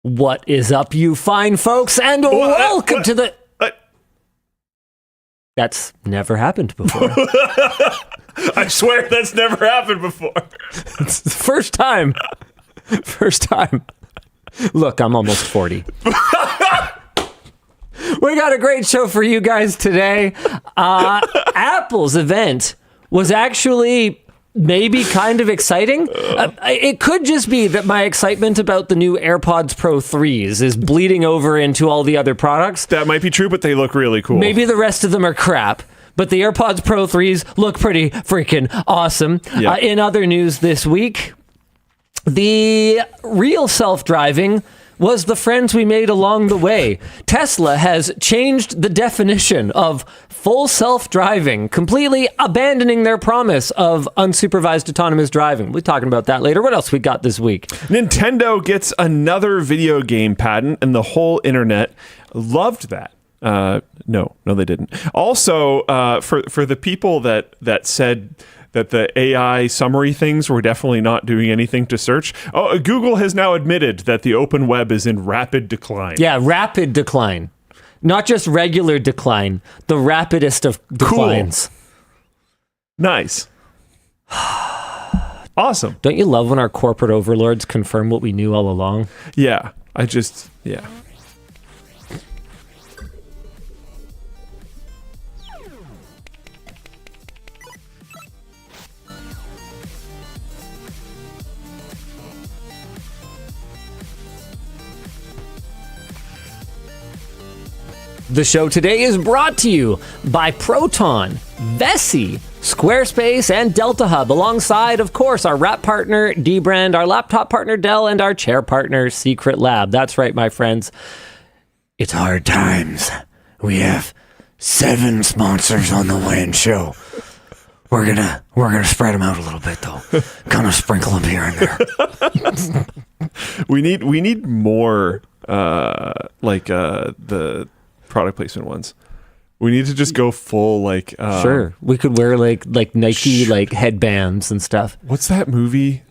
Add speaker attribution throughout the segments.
Speaker 1: What is up, you fine folks, and welcome to the... That's never happened before.
Speaker 2: I swear that's never happened before.
Speaker 1: It's the first time. First time. Look, I'm almost 40. We got a great show for you guys today. Apple's event was actually maybe kind of exciting. It could just be that my excitement about the new AirPods Pro 3s is bleeding over into all the other products.
Speaker 2: That might be true, but they look really cool.
Speaker 1: Maybe the rest of them are crap, but the AirPods Pro 3s look pretty freaking awesome.
Speaker 2: Yeah.
Speaker 1: In other news this week, the real self-driving was the friends we made along the way. Tesla has changed the definition of full self-driving, completely abandoning their promise of unsupervised autonomous driving. We'll be talking about that later. What else we got this week?
Speaker 2: Nintendo gets another video game patent, and the whole internet loved that. No, they didn't. Also, for the people that said that the AI summary things were definitely not doing anything to search. Oh, Google has now admitted that the open web is in rapid decline.
Speaker 1: Yeah, rapid decline. Not just regular decline, the rapidest of declines.
Speaker 2: Cool. Nice. Awesome.
Speaker 1: Don't you love when our corporate overlords confirm what we knew all along?
Speaker 2: Yeah, yeah.
Speaker 1: The show today is brought to you by Proton, Vessi, Squarespace, and DeltaHub, alongside, of course, our wrap partner, dbrand, our laptop partner, Dell, and our chair partner, Secret Lab. That's right, my friends. It's hard times. We have 7 sponsors on the WAN Show. We're gonna spread them out a little bit, though. Kind of sprinkle them here and there.
Speaker 2: We need more the product placement ones. We need to just go full
Speaker 1: sure, we could wear like Nike headbands and stuff.
Speaker 2: What's that movie?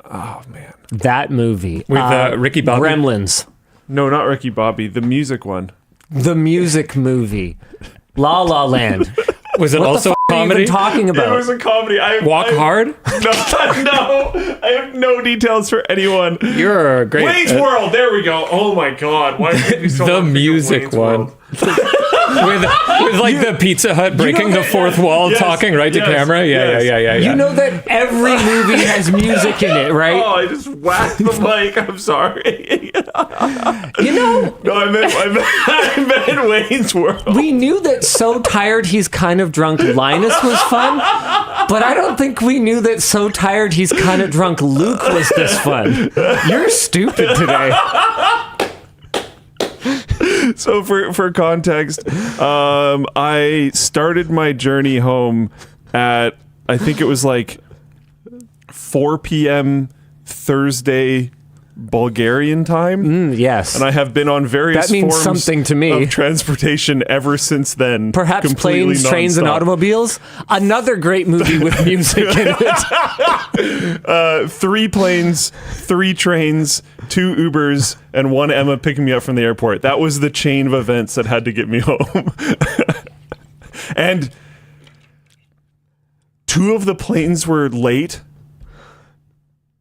Speaker 2: Oh man,
Speaker 1: that movie
Speaker 3: with Ricky Bobby.
Speaker 1: Gremlins.
Speaker 2: No, not Ricky Bobby. The music one.
Speaker 1: The music movie. La La Land.
Speaker 3: Was it
Speaker 1: what
Speaker 3: also
Speaker 1: the fuck
Speaker 3: a comedy?
Speaker 1: Are you even talking about?
Speaker 2: It was a comedy.
Speaker 3: Walk Hard?
Speaker 2: No, I have no details for anyone.
Speaker 3: You're a great...
Speaker 2: Wayne's World. There we go. Oh my God. Why did you so
Speaker 3: the
Speaker 2: much
Speaker 3: music
Speaker 2: Wayne's
Speaker 3: one.
Speaker 2: World?
Speaker 3: with the Pizza Hut breaking the fourth wall,
Speaker 2: yes,
Speaker 3: talking right to camera. Yeah.
Speaker 1: You know that every movie has music in it, right?
Speaker 2: Oh, I just whacked the mic. I'm sorry.
Speaker 1: You know...
Speaker 2: No, I meant Wayne's World.
Speaker 1: We knew that So Tired He's Kind of Drunk Linus was fun, but I don't think we knew that So Tired He's Kind of Drunk Luke was this fun. You're stupid today.
Speaker 2: So for context, I started my journey home at, I think it was 4 p.m. Thursday Bulgarian time.
Speaker 1: Yes.
Speaker 2: And I have been on various
Speaker 1: that means
Speaker 2: forms
Speaker 1: something to me.
Speaker 2: of transportation ever since then.
Speaker 1: Perhaps Planes, Trains, and Automobiles. Another great movie with music in it.
Speaker 2: 3 planes, 3 trains, 2 Ubers, and 1 Emma picking me up from the airport. That was the chain of events that had to get me home. And 2 of the planes were late.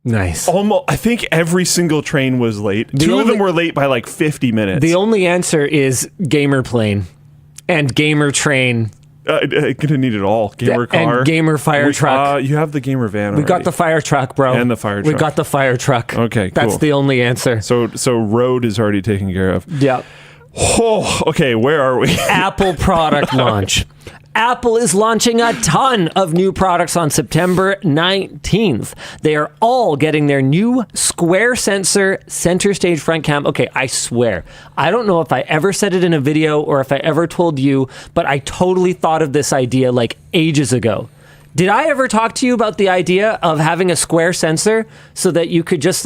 Speaker 1: Nice.
Speaker 2: Almost, I think every single train was late. 2 of them were late by 50 minutes.
Speaker 1: The only answer is gamer plane and gamer train.
Speaker 2: I could have needed it all. Gamer car.
Speaker 1: And gamer fire truck.
Speaker 2: You have the gamer van already.
Speaker 1: We got the fire truck, bro.
Speaker 2: And the fire truck.
Speaker 1: We got the fire truck.
Speaker 2: Okay, cool.
Speaker 1: That's the only answer.
Speaker 2: So road is already taken care of.
Speaker 1: Yeah.
Speaker 2: Oh, okay, where are we?
Speaker 1: Apple product launch. Apple is launching a ton of new products on September 19th. They are all getting their new square sensor center stage front cam. Okay, I swear, I don't know if I ever said it in a video or if I ever told you, but I totally thought of this idea ages ago. Did I ever talk to you about the idea of having a square sensor so that you could just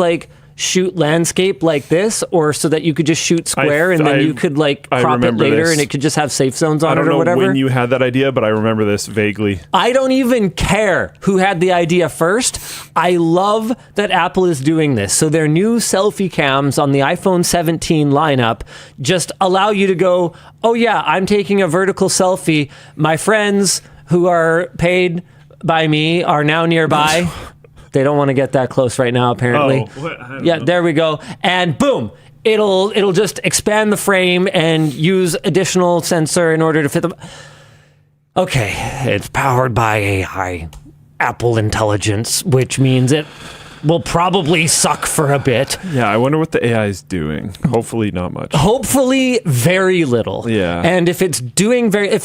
Speaker 1: shoot landscape like this, or so that you could just shoot square and then you could like crop it later
Speaker 2: this.
Speaker 1: and it could just have safe zones on
Speaker 2: I
Speaker 1: it
Speaker 2: don't
Speaker 1: or
Speaker 2: know
Speaker 1: whatever?
Speaker 2: when you had that idea, but I remember this vaguely.
Speaker 1: I don't even care who had the idea first. I love that Apple is doing this. So their new selfie cams on the iPhone 17 lineup just allow you to go, oh yeah, I'm taking a vertical selfie. My friends who are paid by me are now nearby. They don't want to get that close right now, apparently. Yeah, there we go. And boom, it'll just expand the frame and use additional sensor in order to fit them. Okay, it's powered by AI, Apple Intelligence, which means it will probably suck for a bit.
Speaker 2: Yeah, I wonder what the AI is doing. Hopefully not much.
Speaker 1: Hopefully very little.
Speaker 2: Yeah.
Speaker 1: And if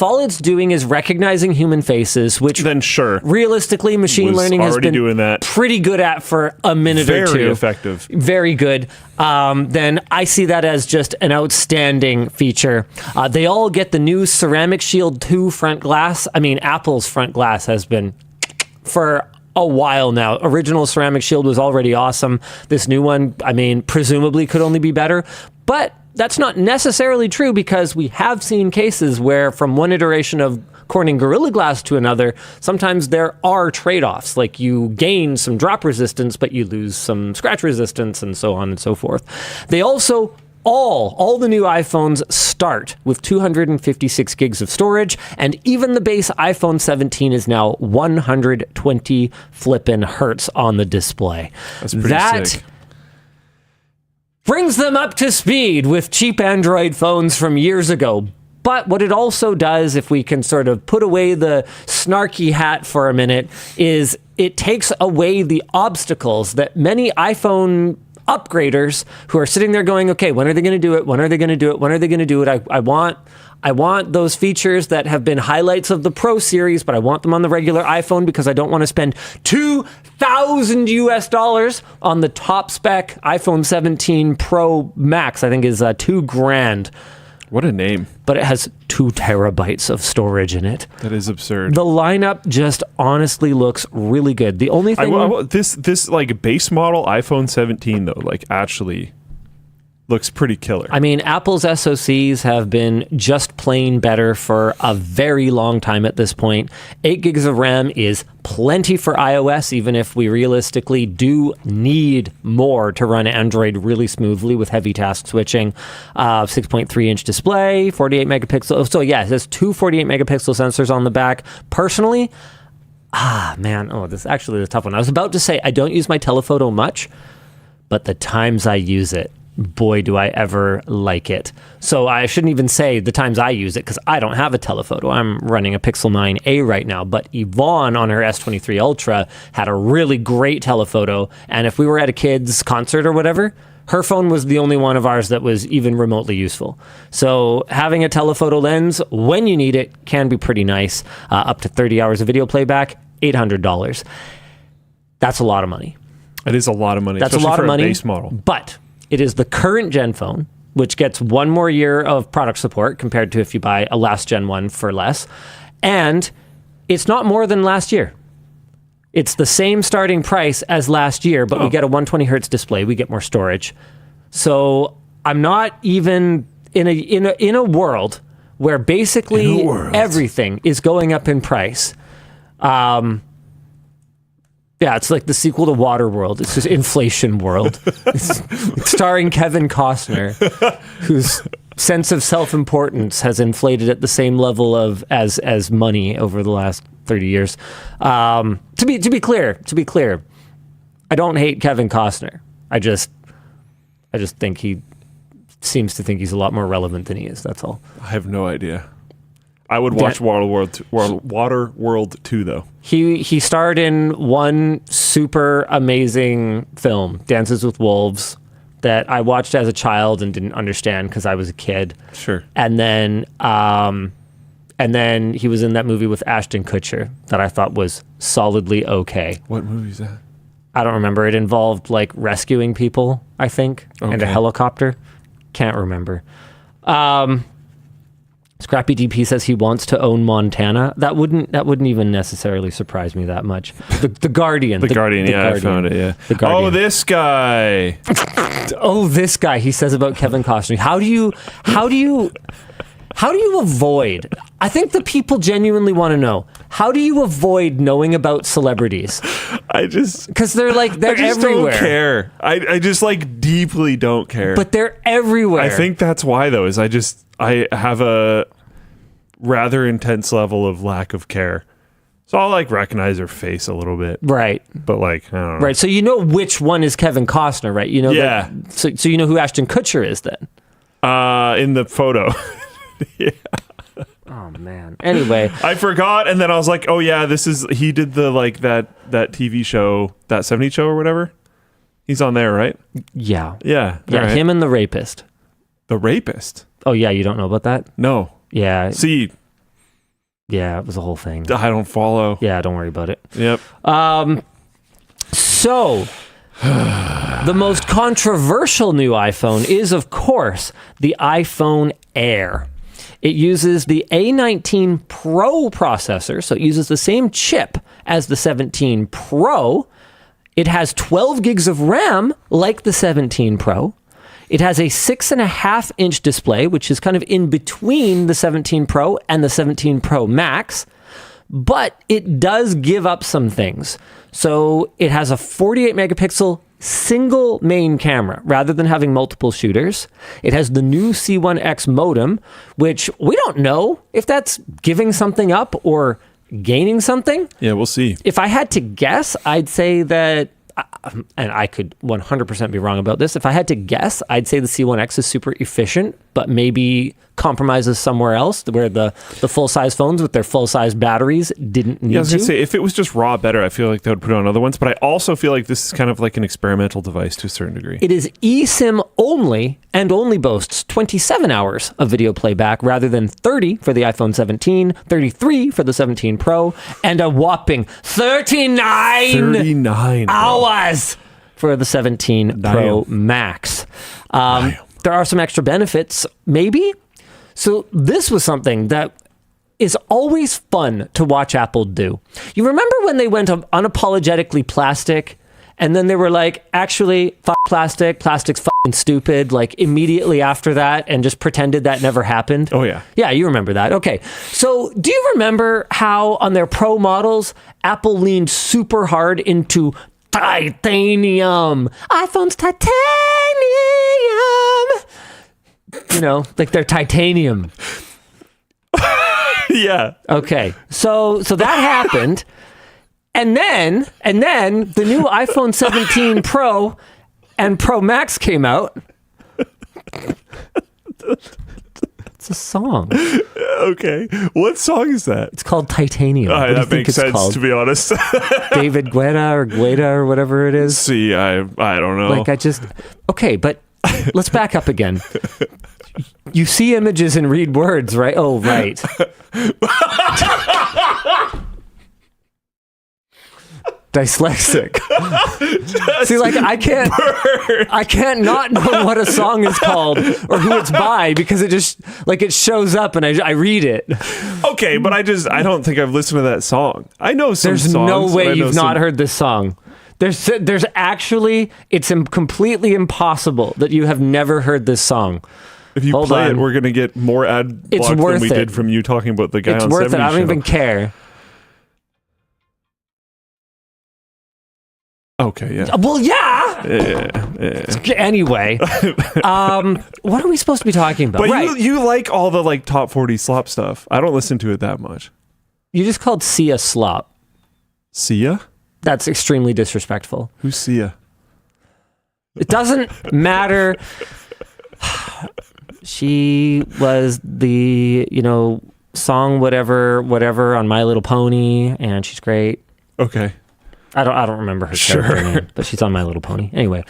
Speaker 1: all it's doing is recognizing human faces, which
Speaker 2: Then sure.
Speaker 1: realistically machine
Speaker 2: Was
Speaker 1: learning has
Speaker 2: already
Speaker 1: been
Speaker 2: doing that.
Speaker 1: pretty good at for a minute or two.
Speaker 2: Very effective.
Speaker 1: Very good. Then I see that as just an outstanding feature. They all get the new Ceramic Shield 2 front glass. I mean, Apple's front glass has been for a while now. Original Ceramic Shield was already awesome. This new one, I mean, presumably could only be better. But that's not necessarily true, because we have seen cases where from one iteration of Corning Gorilla Glass to another, sometimes there are trade-offs. Like you gain some drop resistance, but you lose some scratch resistance, and so on and so forth. They also all the new iPhones start with 256 gigs of storage, and even the base iPhone 17 is now 120 flippin' hertz on the display.
Speaker 2: That's pretty sick.
Speaker 1: Brings them up to speed with cheap Android phones from years ago. But what it also does, if we can sort of put away the snarky hat for a minute, is it takes away the obstacles that many iPhone upgraders who are sitting there going, okay, when are they going to do it? When are they going to do it? When are they going to do it? I want those features that have been highlights of the Pro series, but I want them on the regular iPhone because I don't want to spend $2,000 on the top spec iPhone 17 Pro Max. I think is $2,000.
Speaker 2: What a name.
Speaker 1: But it has 2 terabytes of storage in it.
Speaker 2: That is absurd.
Speaker 1: The lineup just honestly looks really good. The only thing...
Speaker 2: This like base model iPhone 17 though, like actually looks pretty killer.
Speaker 1: I mean, Apple's SoCs have been just plain better for a very long time at this point. 8 gigs of RAM is plenty for iOS, even if we realistically do need more to run Android really smoothly with heavy task switching. 6.3-inch display, 48 megapixel. So yeah, it has 2 48 megapixel sensors on the back. Personally, this actually is a tough one. I was about to say I don't use my telephoto much, but the times I use it, boy, do I ever like it. So I shouldn't even say the times I use it, because I don't have a telephoto. I'm running a Pixel 9a right now, but Yvonne on her S23 Ultra had a really great telephoto, and if we were at a kid's concert or whatever, her phone was the only one of ours that was even remotely useful. So having a telephoto lens when you need it can be pretty nice. Up to 30 hours of video playback, $800. That's a lot of money.
Speaker 2: It is a lot of money.
Speaker 1: That's a lot of money.
Speaker 2: Base model.
Speaker 1: But it is the current gen phone, which gets 1 more year of product support compared to if you buy a last gen one for less. And it's not more than last year. It's the same starting price as last year, but we get a 120 hertz display. We get more storage. So I'm not even in a world where basically everything is going up in price. Yeah, it's like the sequel to Waterworld. It's just Inflation World. It's starring Kevin Costner, whose sense of self-importance has inflated at the same level as money over the last 30 years. To be clear, I don't hate Kevin Costner. I just think he seems to think he's a lot more relevant than he is. That's all.
Speaker 2: I have no idea. I would watch Waterworld 2 though.
Speaker 1: He starred in one super amazing film, Dances with Wolves, that I watched as a child and didn't understand because I was a kid.
Speaker 2: Sure.
Speaker 1: And then he was in that movie with Ashton Kutcher that I thought was solidly okay.
Speaker 2: What movie is that?
Speaker 1: I don't remember. It involved like rescuing people, I think, and a helicopter. Can't remember. Scrappy DP says he wants to own Montana. That wouldn't even necessarily surprise me that much. The Guardian.
Speaker 2: The Guardian, yeah, I found it, yeah.
Speaker 1: The Guardian.
Speaker 2: Oh, this guy.
Speaker 1: Oh, this guy. He says about Kevin Costner. How do you avoid? I think the people genuinely want to know. How do you avoid knowing about celebrities?
Speaker 2: Because
Speaker 1: they're everywhere.
Speaker 2: Don't care. I just like deeply don't care.
Speaker 1: But they're everywhere.
Speaker 2: I think that's why though. Is I have a rather intense level of lack of care. So I'll like recognize her face a little bit.
Speaker 1: Right.
Speaker 2: But like, I don't know.
Speaker 1: Right. So you know which one is Kevin Costner, right? You know.
Speaker 2: Yeah.
Speaker 1: So you know who Ashton Kutcher is then.
Speaker 2: In the photo. Yeah.
Speaker 1: Oh man. Anyway,
Speaker 2: I forgot, and then I was like, "Oh yeah, he did the like that TV show, that 70s show or whatever. He's on there, right?
Speaker 1: Yeah.
Speaker 2: Yeah.
Speaker 1: Right. Him and the rapist.
Speaker 2: The rapist.
Speaker 1: Oh yeah, you don't know about that?
Speaker 2: No.
Speaker 1: Yeah.
Speaker 2: See.
Speaker 1: Yeah, it was a whole thing.
Speaker 2: I don't follow.
Speaker 1: Yeah, don't worry about it.
Speaker 2: Yep.
Speaker 1: So. The most controversial new iPhone is, of course, the iPhone Air. It uses the A19 Pro processor, so it uses the same chip as the 17 Pro. It has 12 gigs of RAM, like the 17 Pro. It has a 6.5-inch display, which is kind of in between the 17 Pro and the 17 Pro Max. But it does give up some things. So it has a 48 megapixel single main camera rather than having multiple shooters. It has the new C1X modem, which we don't know if that's giving something up or gaining something.
Speaker 2: Yeah, we'll see.
Speaker 1: If I had to guess, I'd say that, and I could 100% be wrong about this. If I had to guess, I'd say the C1X is super efficient, but maybe compromises somewhere else where the full-size phones with their full-size batteries didn't need to.
Speaker 2: Yeah, I was going to say, if it was just raw better, I feel like they would put it on other ones, but I also feel like this is kind of like an experimental device to a certain degree.
Speaker 1: It is eSIM only and only boasts 27 hours of video playback rather than 30 for the iPhone 17, 33 for the 17 Pro, and a whopping 39 hours for the 17 Pro Max. There are some extra benefits, maybe. So this was something that is always fun to watch Apple do. You remember when they went unapologetically plastic, and then they were like, actually, fuck plastic, plastic's fucking stupid, like immediately after that, and just pretended that never happened?
Speaker 2: Oh, yeah.
Speaker 1: Yeah, you remember that. Okay. So do you remember how on their Pro models, Apple leaned super hard into titanium? iPhone's titanium. You know, like they're titanium.
Speaker 2: Yeah.
Speaker 1: Okay. So that happened. And then the new iPhone 17 Pro and Pro Max came out. It's a song.
Speaker 2: Okay. What song is that?
Speaker 1: It's called Titanium.
Speaker 2: That makes sense, to be honest.
Speaker 1: David Guetta or whatever it is.
Speaker 2: See, I don't know.
Speaker 1: Okay, but let's back up again. You see images and read words, right? Oh, right. Dyslexic. See, like I can't not know what a song is called or who it's by because it just like it shows up and I read it.
Speaker 2: Okay, but I don't think I've listened to that song. I know some
Speaker 1: There's
Speaker 2: songs.
Speaker 1: no way you've not heard this song. There's actually, it's completely impossible that you have never heard this song.
Speaker 2: If you play it, we're going to get more ad block than we did from you talking about the guy on 70 show.
Speaker 1: It's worth it. I don't even care.
Speaker 2: Okay, yeah.
Speaker 1: Well, yeah.
Speaker 2: Yeah.
Speaker 1: Anyway, what are we supposed to be talking about?
Speaker 2: But you like all the like top 40 slop stuff. I don't listen to it that much.
Speaker 1: You just called Sia slop.
Speaker 2: Sia?
Speaker 1: That's extremely disrespectful.
Speaker 2: Who's Sia?
Speaker 1: It doesn't matter. She was the, song whatever on My Little Pony, and she's great.
Speaker 2: Okay.
Speaker 1: I don't remember her character name, but she's on My Little Pony. Anyway.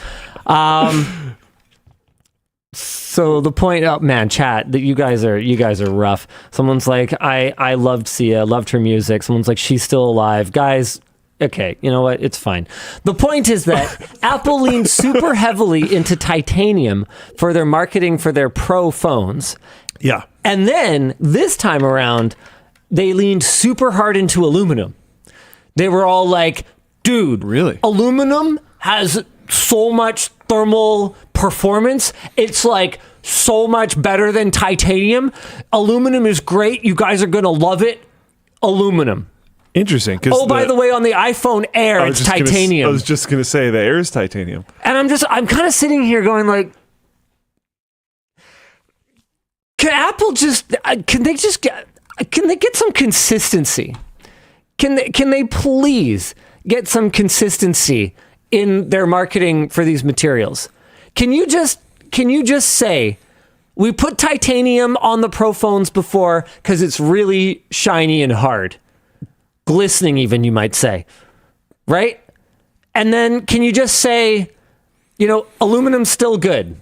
Speaker 1: So the point, chat, that you guys are rough. Someone's like, I loved Sia, loved her music. Someone's like, she's still alive. Guys, okay, you know what? It's fine. The point is that Apple leaned super heavily into titanium for their marketing for their Pro phones.
Speaker 2: Yeah.
Speaker 1: And then this time around, they leaned super hard into aluminum. They were all like, dude,
Speaker 2: really?
Speaker 1: Aluminum has so much thermal performance. It's like so much better than titanium. Aluminum is great. You guys are going to love it. Aluminum.
Speaker 2: Interesting.
Speaker 1: Oh, by the way, on the iPhone Air, it's titanium.
Speaker 2: I was just going to say the Air is titanium.
Speaker 1: And I'm kind of sitting here going like, can Apple can they get some consistency? Can they please get some consistency in their marketing for these materials? Can you just say, we put titanium on the Pro phones before because it's really shiny and hard, glistening even, you might say, right? And then can you just say, aluminum's still good?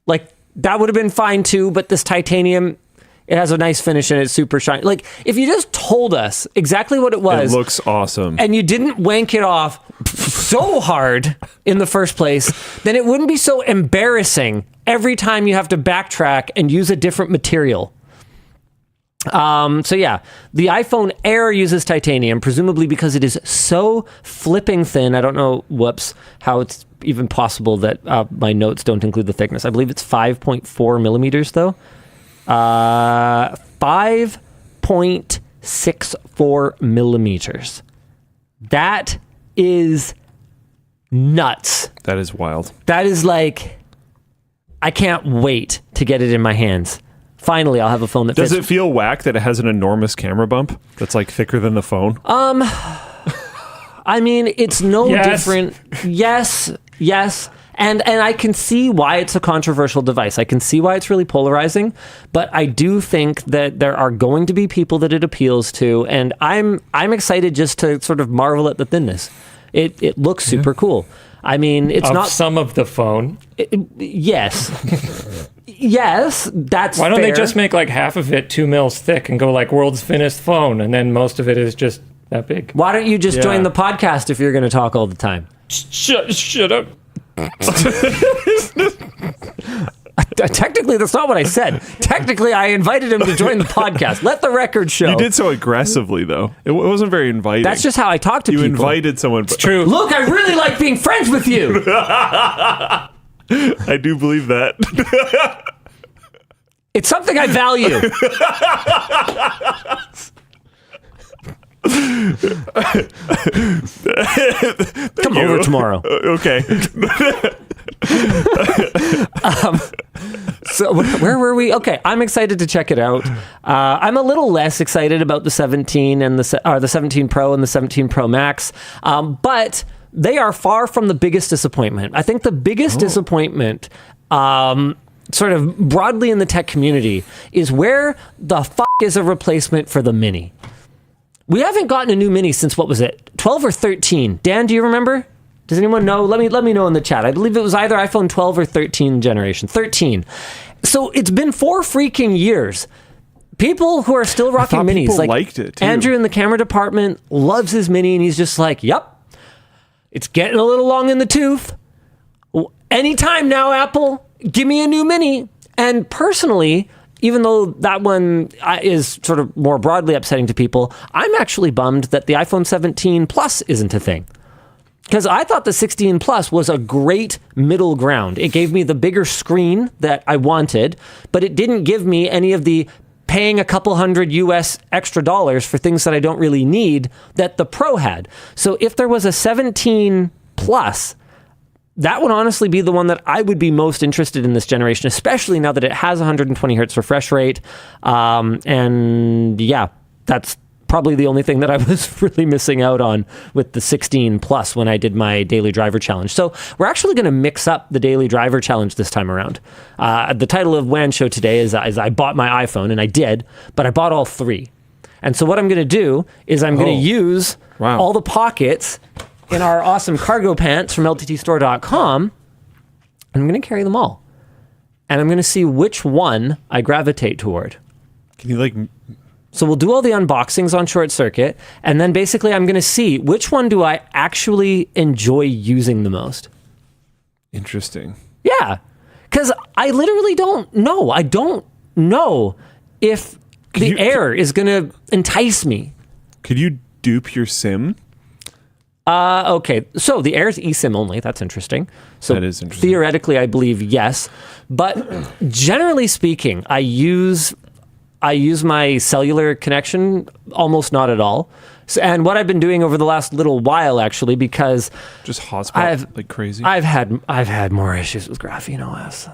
Speaker 1: Like, that would have been fine too, but this titanium, it has a nice finish and it's super shiny. Like, if you just told us exactly what it was.
Speaker 2: It looks awesome.
Speaker 1: And you didn't wank it off so hard in the first place, then it wouldn't be so embarrassing every time you have to backtrack and use a different material. So yeah, the iPhone Air uses titanium, presumably because it is so flipping thin. I don't know, how it's even possible that my notes don't include the thickness. I believe it's 5.4 millimeters though. 5.64 millimeters. That is nuts.
Speaker 2: That is wild.
Speaker 1: That is like, I can't wait to get it in my hands. Finally, I'll have a phone that fits.
Speaker 2: Does it feel whack that it has an enormous camera bump that's like thicker than the phone?
Speaker 1: I mean, it's no different. Yes. And I can see why it's a controversial device. I can see why it's really polarizing, but I do think that there are going to be people that it appeals to, and I'm excited just to sort of marvel at the thinness. It looks super cool. I mean, it's not
Speaker 3: some of the phone.
Speaker 1: Yes. Yes, that's
Speaker 3: Why don't
Speaker 1: fair.
Speaker 3: they just make like half of it 2 mils thick and go like world's thinnest phone, and then most of it is just that big?
Speaker 1: Why don't you just join the podcast if you're going to talk all the time?
Speaker 3: Shut up.
Speaker 1: Technically, that's not what I said. Technically, I invited him to join the podcast. Let the record show.
Speaker 2: You did so aggressively, though. It wasn't very inviting.
Speaker 1: That's just how I talk to
Speaker 2: you
Speaker 1: people.
Speaker 2: You invited someone.
Speaker 3: It's true.
Speaker 1: Look, I really like being friends with you.
Speaker 2: I do believe that.
Speaker 1: It's something I value. Come over tomorrow.
Speaker 2: Okay.
Speaker 1: So where were we? Okay, I'm excited to check it out. I'm a little less excited about the 17 and the 17 Pro and the 17 Pro Max, but they are far from the biggest disappointment. I think the biggest disappointment, sort of broadly in the tech community, is where the fuck is a replacement for the Mini? We haven't gotten a new Mini since, what was it, 12 or 13? Dan, do you remember? Does anyone know? Let me know in the chat. I believe it was either iPhone 12 or 13 generation. 13. So it's been 4 freaking years. People who are still rocking Minis,
Speaker 2: people
Speaker 1: like
Speaker 2: liked it too.
Speaker 1: Andrew in the camera department loves his Mini, and he's just like, yep, it's getting a little long in the tooth. Anytime now, Apple, give me a new Mini. And personally, even though that one is sort of more broadly upsetting to people, I'm actually bummed that the iPhone 17 Plus isn't a thing. Because I thought the 16 Plus was a great middle ground. It gave me the bigger screen that I wanted, but it didn't give me any of the paying a couple $100 US extra dollars for things that I don't really need that the Pro had. So if there was a 17 Plus, that would honestly be the one that I would be most interested in this generation, especially now that it has 120 hertz refresh rate. And yeah, that's probably the only thing that I was really missing out on with the 16 Plus when I did my daily driver challenge. So we're actually going to mix up the daily driver challenge this time around. The title of WAN Show today is I bought my iPhone, and I did, but I bought all 3. And so what I'm going to do is I'm going to use all the pockets in our awesome cargo pants from LTTStore.com, and I'm going to carry them all. And I'm going to see which one I gravitate toward.
Speaker 2: Can you
Speaker 1: So we'll do all the unboxings on short circuit, and then basically I'm going to see which one do I actually enjoy using the most.
Speaker 2: Interesting.
Speaker 1: Yeah, because I literally don't know. I don't know if the Air is going to entice me.
Speaker 2: Could you dupe your SIM?
Speaker 1: Okay, so the Air is eSIM only. That's interesting. So
Speaker 2: that is interesting.
Speaker 1: Theoretically, I believe yes, but generally speaking, I use my cellular connection almost not at all. So, and what I've been doing over the last little while, actually, because
Speaker 2: just hotspot like crazy.
Speaker 1: I've had more issues with GrapheneOS.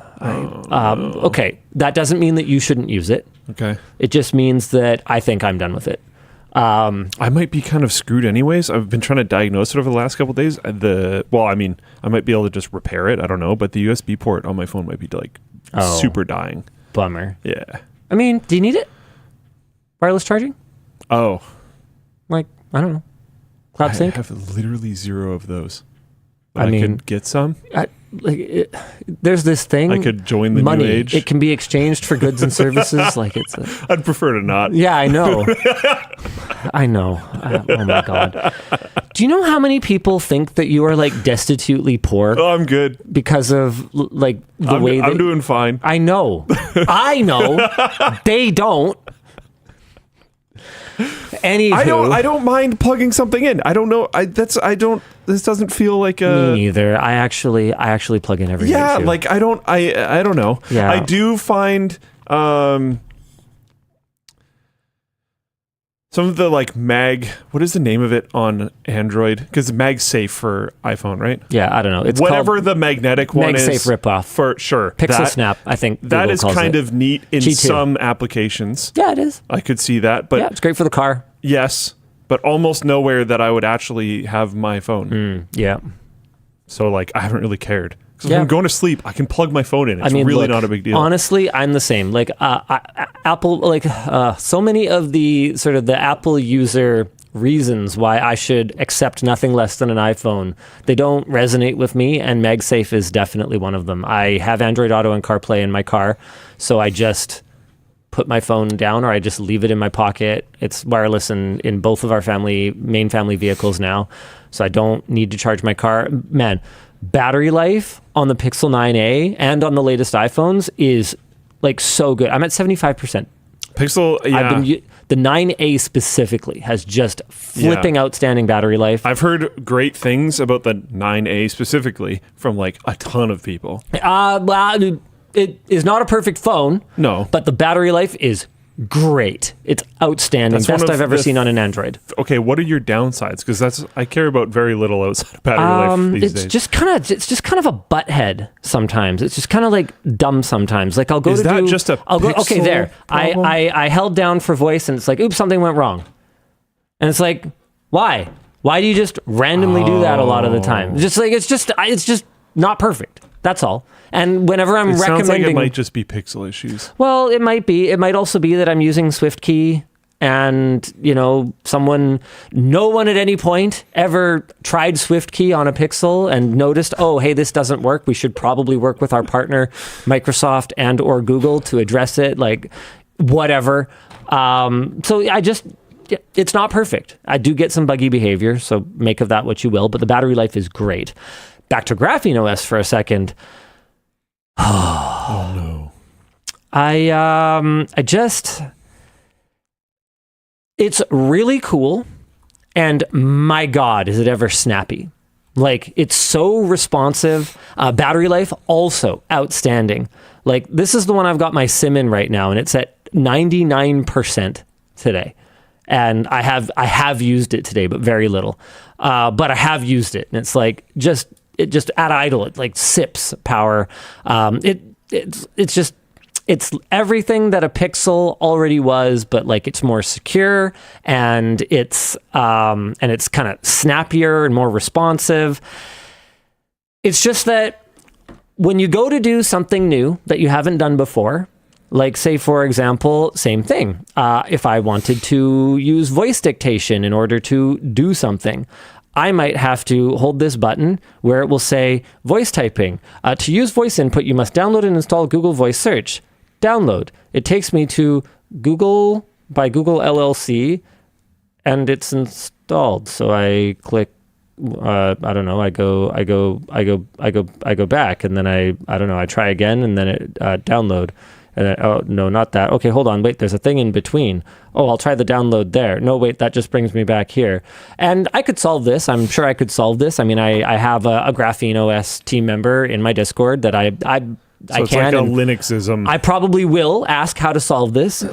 Speaker 1: Okay, that doesn't mean that you shouldn't use it.
Speaker 2: Okay,
Speaker 1: it just means that I think I'm done with it.
Speaker 2: I might be kind of screwed anyways. I've been trying to diagnose it over the last couple of days. I might be able to just repair it. I don't know, but the USB port on my phone might be like super dying.
Speaker 1: Bummer.
Speaker 2: Yeah.
Speaker 1: I mean, do you need it? Wireless charging?
Speaker 2: Oh.
Speaker 1: Like, I don't know. Cloud Sync?
Speaker 2: I have literally 0 of those.
Speaker 1: I mean,
Speaker 2: could get some.
Speaker 1: There's this thing.
Speaker 2: I could join the
Speaker 1: money.
Speaker 2: new age.
Speaker 1: It can be exchanged for goods and services. Like
Speaker 2: I'd prefer to not.
Speaker 1: Yeah, I know. I know. Oh my God. Do you know how many people think that you are like destitutely poor?
Speaker 2: Oh, I'm good
Speaker 1: because of like the way
Speaker 2: I'm doing fine.
Speaker 1: I know. I know. They don't. Anywho,
Speaker 2: I don't mind plugging something in. I don't know. This doesn't feel like a.
Speaker 1: Me neither. I actually plug in everything.
Speaker 2: Yeah,
Speaker 1: too.
Speaker 2: like I don't know.
Speaker 1: Yeah.
Speaker 2: I do find some of the like what is the name of it on Android? Because MagSafe for iPhone, right?
Speaker 1: Yeah, I don't know. It's
Speaker 2: whatever
Speaker 1: called
Speaker 2: the magnetic one is.
Speaker 1: MagSafe ripoff.
Speaker 2: For sure.
Speaker 1: Pixel Snap, I think
Speaker 2: that
Speaker 1: Google
Speaker 2: is
Speaker 1: calls
Speaker 2: kind
Speaker 1: it.
Speaker 2: of neat in
Speaker 1: G2.
Speaker 2: some applications.
Speaker 1: Yeah, it is.
Speaker 2: I could see that, but
Speaker 1: yeah, it's great for the car.
Speaker 2: Yes, but almost nowhere that I would actually have my phone.
Speaker 1: Yeah.
Speaker 2: So like I haven't really cared. Because
Speaker 1: Yeah.
Speaker 2: when I'm going to sleep, I can plug my phone in. It's really
Speaker 1: look,
Speaker 2: not a big deal.
Speaker 1: Honestly, I'm the same. Like Apple, like so many of the sort of the Apple user reasons why I should accept nothing less than an iPhone, they don't resonate with me, and MagSafe is definitely one of them. I have Android Auto and CarPlay in my car, so I just put my phone down or I just leave it in my pocket. It's wireless in both of our main family vehicles now, so I don't need to charge my car. Man, battery life on the Pixel 9a and on the latest iPhones is like so good. I'm at 75%.
Speaker 2: Pixel, yeah.
Speaker 1: The 9a specifically has just flipping outstanding battery life.
Speaker 2: I've heard great things about the 9a specifically from like a ton of people.
Speaker 1: Well, it is not a perfect phone.
Speaker 2: No.
Speaker 1: But the battery life is great. It's outstanding.
Speaker 2: That's
Speaker 1: Best I've ever seen on an Android.
Speaker 2: Okay, what are your downsides? Because I care about very little outside of battery life these days.
Speaker 1: It's just kind of a butthead sometimes. It's just kind of like dumb sometimes. Like I'll go
Speaker 2: is
Speaker 1: to
Speaker 2: that
Speaker 1: do.
Speaker 2: just a
Speaker 1: I'll go. Okay,
Speaker 2: Pixel
Speaker 1: there.
Speaker 2: problem?
Speaker 1: I held down for voice, and it's like, oops, something went wrong. And it's like, why? Why do you just randomly do that a lot of the time? Just like it's just not perfect. That's all. And whenever I'm recommending,
Speaker 2: sounds like it might just be pixel issues.
Speaker 1: Well, it might be. It might also be that I'm using SwiftKey, and no one at any point ever tried SwiftKey on a Pixel and noticed, oh, hey, this doesn't work. We should probably work with our partner, Microsoft and or Google, to address it. Like, whatever. So it's not perfect. I do get some buggy behavior, so make of that what you will. But the battery life is great. Back to GrapheneOS for a second.
Speaker 2: Oh no.
Speaker 1: It's really cool, and my God, is it ever snappy. Like, it's so responsive. Battery life, also outstanding. Like, this is the one I've got my SIM in right now, and it's at 99% today. And I have used it today, but very little. But I have used it, and it's like, it just at idle, it like sips power. It's everything that a Pixel already was, but like it's more secure, and it's kind of snappier and more responsive. It's just that when you go to do something new that you haven't done before, like say for example, same thing. If I wanted to use voice dictation in order to do something, I might have to hold this button where it will say voice typing. To use voice input, you must download and install Google Voice Search. Download. It takes me to Google by Google LLC, and it's installed. So I click. I don't know. I go back, and then I don't know. I try again, and then it download. And then, oh, no, not that. Okay, hold on. Wait, there's a thing in between. Oh, I'll try the download there. No, wait, that just brings me back here. And I could solve this. I'm sure I could solve this. I mean, I have a GrapheneOS team member in my Discord that I can.
Speaker 2: Like a Linuxism.
Speaker 1: I probably will ask how to solve this,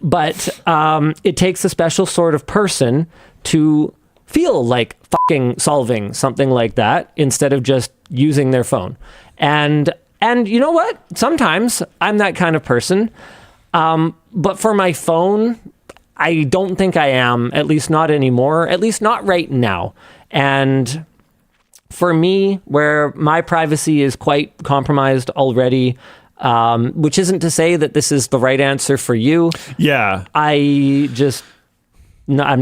Speaker 1: but it takes a special sort of person to feel like fucking solving something like that instead of just using their phone. And you know what? Sometimes I'm that kind of person. But for my phone, I don't think I am, at least not anymore, at least not right now. And for me, where my privacy is quite compromised already, which isn't to say that this is the right answer for you.
Speaker 2: Yeah.
Speaker 1: I'm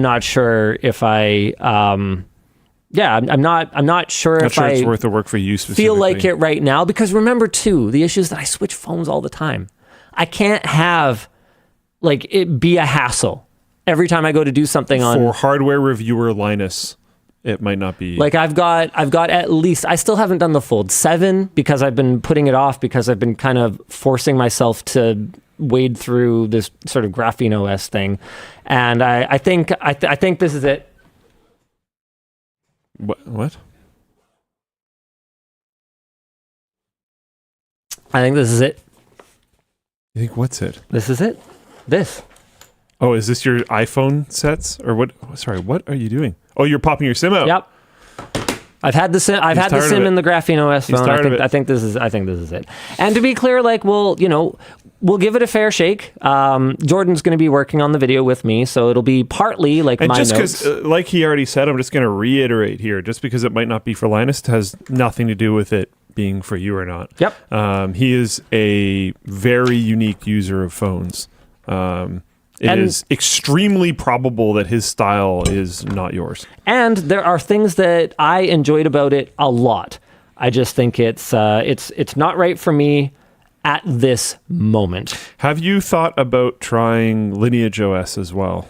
Speaker 1: not sure if I'm not sure if
Speaker 2: it's worth the work for you specifically.
Speaker 1: Feel like it right now. Because remember, too, the issue is that I switch phones all the time. I can't have like it be a hassle every time I go to do something on.
Speaker 2: For hardware reviewer Linus, it might not be.
Speaker 1: Like I've got at least, I still haven't done the Fold 7 because I've been putting it off because I've been kind of forcing myself to wade through this sort of GrapheneOS thing. And I think this is it.
Speaker 2: What?
Speaker 1: I think this is it.
Speaker 2: You think what's it?
Speaker 1: This is it. This.
Speaker 2: Oh, is this your iPhone sets or what? Sorry, what are you doing? Oh, you're popping your SIM out.
Speaker 1: Yep. I've had the SIM. I've had the SIM in the GrapheneOS phone. I think this is it. And to be clear, like, we'll give it a fair shake. Jordan's going to be working on the video with me, so it'll be partly like
Speaker 2: and
Speaker 1: my
Speaker 2: just
Speaker 1: notes.
Speaker 2: because, like he already said, I'm just going to reiterate here. Just because it might not be for Linus, it has nothing to do with it being for you or not.
Speaker 1: Yep.
Speaker 2: He is a very unique user of phones. It is extremely probable that his style is not yours.
Speaker 1: And there are things that I enjoyed about it a lot. I just think it's not right for me at this moment.
Speaker 2: Have you thought about trying LineageOS as well?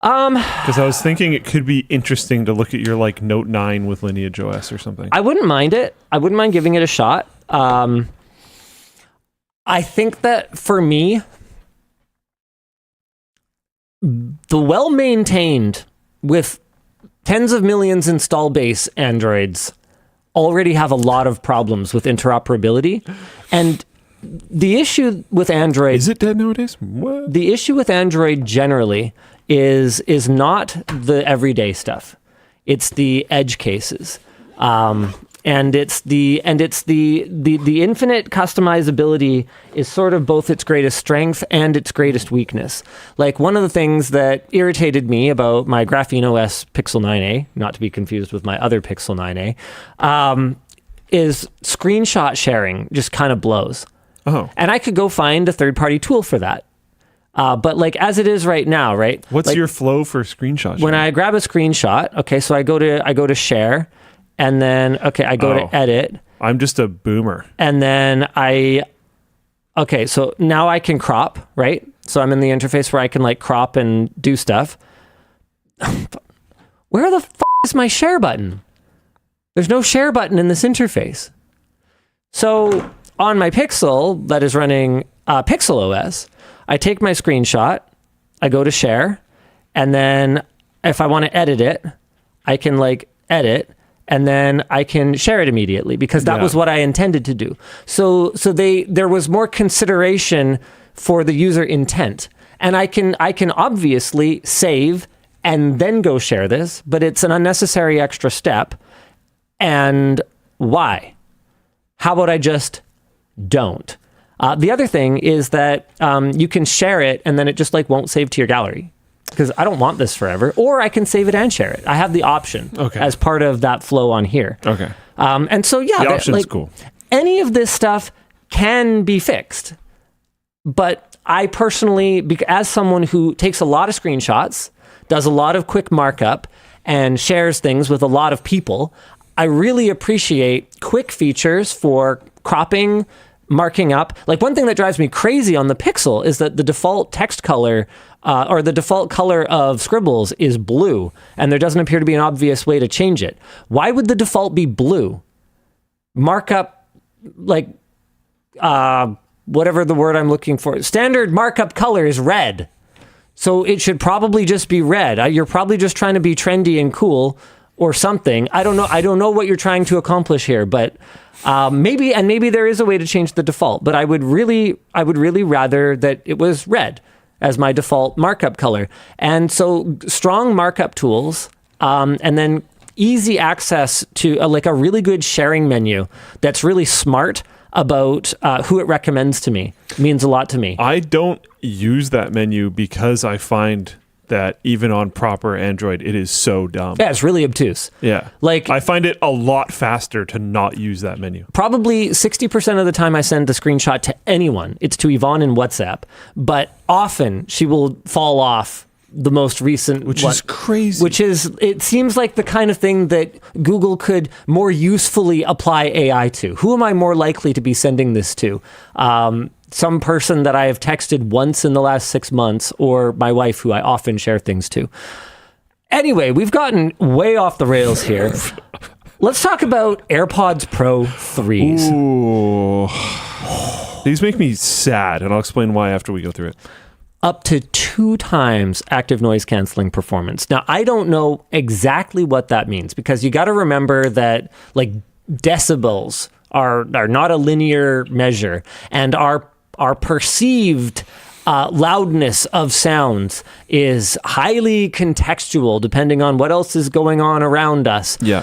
Speaker 2: Because I was thinking it could be interesting to look at your like Note 9 with LineageOS or something.
Speaker 1: I wouldn't mind it. I wouldn't mind giving it a shot. I think that for me, the well-maintained with tens of millions install base Androids already have a lot of problems with interoperability. And the issue with Android...
Speaker 2: Is it dead nowadays? What?
Speaker 1: The issue with Android generally is not the everyday stuff. It's the edge cases. And it's the infinite customizability is sort of both its greatest strength and its greatest weakness. Like one of the things that irritated me about my GrapheneOS Pixel 9a, not to be confused with my other Pixel 9a, is screenshot sharing just kind of blows.
Speaker 2: Oh.
Speaker 1: And I could go find a third-party tool for that. But like as it is right now, right?
Speaker 2: What's
Speaker 1: like,
Speaker 2: your flow for screenshot sharing?
Speaker 1: When I grab a screenshot, okay, so I go to share. And then, I go to edit.
Speaker 2: I'm just a boomer.
Speaker 1: And then so now I can crop, right? So I'm in the interface where I can like crop and do stuff. Where the is my share button? There's no share button in this interface. So on my Pixel that is running Pixel OS, I take my screenshot, I go to share, and then if I want to edit it, I can like edit, and then I can share it immediately because that was what I intended to do. So there was more consideration for the user intent. And I can obviously save and then go share this, but it's an unnecessary extra step. And why? How about I just don't? The other thing is that you can share it and then it just like won't save to your gallery. Because I don't want this forever, or I can save it and share it. I have the option as part of that flow on here.
Speaker 2: Okay.
Speaker 1: And so,
Speaker 2: the option's cool.
Speaker 1: Any of this stuff can be fixed. But I personally, as someone who takes a lot of screenshots, does a lot of quick markup, and shares things with a lot of people, I really appreciate quick features for cropping, marking up. Like one thing that drives me crazy on the Pixel is that the default text color or the default color of scribbles is blue, and there doesn't appear to be an obvious way to change it. Why would the default be blue? Markup, like, whatever the word I'm looking for. Standard markup color is red. So it should probably just be red. You're probably just trying to be trendy and cool or something. I don't know what you're trying to accomplish here, but maybe there is a way to change the default, but I would really rather that it was red as my default markup color. And so strong markup tools, and then easy access to a really good sharing menu that's really smart about who it recommends to me means a lot to me.
Speaker 2: I don't use that menu because I find that even on proper Android, it is so dumb.
Speaker 1: Yeah, it's really obtuse.
Speaker 2: Yeah.
Speaker 1: Like,
Speaker 2: I find it a lot faster to not use that menu.
Speaker 1: Probably 60% of the time I send the screenshot to anyone, it's to Yvonne in WhatsApp, but often she will fall off the most recent
Speaker 2: Which
Speaker 1: one,
Speaker 2: is crazy.
Speaker 1: Which is, it seems like the kind of thing that Google could more usefully apply AI to. Who am I more likely to be sending this to? Some person that I have texted once in the last 6 months, or my wife, who I often share things to. Anyway, we've gotten way off the rails here. Let's talk about AirPods Pro 3s.
Speaker 2: Ooh. These make me sad, and I'll explain why after we go through it.
Speaker 1: Up to 2 times active noise canceling performance. Now, I don't know exactly what that means, because you got to remember that like decibels are not a linear measure, and our perceived loudness of sounds is highly contextual depending on what else is going on around us.
Speaker 2: Yeah.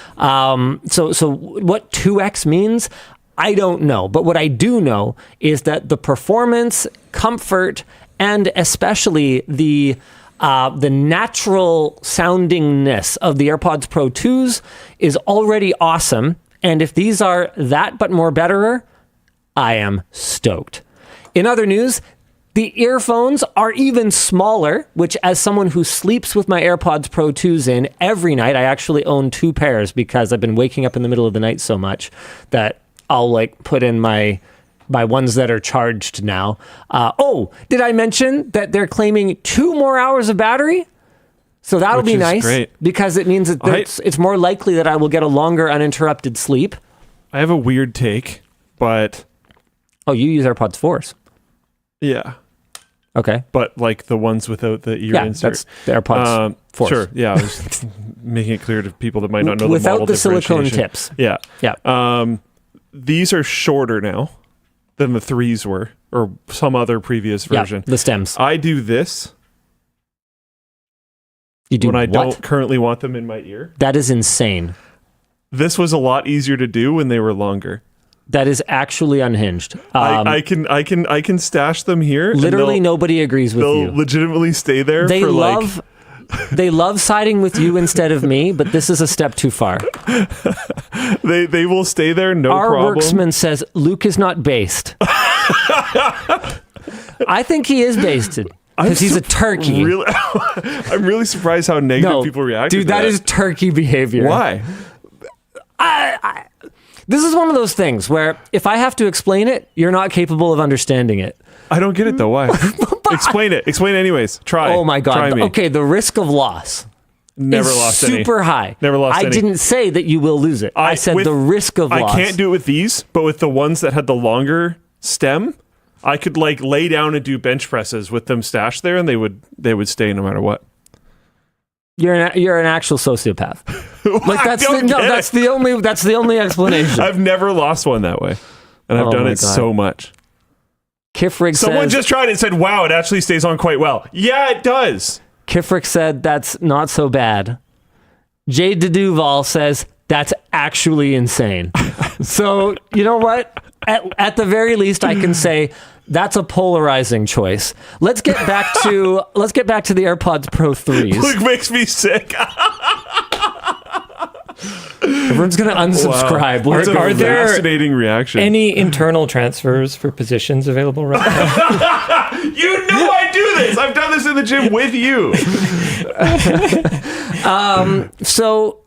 Speaker 1: So what 2x means, I don't know. But what I do know is that the performance, comfort, and especially the natural soundingness of the AirPods Pro 2s is already awesome. And if these are that but more betterer, I am stoked. In other news, the earphones are even smaller, which as someone who sleeps with my AirPods Pro 2s in every night, I actually own 2 pairs because I've been waking up in the middle of the night so much that I'll put in my ones that are charged now. Did I mention that they're claiming 2 more hours of battery? So that'll be nice,
Speaker 2: great.
Speaker 1: Because it means that it's more likely that I will get a longer uninterrupted sleep.
Speaker 2: I have a weird take, but...
Speaker 1: Oh, you use AirPods 4s.
Speaker 2: Yeah.
Speaker 1: Okay.
Speaker 2: But like the ones without the ear insert.
Speaker 1: That's the AirPods 4s.
Speaker 2: Sure, yeah. I was making it clear to people that might not know
Speaker 1: without
Speaker 2: the model
Speaker 1: the silicone
Speaker 2: differentiation.
Speaker 1: tips.
Speaker 2: Yeah.
Speaker 1: Yeah.
Speaker 2: These are shorter now than the 3s were, or some other previous version.
Speaker 1: Yeah, the stems.
Speaker 2: I do this
Speaker 1: You do
Speaker 2: when I
Speaker 1: what?
Speaker 2: don't currently want them in my ear.
Speaker 1: That is insane.
Speaker 2: This was a lot easier to do when they were longer.
Speaker 1: That is actually unhinged.
Speaker 2: I can stash them here.
Speaker 1: Literally, nobody agrees with
Speaker 2: They'll
Speaker 1: you.
Speaker 2: legitimately stay there.
Speaker 1: They
Speaker 2: for
Speaker 1: love. They love siding with you instead of me, but this is a step too far.
Speaker 2: They will stay there, no
Speaker 1: Our
Speaker 2: problem.
Speaker 1: worksman says Luke is not based. I think he is basted because he's a turkey.
Speaker 2: Really, I'm really surprised how negative people react.
Speaker 1: Dude, that is turkey behavior.
Speaker 2: Why?
Speaker 1: This is one of those things where if I have to explain it, you're not capable of understanding it.
Speaker 2: I don't get it though. Why? Explain it. Explain it anyways. Try.
Speaker 1: Oh my God.
Speaker 2: Try me.
Speaker 1: Okay, the risk of loss
Speaker 2: Never
Speaker 1: is
Speaker 2: lost any.
Speaker 1: super high.
Speaker 2: Never lost
Speaker 1: I
Speaker 2: any.
Speaker 1: didn't say that you will lose it. I said the risk of loss.
Speaker 2: I can't do it with these, but with the ones that had the longer stem, I could lay down and do bench presses with them stashed there, and they would stay no matter what.
Speaker 1: You're an actual sociopath. That's the only explanation.
Speaker 2: I've never lost one that way, and I've done it so much.
Speaker 1: Kifrig
Speaker 2: Someone
Speaker 1: says,
Speaker 2: just tried it and said, "Wow, it actually stays on quite well." Yeah, it does.
Speaker 1: Kifrik said that's not so bad. Jade de Duval says that's actually insane. So you know what? At the very least, I can say that's a polarizing choice. Let's get back to the AirPods Pro 3s.
Speaker 2: Luke makes me sick.
Speaker 1: Everyone's gonna unsubscribe.
Speaker 2: Wow.
Speaker 3: Are there
Speaker 2: fascinating reaction?
Speaker 3: any internal transfers for positions available right now?
Speaker 2: You know I do this. I've done this in the gym with you.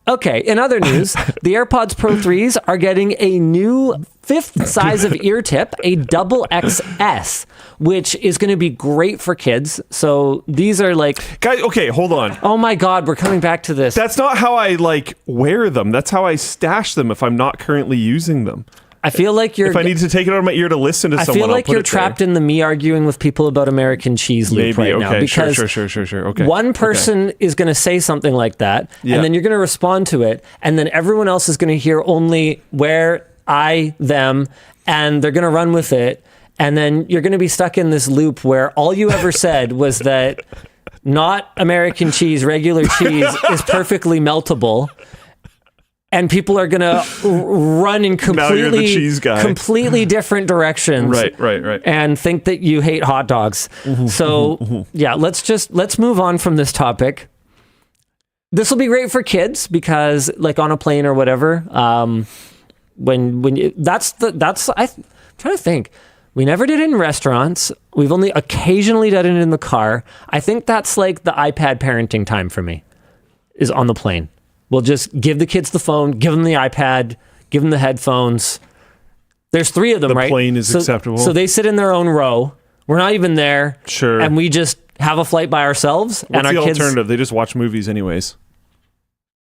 Speaker 1: Okay, in other news, the AirPods Pro 3s are getting a new 5th size of ear tip, a double XS, which is going to be great for kids. So these are
Speaker 2: Guys, okay, hold on.
Speaker 1: Oh my God, we're coming back to this.
Speaker 2: That's not how I wear them. That's how I stash them if I'm not currently using them.
Speaker 1: I feel like you're.
Speaker 2: If I need to take it out of my ear to listen to
Speaker 1: I
Speaker 2: someone,
Speaker 1: feel like you're trapped in the me arguing with people about American cheese loop right now. Because
Speaker 2: sure. Okay.
Speaker 1: one person is going to say something like that,
Speaker 2: Yeah.
Speaker 1: and then you're going to respond to it, and then everyone else is going to hear only where, I, them, and they're going to run with it, and then you're going to be stuck in this loop where all you ever said was that not American cheese, regular cheese is perfectly meltable. And people are going to run in completely different directions.
Speaker 2: Right.
Speaker 1: And think that you hate hot dogs. So, yeah, let's move on from this topic. This will be great for kids because, like, on a plane or whatever, I'm trying to think. We never did it in restaurants. We've only occasionally done it in the car. I think that's like the iPad parenting time for me, is on the plane. We'll just give the kids the phone, give them the iPad, give them the headphones. There's 3 of them, right?
Speaker 2: The plane is acceptable.
Speaker 1: So they sit in their own row. We're not even there.
Speaker 2: Sure.
Speaker 1: And we just have a flight by ourselves.
Speaker 2: What's
Speaker 1: and
Speaker 2: the
Speaker 1: our kids,
Speaker 2: alternative? They just watch movies anyways.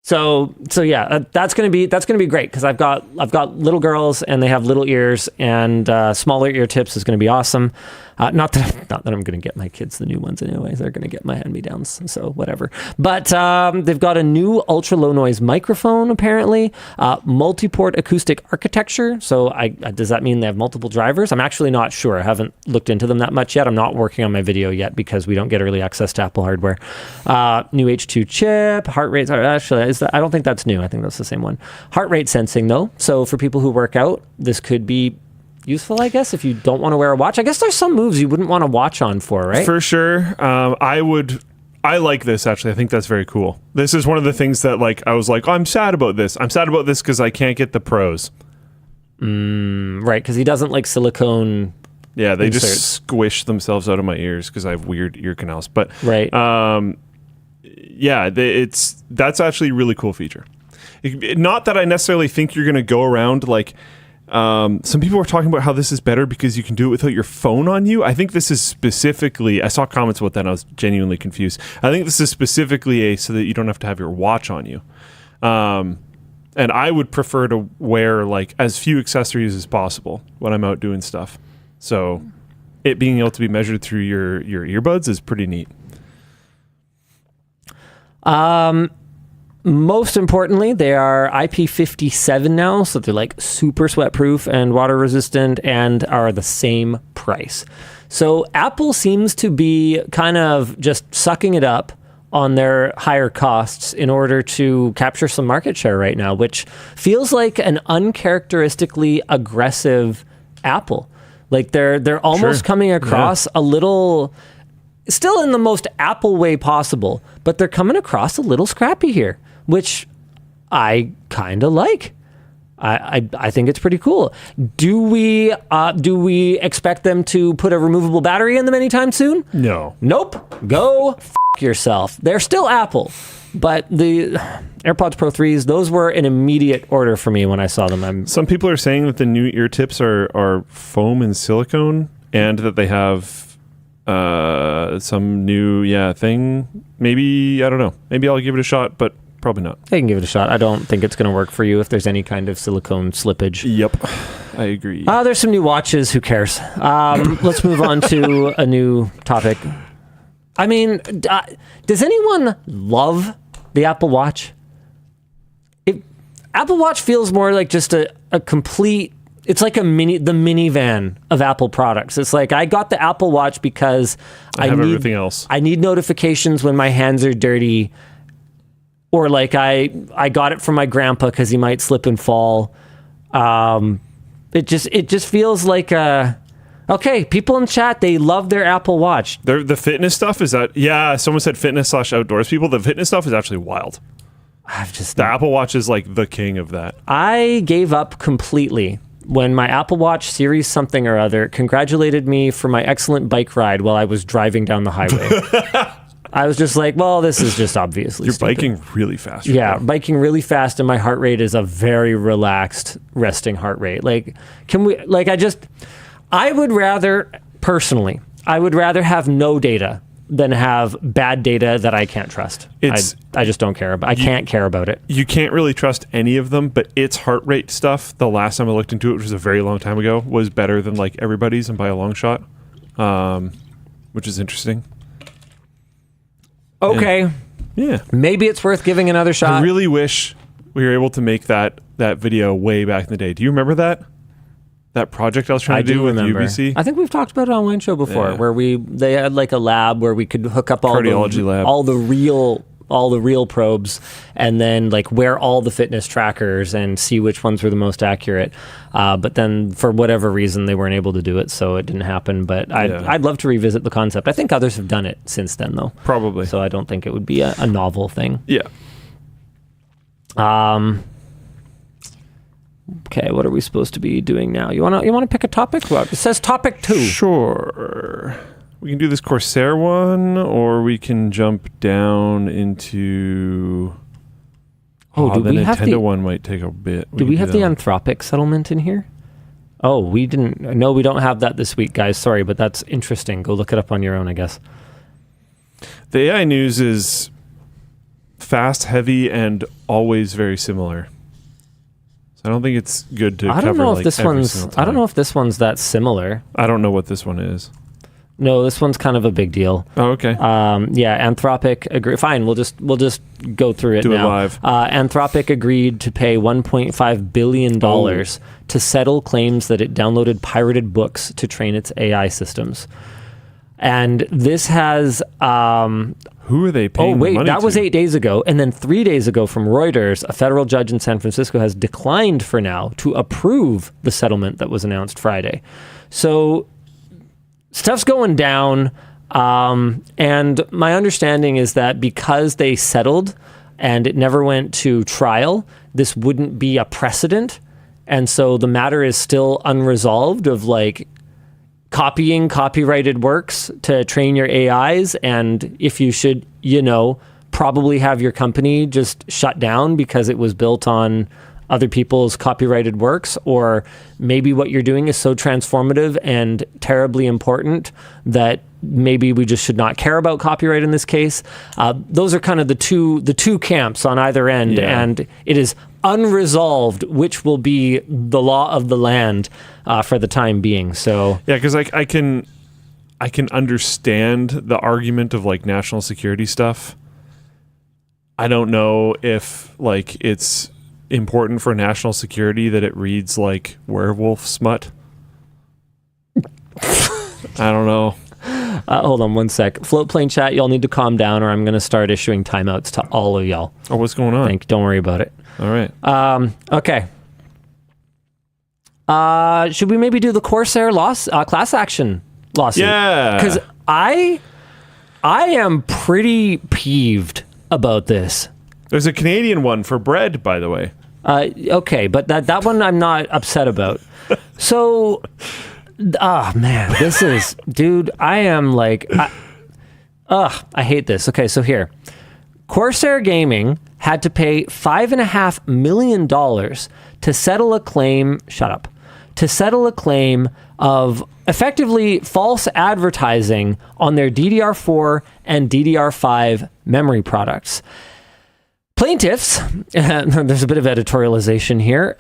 Speaker 1: So yeah, that's gonna be great because I've got little girls and they have little ears, and smaller ear tips is gonna be awesome. Not that I'm gonna get my kids the new ones anyway. They're gonna get my hand-me-downs, so whatever. But they've got a new ultra low noise microphone apparently, multi-port acoustic architecture. So does that mean they have multiple drivers? I'm actually not sure. I haven't looked into them that much yet. I'm not working on my video yet because we don't get early access to Apple hardware. New H2 chip, heart rate. Actually, I don't think that's new. I think that's the same one. Heart rate sensing though. So for people who work out, this could be useful, I guess, if you don't want to wear a watch. I guess there's some moves you wouldn't want to watch on for, right?
Speaker 2: For sure. I like this, actually. I think that's very cool. This is one of the things that, like, I was like, oh, I'm sad about this. I'm sad about this because I can't get the Pros.
Speaker 1: Right, because he doesn't like silicone.
Speaker 2: Yeah, they
Speaker 1: inserts.
Speaker 2: just squish themselves out of my ears because I have weird ear canals. But
Speaker 1: right.
Speaker 2: Yeah, that's actually a really cool feature. Not that I necessarily think you're going to go around like... some people were talking about how this is better because you can do it without your phone on you. I think this is specifically, I saw comments about that and I was genuinely confused. I think this is specifically so that you don't have to have your watch on you. And I would prefer to wear like as few accessories as possible when I'm out doing stuff. So it being able to be measured through your earbuds is pretty neat.
Speaker 1: Most importantly, they are IP57 now, so they're like super sweat-proof and water-resistant and are the same price. So Apple seems to be kind of just sucking it up on their higher costs in order to capture some market share right now, which feels like an uncharacteristically aggressive Apple. Like they're almost coming across a little... Still in the most Apple way possible, but they're coming across a little scrappy here, which I kind of like. I think it's pretty cool. Do we expect them to put a removable battery in them anytime soon?
Speaker 2: No.
Speaker 1: Nope. Go f*** yourself. They're still Apple, but the AirPods Pro 3s, those were an immediate order for me when I saw them.
Speaker 2: Some people are saying that the new ear tips are foam and silicone, and that they have some new thing. Maybe, I don't know. Maybe I'll give it a shot, but probably not.
Speaker 1: I can give it a shot. I don't think it's going to work for you if there's any kind of silicone slippage.
Speaker 2: Yep, I agree.
Speaker 1: There's some new watches. Who cares? Let's move on to a new topic. I mean, does anyone love the Apple Watch? Apple Watch feels more like just a complete... It's like the minivan of Apple products. It's like I got the Apple Watch because
Speaker 2: I have everything else.
Speaker 1: I need notifications when my hands are dirty, or like I got it from my grandpa because he might slip and fall. It just feels like okay. People in chat, they love their Apple Watch.
Speaker 2: The fitness stuff is that someone said fitness/outdoors people. The fitness stuff is actually wild. The Apple Watch is like the king of that. I
Speaker 1: gave up completely when my Apple Watch Series something or other congratulated me for my excellent bike ride while I was driving down the highway. I was just like, well, this is just obviously
Speaker 2: You're
Speaker 1: stupid.
Speaker 2: biking really fast.
Speaker 1: Yeah, biking really fast, and my heart rate is a very relaxed, resting heart rate. Like, I would rather, personally, have no data than have bad data that I can't trust. I just don't care about. I can't care about it.
Speaker 2: You can't really trust any of them, but its heart rate stuff, the last time I looked into it, which was a very long time ago, was better than like everybody's and by a long shot, which is interesting.
Speaker 1: Okay.
Speaker 2: And, yeah.
Speaker 1: Maybe it's worth giving another shot.
Speaker 2: I really wish we were able to make that video way back in the day. Do you remember that project I was trying to do with UBC?
Speaker 1: I think we've talked about it on WAN Show before, where they had like a lab where we could hook up all the real probes, and then like wear all the fitness trackers and see which ones were the most accurate. But then for whatever reason they weren't able to do it, so it didn't happen. But I'd love to revisit the concept. I think others have done it since then, though. Probably. So I don't think it would be a novel thing.
Speaker 2: Yeah.
Speaker 1: Okay, what are we supposed to be doing now? You wanna pick a topic? Well, it says topic 2.
Speaker 2: Sure. We can do this Corsair one, or we can jump down into. The Nintendo one might take a bit.
Speaker 1: Do we have the Anthropic settlement in here? Oh, we didn't. No, we don't have that this week, guys. Sorry, but that's interesting. Go look it up on your own, I guess.
Speaker 2: The AI news is fast, heavy, and always very similar. So I don't think it's good to cover
Speaker 1: I don't know if this one's that similar.
Speaker 2: I don't know what this one is.
Speaker 1: No, this one's kind of a big deal.
Speaker 2: Oh, okay.
Speaker 1: Anthropic agree. Fine, we'll just go through it now. Do it
Speaker 2: live.
Speaker 1: Anthropic agreed to pay $1.5 billion to settle claims that it downloaded pirated books to train its AI systems. And this has...
Speaker 2: who are they paying the money
Speaker 1: that was
Speaker 2: to?
Speaker 1: 8 days ago. And then 3 days ago from Reuters, a federal judge in San Francisco has declined for now to approve the settlement that was announced Friday. So... stuff's going down, and my understanding is that because they settled and it never went to trial, this wouldn't be a precedent, and so the matter is still unresolved of like copying copyrighted works to train your AIs, and if you should, probably have your company just shut down because it was built on other people's copyrighted works, or maybe what you're doing is so transformative and terribly important that maybe we just should not care about copyright in this case. Those are kind of the two camps on either end, and it is unresolved which will be the law of the land for the time being. So
Speaker 2: because I can understand the argument of like national security stuff. I don't know if like it's important for national security that it reads like werewolf smut. I don't know.
Speaker 1: Hold on one sec. Floatplane chat, y'all need to calm down or I'm going to start issuing timeouts to all of y'all.
Speaker 2: Oh, what's going on?
Speaker 1: Don't worry about it.
Speaker 2: All right.
Speaker 1: Okay. Should we maybe do the Corsair class action lawsuit?
Speaker 2: Yeah.
Speaker 1: Because I am pretty peeved about this.
Speaker 2: There's a Canadian one for bread, by the way.
Speaker 1: Okay, but that one I'm not upset about. So, man, this is, dude, I am like, I hate this. Okay, so here. Corsair Gaming had to pay $5.5 million to settle a claim, to settle a claim of effectively false advertising on their DDR4 and DDR5 memory products. Plaintiffs, there's a bit of editorialization here,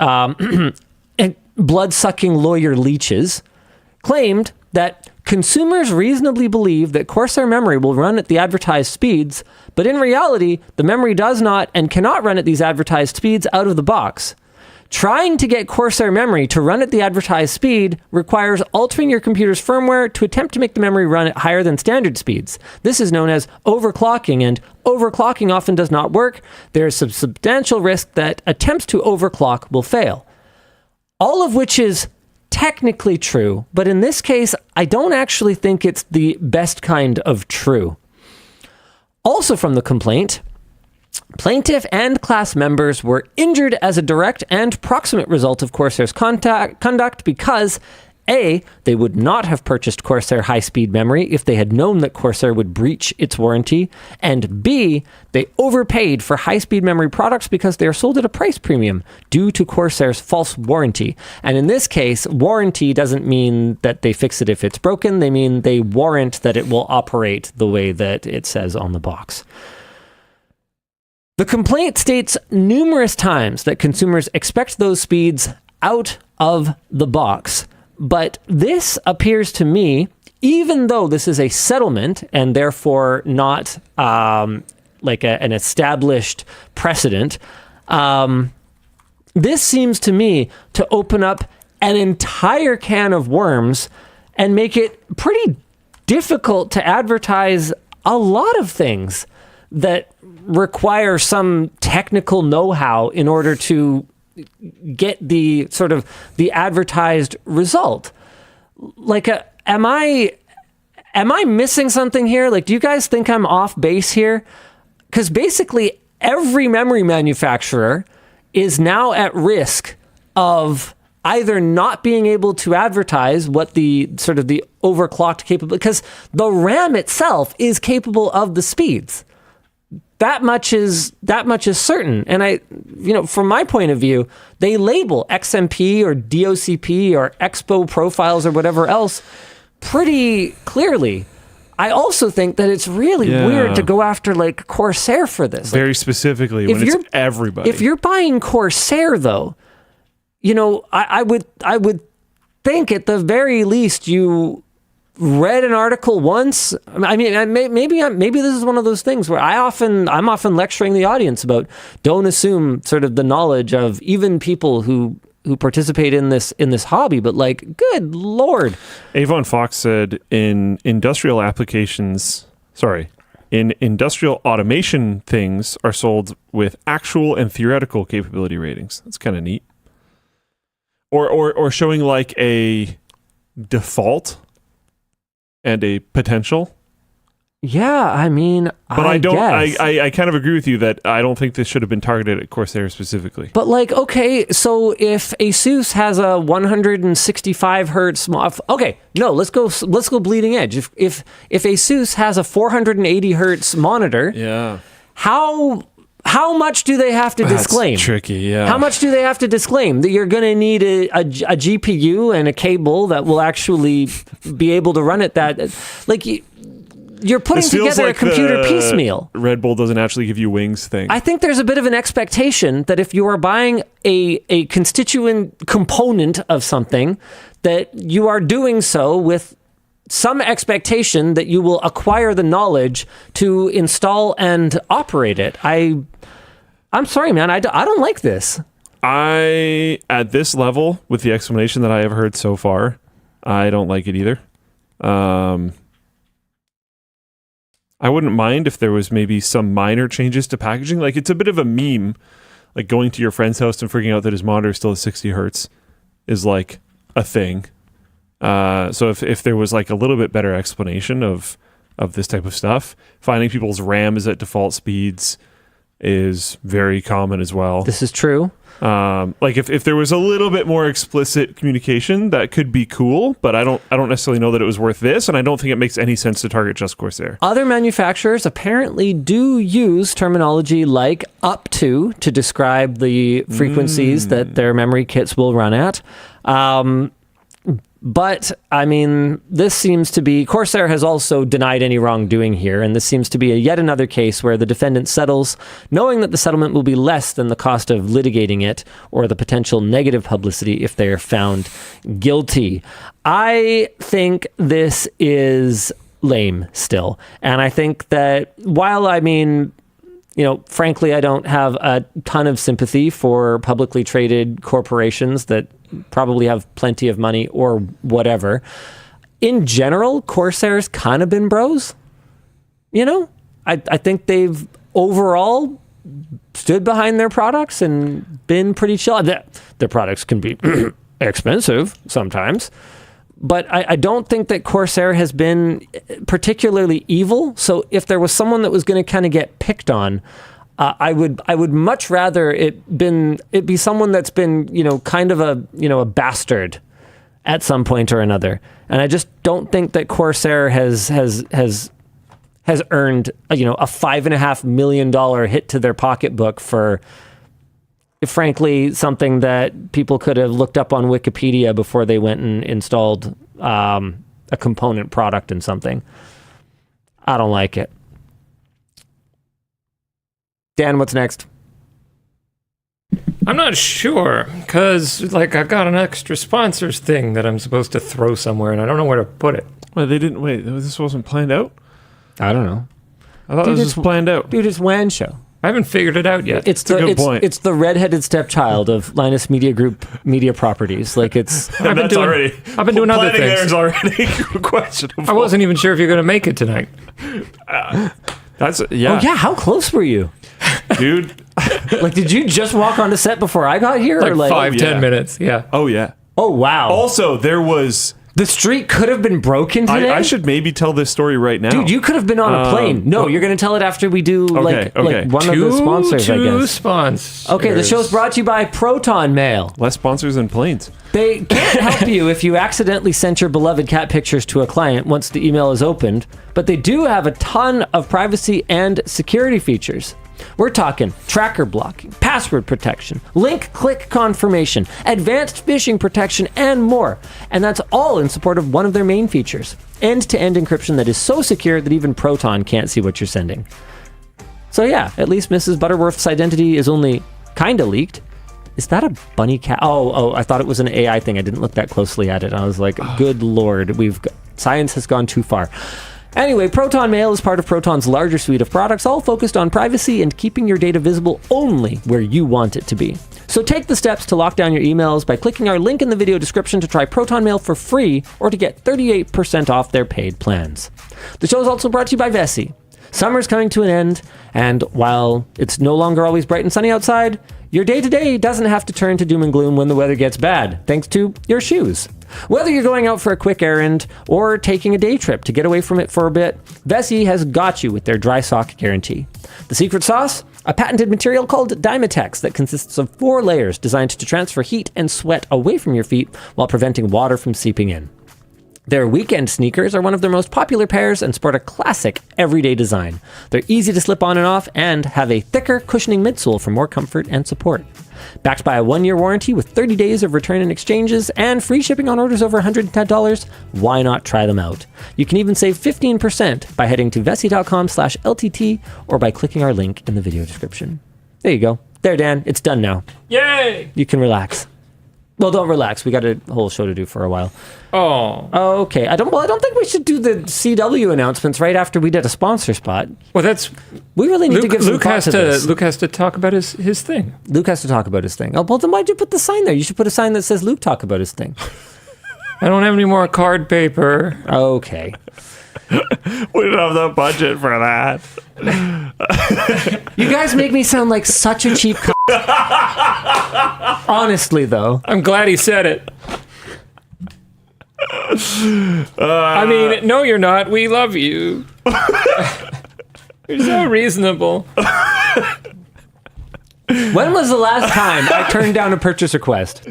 Speaker 1: blood-sucking lawyer leeches claimed that consumers reasonably believe that Corsair memory will run at the advertised speeds, but in reality, the memory does not and cannot run at these advertised speeds out of the box. Trying to get Corsair memory to run at the advertised speed requires altering your computer's firmware to attempt to make the memory run at higher than standard speeds. This is known as overclocking, and overclocking often does not work. There is a substantial risk that attempts to overclock will fail. All of which is technically true, but in this case, I don't actually think it's the best kind of true. Also from the complaint, plaintiff and class members were injured as a direct and proximate result of Corsair's conduct because A, they would not have purchased Corsair high-speed memory if they had known that Corsair would breach its warranty, and B, they overpaid for high-speed memory products because they are sold at a price premium due to Corsair's false warranty. And in this case, warranty doesn't mean that they fix it if it's broken. They mean they warrant that it will operate the way that it says on the box. The complaint states numerous times that consumers expect those speeds out of the box. But this appears to me, even though this is a settlement and therefore not like an established precedent, this seems to me to open up an entire can of worms and make it pretty difficult to advertise a lot of things that require some technical know-how in order to get the sort of the advertised result. Like, am I missing something here? Like, do you guys think I'm off base here? Because basically every memory manufacturer is now at risk of either not being able to advertise what the sort of the overclocked capable, because the RAM itself is capable of the speeds. That much is certain. And from my point of view, they label XMP or DOCP or Expo profiles or whatever else pretty clearly. I also think that it's really weird to go after like Corsair for this.
Speaker 2: Very specifically when it's everybody.
Speaker 1: If you're buying Corsair though, I would think at the very least you read an article once. I mean, maybe this is one of those things where I'm often lecturing the audience about don't assume sort of the knowledge of even people who participate in this hobby, but like, good Lord.
Speaker 2: Avon Fox said in industrial automation, things are sold with actual and theoretical capability ratings. That's kind of neat. Or showing like a default and a potential.
Speaker 1: Yeah, I mean,
Speaker 2: but I don't.
Speaker 1: Guess.
Speaker 2: I kind of agree with you that I don't think this should have been targeted at Corsair specifically.
Speaker 1: But like, okay, so if Asus has a 165 hertz, let's go bleeding edge. If Asus has a 480 hertz monitor, how much do they have to disclaim?
Speaker 2: That's tricky, yeah.
Speaker 1: How much do they have to disclaim? That you're going to need a GPU and a cable that will actually be able to run it. That like. You're putting together like a computer piecemeal.
Speaker 2: Red Bull doesn't actually give you wings thing.
Speaker 1: I think there's a bit of an expectation that if you are buying a constituent component of something, that you are doing so with some expectation that you will acquire the knowledge to install and operate it. I'm sorry, man. I don't like this.
Speaker 2: At this level, with the explanation that I have heard so far, I don't like it either. I wouldn't mind if there was maybe some minor changes to packaging. Like, it's a bit of a meme, like going to your friend's house and freaking out that his monitor is still at 60 hertz is like a thing. So if there was like a little bit better explanation of this type of stuff, finding people's RAM is at default speeds is very common as well.
Speaker 1: This is true.
Speaker 2: Like if there was a little bit more explicit communication, that could be cool, but I don't necessarily know that it was worth this, and I don't think it makes any sense to target just Corsair.
Speaker 1: Other manufacturers apparently do use terminology like up to describe the frequencies that their memory kits will run at. But, I mean, this seems to be... Corsair has also denied any wrongdoing here, and this seems to be yet another case where the defendant settles, knowing that the settlement will be less than the cost of litigating it, or the potential negative publicity if they are found guilty. I think this is lame still. And I think that while, I mean... frankly, I don't have a ton of sympathy for publicly traded corporations that probably have plenty of money or whatever. In general, Corsair's kind of been bros. I think they've overall stood behind their products and been pretty chill. Their products can be expensive sometimes. But I don't think that Corsair has been particularly evil. So if there was someone that was going to kind of get picked on, I would much rather it be someone that's been kind of a bastard at some point or another. And I just don't think that Corsair has earned a $5.5 million hit to their pocketbook for, frankly, something that people could have looked up on Wikipedia before they went and installed a component product in something. I don't like it. Dan, what's next?
Speaker 3: I'm not sure, because I've got an extra sponsors thing that I'm supposed to throw somewhere, and I don't know where to put it.
Speaker 2: Well, they didn't wait. This wasn't planned out.
Speaker 1: I don't know.
Speaker 2: I thought this was planned out.
Speaker 1: Dude, it's WAN Show.
Speaker 3: I haven't figured it out yet.
Speaker 2: It's a good point.
Speaker 1: It's the redheaded stepchild of Linus Media Group media properties. I've
Speaker 3: been doing other things.
Speaker 2: There's already questionable.
Speaker 3: I wasn't even sure if you're going to make it tonight.
Speaker 2: That's
Speaker 1: Oh yeah, how close were you?
Speaker 2: Dude.
Speaker 1: Did you just walk onto set before I got here? Or
Speaker 3: 10 minutes, yeah.
Speaker 2: Oh, yeah.
Speaker 1: Oh, wow.
Speaker 2: Also, there was...
Speaker 1: The street could have been broken today?
Speaker 2: I should maybe tell this story right now.
Speaker 1: Dude, you could have been on a plane. No, you're going to tell it after we do one of the sponsors, I guess.
Speaker 3: Sponsors.
Speaker 1: Okay, the show's brought to you by Proton Mail.
Speaker 2: Less sponsors than planes.
Speaker 1: They can't help you if you accidentally sent your beloved cat pictures to a client once the email is opened, but they do have a ton of privacy and security features. We're talking tracker blocking, password protection, link click confirmation, advanced phishing protection, and more. And that's all in support of one of their main features, end-to-end encryption that is so secure that even Proton can't see what you're sending. So yeah, at least Mrs. Butterworth's identity is only kinda leaked. Is that a bunny cat? Oh, I thought it was an AI thing. I didn't look that closely at it. I was like, good lord, science has gone too far. Anyway, Proton Mail is part of Proton's larger suite of products, all focused on privacy and keeping your data visible only where you want it to be. So take the steps to lock down your emails by clicking our link in the video description to try Proton Mail for free or to get 38% off their paid plans. The show is also brought to you by Vessi. Summer's coming to an end, and while it's no longer always bright and sunny outside, your day-to-day doesn't have to turn to doom and gloom when the weather gets bad, thanks to your shoes. Whether you're going out for a quick errand or taking a day trip to get away from it for a bit, Vessi has got you with their dry sock guarantee. The secret sauce? A patented material called Dymatex that consists of 4 layers designed to transfer heat and sweat away from your feet while preventing water from seeping in. Their weekend sneakers are one of their most popular pairs and sport a classic everyday design. They're easy to slip on and off and have a thicker cushioning midsole for more comfort and support. Backed by a 1-year warranty with 30 days of return and exchanges and free shipping on orders over $110, why not try them out? You can even save 15% by heading to vessi.com/LTT or by clicking our link in the video description. There you go. There, Dan. It's done now.
Speaker 3: Yay!
Speaker 1: You can relax. Well, don't relax. We got a whole show to do for a while.
Speaker 3: Oh.
Speaker 1: Okay. I don't think we should do the CW announcements right after we did a sponsor spot.
Speaker 3: Well,
Speaker 1: we really need to give some thought to this.
Speaker 3: Luke has to talk about his thing.
Speaker 1: Luke has to talk about his thing. Oh, well, then why'd you put the sign there? You should put a sign that says Luke talk about his thing.
Speaker 3: I don't have any more card paper.
Speaker 1: Okay.
Speaker 2: We don't have the budget for that.
Speaker 1: You guys make me sound like such a cheap Honestly, though.
Speaker 3: I'm glad he said it. I mean, no, you're not. We love you. You're so reasonable.
Speaker 1: When was the last time I turned down a purchase request?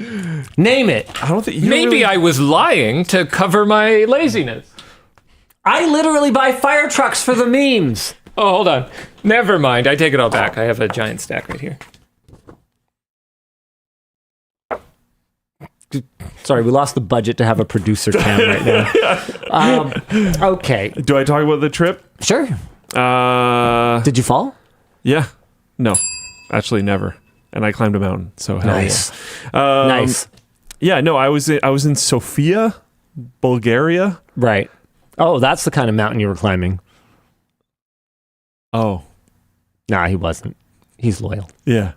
Speaker 1: Name it.
Speaker 2: I don't think you
Speaker 3: Maybe I was lying to cover my laziness.
Speaker 1: I literally buy fire trucks for the memes.
Speaker 3: Oh, hold on. Never mind. I take it all back. I have a giant stack right here.
Speaker 1: Sorry, we lost the budget to have a producer cam right now. Okay.
Speaker 2: Do I talk about the trip?
Speaker 1: Sure. Did you fall?
Speaker 2: Yeah. No. Actually, never. And I climbed a mountain. So hell
Speaker 1: nice.
Speaker 2: Yeah.
Speaker 1: Nice.
Speaker 2: Yeah. No. I was in Sofia, Bulgaria.
Speaker 1: Right. Oh, that's the kind of mountain you were climbing.
Speaker 2: Oh.
Speaker 1: Nah, he wasn't. He's loyal.
Speaker 2: Yeah.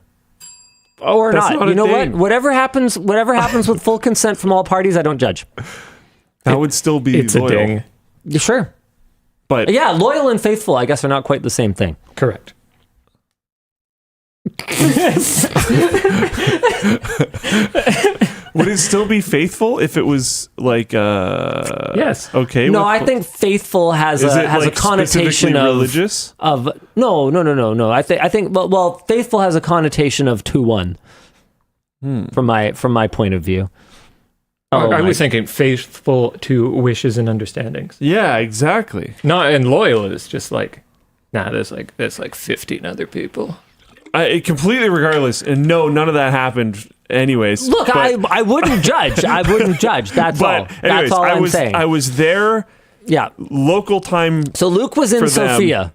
Speaker 1: Or
Speaker 2: That's
Speaker 1: not.
Speaker 2: not
Speaker 1: You
Speaker 2: a
Speaker 1: know
Speaker 2: thing.
Speaker 1: what? Whatever happens with full consent from all parties, I don't judge.
Speaker 2: That would still be
Speaker 3: It's
Speaker 2: loyal.
Speaker 3: a ding.
Speaker 1: You sure?
Speaker 2: But
Speaker 1: Yeah, loyal and faithful, I guess, are not quite the same thing.
Speaker 3: Correct.
Speaker 2: would it still be faithful if it was like
Speaker 3: Yes.
Speaker 2: okay?
Speaker 1: No,
Speaker 2: with-
Speaker 1: I think faithful has
Speaker 2: is
Speaker 1: a
Speaker 2: it
Speaker 1: has
Speaker 2: like
Speaker 1: a connotation
Speaker 2: specifically
Speaker 1: of
Speaker 2: religious.
Speaker 1: No. I think well, faithful has a connotation of 2-1 from my point of view.
Speaker 3: I was thinking faithful to wishes and understandings.
Speaker 2: Yeah, exactly.
Speaker 3: Not and loyal is just like, nah, there's like 15 other people.
Speaker 2: Completely regardless, and no, none of that happened anyways.
Speaker 1: Look, I wouldn't judge. I wouldn't judge. That's all.
Speaker 2: But
Speaker 1: That's
Speaker 2: anyways,
Speaker 1: all I'm saying.
Speaker 2: I was there.
Speaker 1: Yeah.
Speaker 2: Local time.
Speaker 1: So Luke was in
Speaker 2: for them.
Speaker 1: Sofia.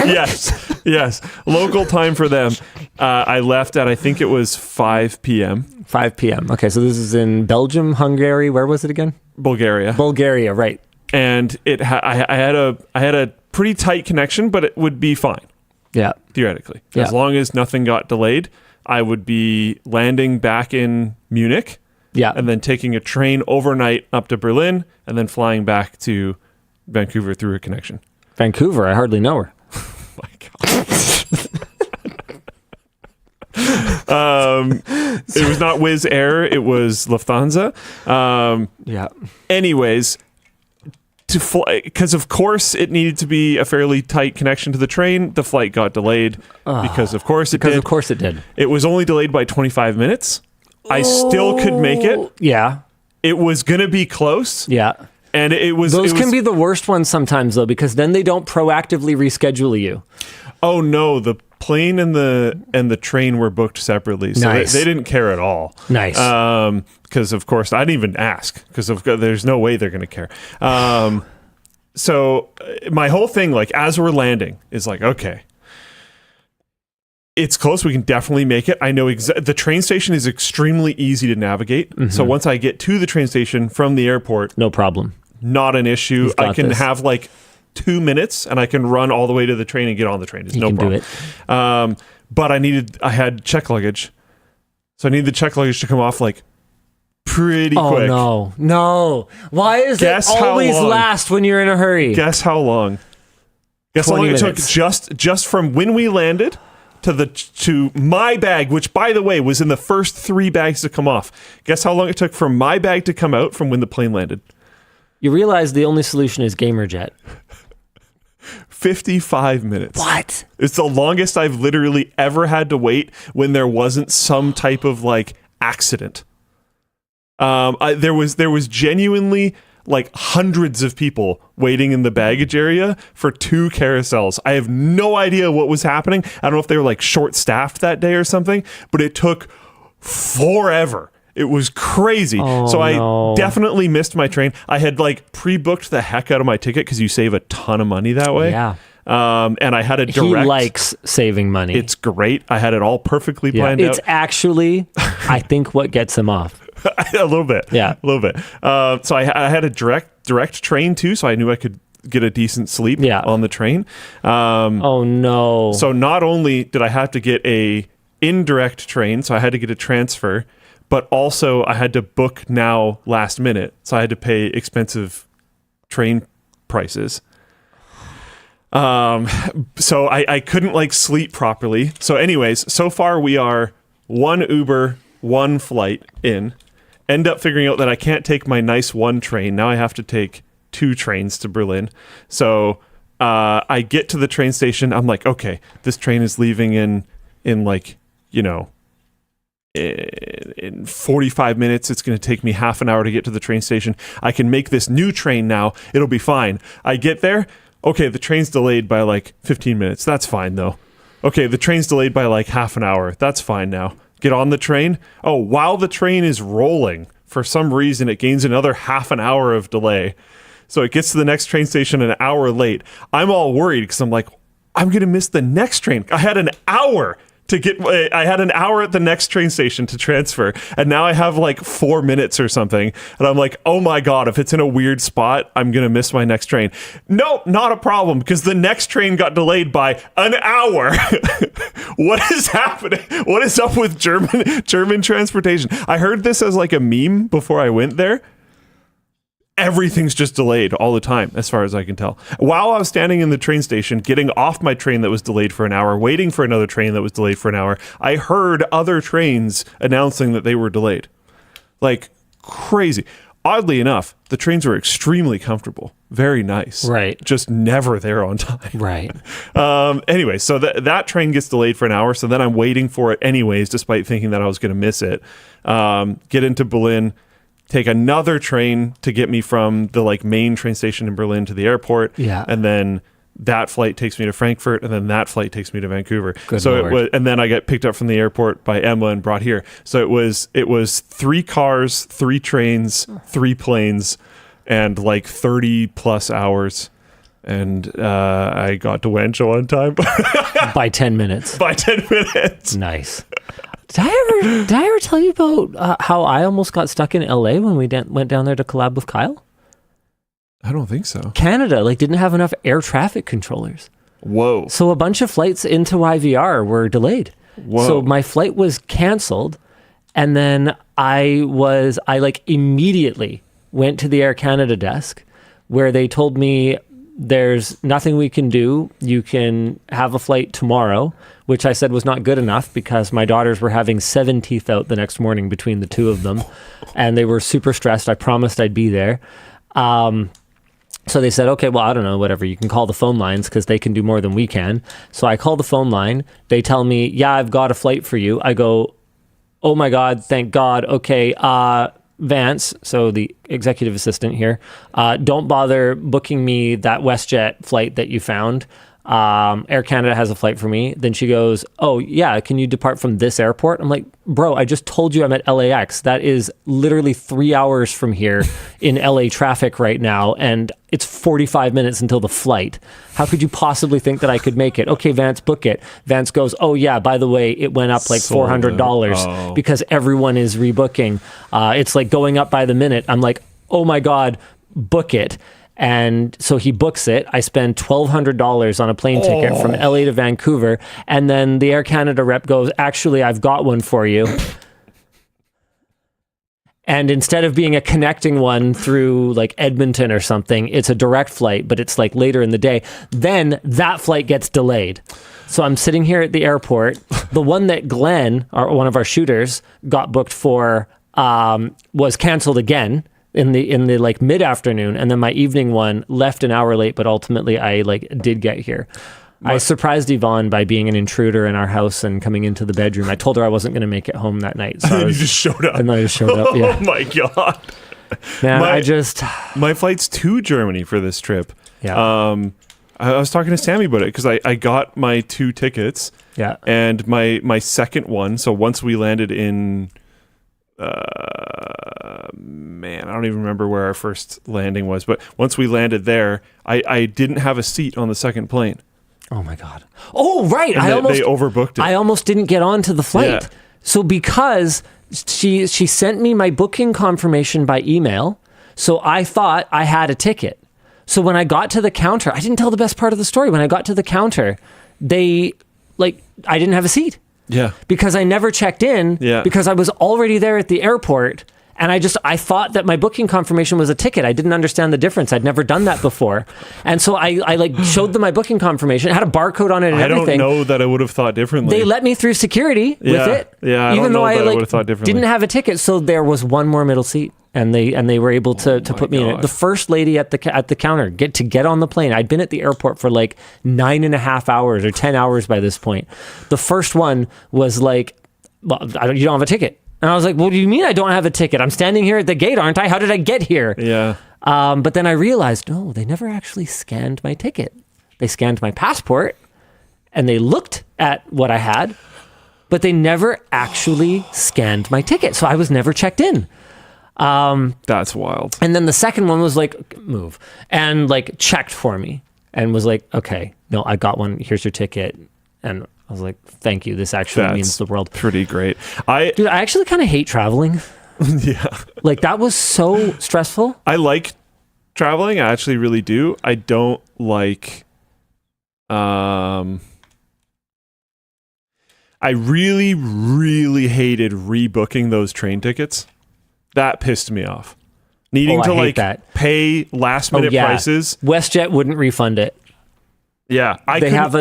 Speaker 2: Yes. Local time for them. I left at, I think it was 5 p.m.
Speaker 1: 5 p.m. Okay, so this is in Belgium, Hungary. Where was it again?
Speaker 2: Bulgaria.
Speaker 1: Bulgaria, right.
Speaker 2: And I had a pretty tight connection, but it would be fine.
Speaker 1: Yeah.
Speaker 2: Theoretically.
Speaker 1: Yeah.
Speaker 2: As long as nothing got delayed, I would be landing back in Munich.
Speaker 1: Yeah.
Speaker 2: And then taking a train overnight up to Berlin and then flying back to Vancouver through a connection.
Speaker 1: Vancouver, I hardly know her.
Speaker 2: My God. It was not Wizz Air, it was Lufthansa.
Speaker 1: Yeah.
Speaker 2: Anyways, to fly, because of course it needed to be a fairly tight connection to the train. The flight got delayed because of course it did.
Speaker 1: Of course it did.
Speaker 2: It was only delayed by 25 minutes. I still could make it.
Speaker 1: Yeah.
Speaker 2: It was going to be close.
Speaker 1: Yeah.
Speaker 2: And it was.
Speaker 1: Those can be the worst ones sometimes, though, because then they don't proactively reschedule you.
Speaker 2: Oh no, the plane and the train were booked separately, so
Speaker 1: Nice.
Speaker 2: they didn't care at all.
Speaker 1: Nice.
Speaker 2: Because of course I didn't even ask because there's no way they're going to care. So my whole thing, like as we're landing, is like, okay, it's close. We can definitely make it. I know the train station is extremely easy to navigate. Mm-hmm. So once I get to the train station from the airport,
Speaker 1: no problem.
Speaker 2: Not an issue. I can have like 2 minutes and I can run all the way to the train and get on the train. It's no problem. Do it. But I had check luggage. So I need the check luggage to come off like pretty quick.
Speaker 1: Oh no. Why is it always last when you're in a hurry?
Speaker 2: Guess how long? Guess how long it took just from when we landed to my bag, which by the way was in the first 3 bags to come off. Guess how long it took from my bag to come out from when the plane landed?
Speaker 1: You realize the only solution is GamerJet.
Speaker 2: 55 minutes.
Speaker 1: What?
Speaker 2: It's the longest I've literally ever had to wait when there wasn't some type of like accident. There was genuinely like hundreds of people waiting in the baggage area for 2 carousels. I have no idea what was happening. I don't know if they were like short-staffed that day or something, but it took forever. It was crazy. So I definitely missed my train. I had like pre-booked the heck out of my ticket because you save a ton of money that way.
Speaker 1: Yeah.
Speaker 2: And I had a direct...
Speaker 1: He likes saving money.
Speaker 2: It's great. I had it all perfectly planned out.
Speaker 1: It's actually, I think, what gets him off.
Speaker 2: A little bit.
Speaker 1: Yeah.
Speaker 2: A little bit. So I had a direct train too, so I knew I could get a decent sleep on the train.
Speaker 1: Oh no.
Speaker 2: So not only did I have to get a indirect train, so I had to get a transfer, but also I had to book now last minute. So I had to pay expensive train prices. So I couldn't like sleep properly. So anyways, so far we are 1 Uber, 1 flight in. End up figuring out that I can't take my nice 1 train. Now I have to take 2 trains to Berlin. So I get to the train station. I'm like, okay, this train is leaving in like, you know, in 45 minutes. It's going to take me half an hour to get to the train station. I can make this new train now. It'll be fine. I get there. Okay, the train's delayed by like 15 minutes. That's fine though. Okay, the train's delayed by like half an hour. That's fine now. Get on the train. Oh, while the train is rolling, for some reason, it gains another half an hour of delay. So it gets to the next train station an hour late. I'm all worried because I'm like, I'm going to miss the next train. I had an hour at the next train station to transfer, and now I have like 4 minutes or something, and I'm like, oh my god, if it's in a weird spot, I'm gonna miss my next train. Nope, not a problem, because the next train got delayed by an hour. What is happening? What is up with German transportation? I heard this as like a meme before I went there. Everything's just delayed all the time, as far as I can tell. While I was standing in the train station, getting off my train that was delayed for an hour, waiting for another train that was delayed for an hour, I heard other trains announcing that they were delayed. Like, crazy. Oddly enough, the trains were extremely comfortable. Very nice.
Speaker 1: Right.
Speaker 2: Just never there on time.
Speaker 1: Right.
Speaker 2: Anyway, so that train gets delayed for an hour, so then I'm waiting for it anyways, despite thinking that I was going to miss it. Get into Berlin. take another train to get me from the like main train station in Berlin to the airport.
Speaker 1: Yeah.
Speaker 2: And then that flight takes me to Frankfurt, and then that flight takes me to Vancouver.
Speaker 1: Good
Speaker 2: so
Speaker 1: Lord.
Speaker 2: it was, and then I get picked up from the airport by Emma and brought here. So it was 3 cars, 3 trains, 3 planes, and like 30 plus hours. And I got to WAN Show on time.
Speaker 1: By 10 minutes.
Speaker 2: By 10 minutes.
Speaker 1: Nice. Did I ever tell you about how I almost got stuck in LA when we went down there to collab with Kyle?
Speaker 2: I don't think so.
Speaker 1: Canada didn't have enough air traffic controllers.
Speaker 2: Whoa.
Speaker 1: So a bunch of flights into YVR were delayed.
Speaker 2: Whoa.
Speaker 1: So my flight was canceled, and then I like immediately went to the Air Canada desk where they told me there's nothing we can do. You can have a flight tomorrow, which I said was not good enough because my daughters were having 7 teeth out the next morning between the 2 of them, and they were super stressed. I promised I'd be there. So they said, okay, well, I don't know, whatever. You can call the phone lines because they can do more than we can. So I call the phone line. They tell me, yeah, I've got a flight for you. I go, oh my God, thank God. Okay, Vance, so the executive assistant here, don't bother booking me that WestJet flight that you found. Air Canada has a flight for me. Then she goes, oh yeah, can you depart from this airport? I'm like, bro, I just told you I'm at LAX. That is literally 3 hours from here in LA traffic right now, and it's 45 minutes until the flight. How could you possibly think that I could make it? Okay, Vance, book it. Vance goes, oh yeah, by the way, it went up like $400 because everyone is rebooking. It's like going up by the minute. I'm like, oh my God, book it. And so he books it. I spend $1,200 on a plane ticket from LA to Vancouver. And then the Air Canada rep goes, actually, I've got one for you. And instead of being a connecting one through like Edmonton or something, it's a direct flight, but it's like later in the day. Then that flight gets delayed. So I'm sitting here at the airport. The one that Glenn, one of our shooters, got booked for was canceled again in the like mid-afternoon, and then my evening one left an hour late, but ultimately I like did get here. I surprised Yvonne by being an intruder in our house and coming into the bedroom. I told her I wasn't going to make it home that night. So
Speaker 2: you just showed up.
Speaker 1: And I just showed up, yeah.
Speaker 2: Oh my God.
Speaker 1: Man,
Speaker 2: my flight's to Germany for this trip.
Speaker 1: Yeah.
Speaker 2: I was talking to Sammy about it because I got my 2 tickets.
Speaker 1: Yeah.
Speaker 2: And my second one, so once we landed in... man, I don't even remember where our first landing was, but once we landed there, I didn't have a seat on the second plane.
Speaker 1: Oh my God. Oh, right.
Speaker 2: And they overbooked it.
Speaker 1: I almost didn't get onto the flight.
Speaker 2: Yeah.
Speaker 1: So because she sent me my booking confirmation by email, so I thought I had a ticket. So when I got to the counter, I didn't tell the best part of the story. When I got to the counter, I didn't have a seat.
Speaker 2: Yeah.
Speaker 1: Because I never checked in.
Speaker 2: Yeah.
Speaker 1: Because I was already there at the airport, and I thought that my booking confirmation was a ticket. I didn't understand the difference. I'd never done that before. And so I like showed them my booking confirmation. It had a barcode on it and everything.
Speaker 2: I don't know that I would have thought differently.
Speaker 1: They let me through security with it.
Speaker 2: Yeah,
Speaker 1: even though I
Speaker 2: would have thought differently.
Speaker 1: didn't have a ticket. So there was one more middle seat. And they were able to put me in it. The first lady at the counter get on the plane. I'd been at the airport for like 9.5 hours or 10 hours by this point. The first one was like, well, you don't have a ticket. And I was like, what do you mean I don't have a ticket? I'm standing here at the gate, aren't I? How did I get here?
Speaker 2: Yeah.
Speaker 1: But then I realized, no, they never actually scanned my ticket. They scanned my passport and they looked at what I had, but they never actually scanned my ticket. So I was never checked in.
Speaker 2: That's wild.
Speaker 1: And then the second one was like, move, and like checked for me and was like, okay, no, I got one. Here's your ticket. And I was like, thank you. This actually means the world.
Speaker 2: Pretty great.
Speaker 1: Dude, I actually kind of hate traveling.
Speaker 2: Yeah.
Speaker 1: Like that was so stressful.
Speaker 2: I like traveling. I actually really do. I don't like, I really, really hated rebooking those train tickets. That pissed me off. Needing to pay last minute prices.
Speaker 1: WestJet wouldn't refund it.
Speaker 2: Yeah,
Speaker 1: they have